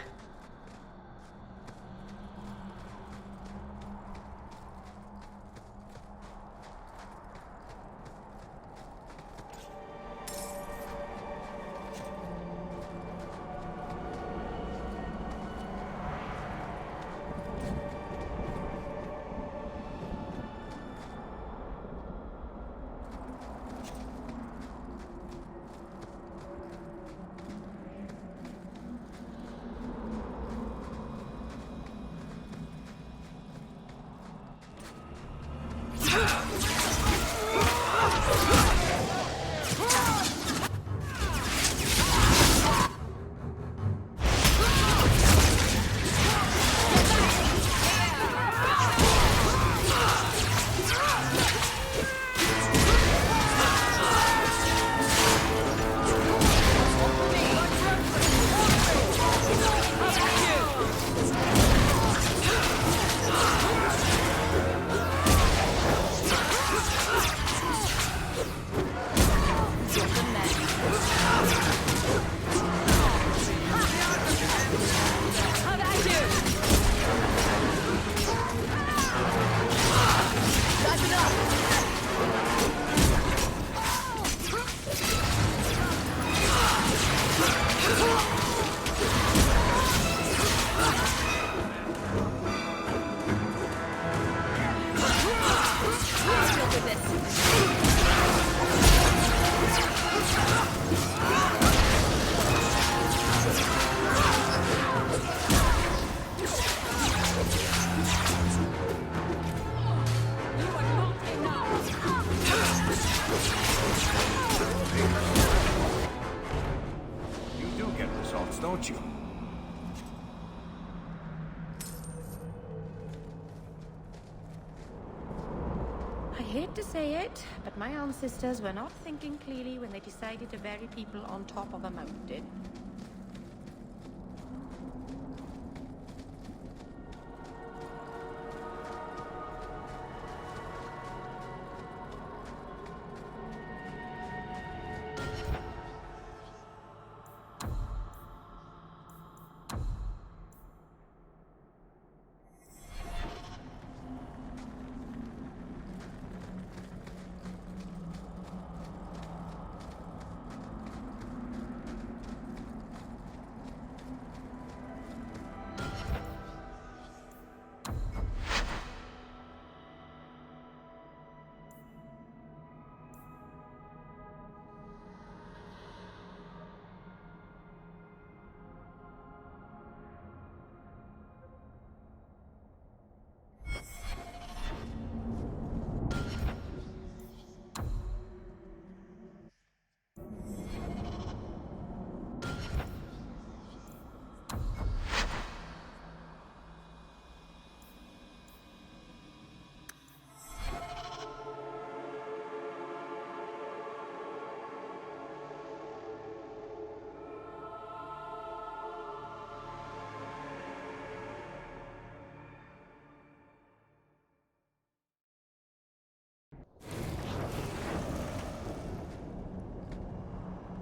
hate to say it, but my ancestors were not thinking clearly when they decided to bury people on top of a mountain.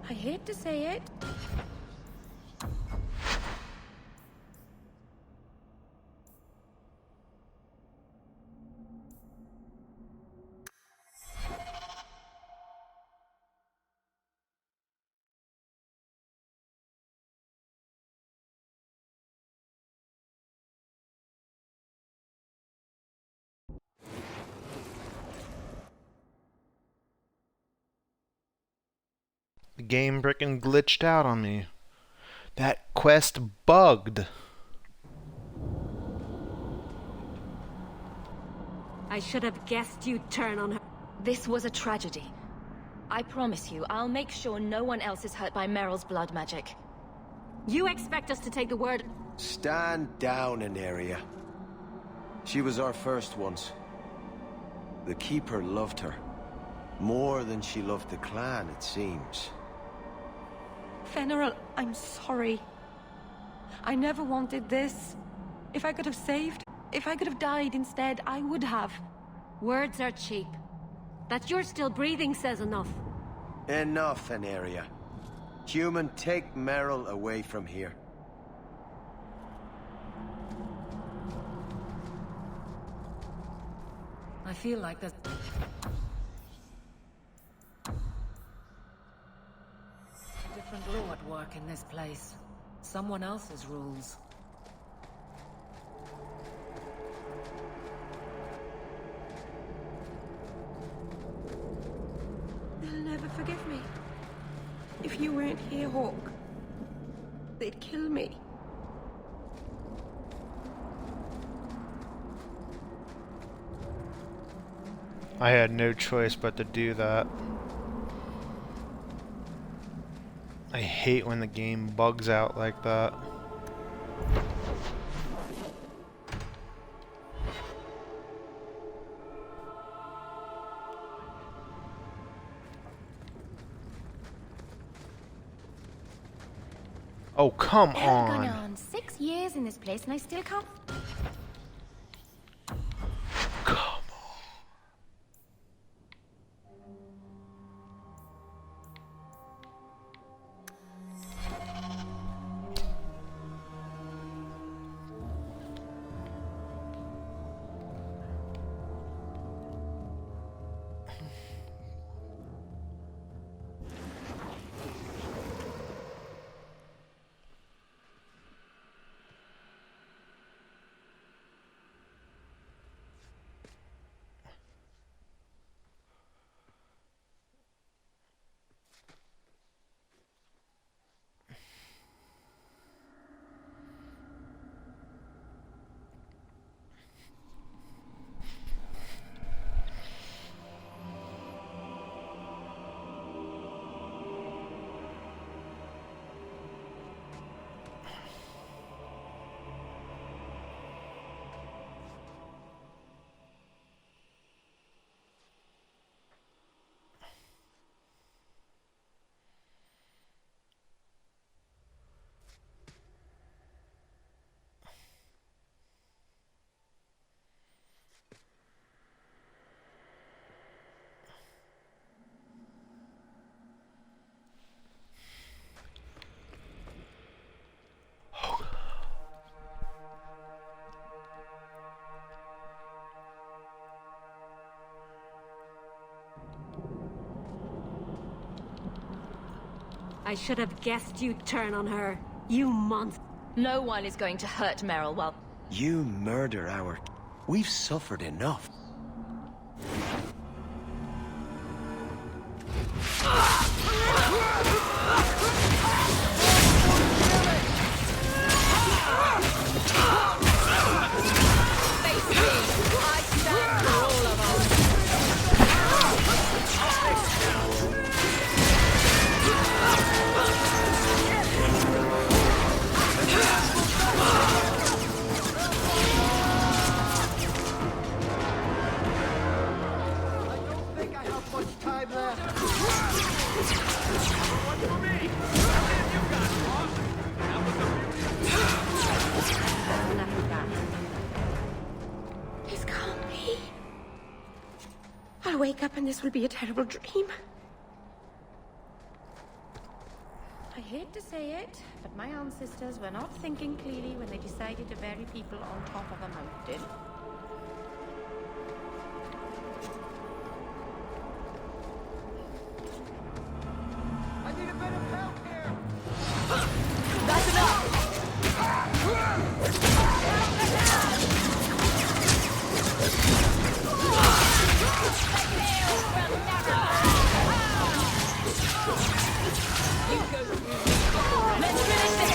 I hate to say it. The game frickin' glitched out on me. That quest bugged. I should have guessed you'd turn on her. This was a tragedy. I promise you, I'll make sure no one else is hurt by Merrill's blood magic. You expect us to take the word? Stand down, Anaria. She was our first once. The Keeper loved her. More than she loved the clan, it seems. Veneral, I'm sorry. I never wanted this. If I could have saved, if I could have died instead, I would have. Words are cheap. That you're still breathing says enough. Enough, Anaria. Human, take Merrill away from here. I feel like there's... different law at work in this place. Someone else's rules. They'll never forgive me. If you weren't here, Hawk, they'd kill me. I had no choice but to do that. I hate when the game bugs out like that. Oh, come on. Gone on 6 years in this place and I still can't... I should have guessed you'd turn on her. You monster. No one is going to hurt Merrill while... You murder our... We've suffered enough. This can't be. I'll wake up and this will be a terrible dream. I hate to say it, but my ancestors were not thinking clearly when they decided to bury people on top of a mountain. I need a bit of help here! That's enough! Let's finish this!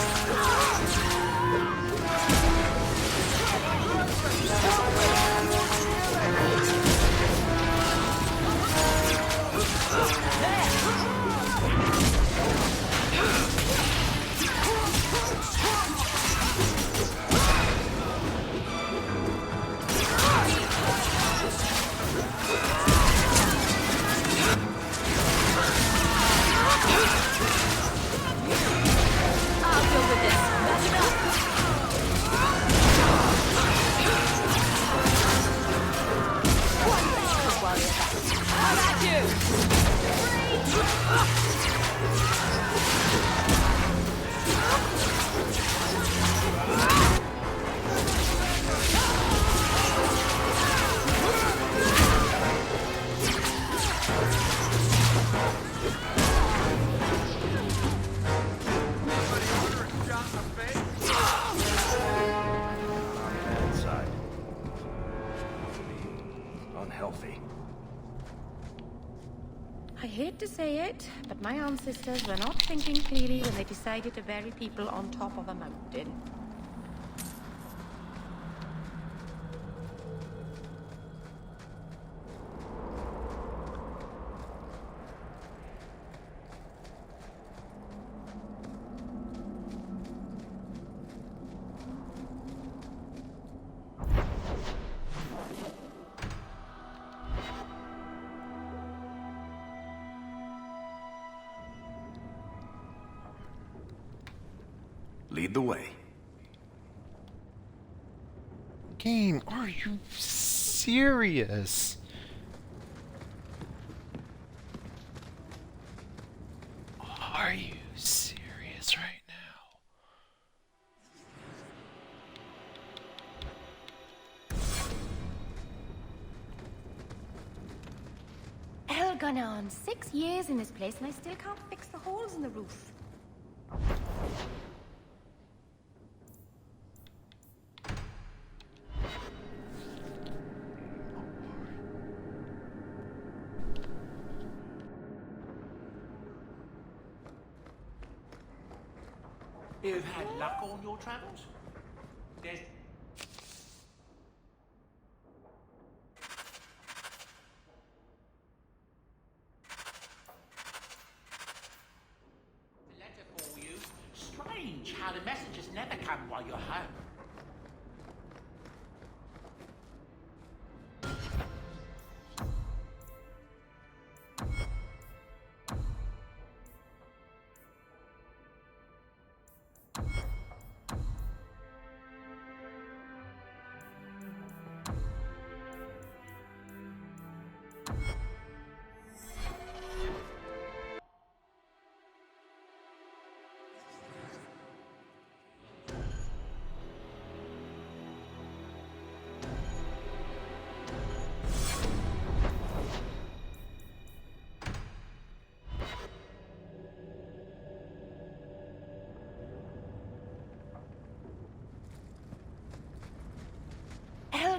I hate to say it, but my ancestors were not thinking clearly when they decided to bury people on top of a mountain. Lead the way. Game, are you serious? Are you serious right now? Elganon, 6 years in this place and I still can't fix the holes in the roof. You've had luck on your travels? There's... A letter for you. Strange how the messages never come while you're home.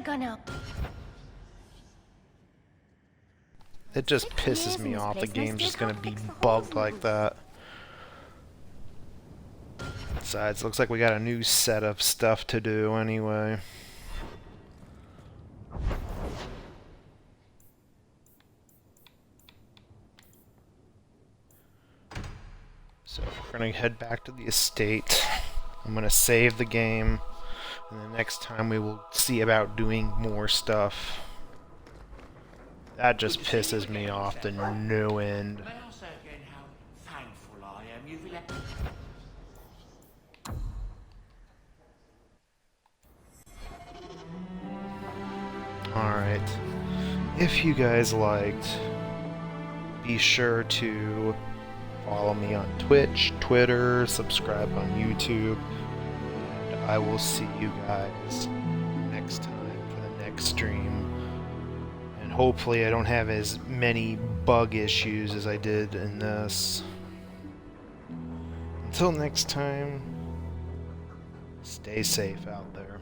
gonna... It just pisses me off. The game's just gonna be bugged like that. Besides, looks like we got a new set of stuff to do anyway. So we're gonna head back to the estate. I'm gonna save the game, and the next time we will see about doing more stuff. That just pisses me off to no end. May I say again how thankful I am you've elected... Alright. If you guys liked, be sure to follow me on Twitch, Twitter, subscribe on YouTube, and I will see you guys next time for the next stream. And hopefully I don't have as many bug issues as I did in this. Until next time, stay safe out there.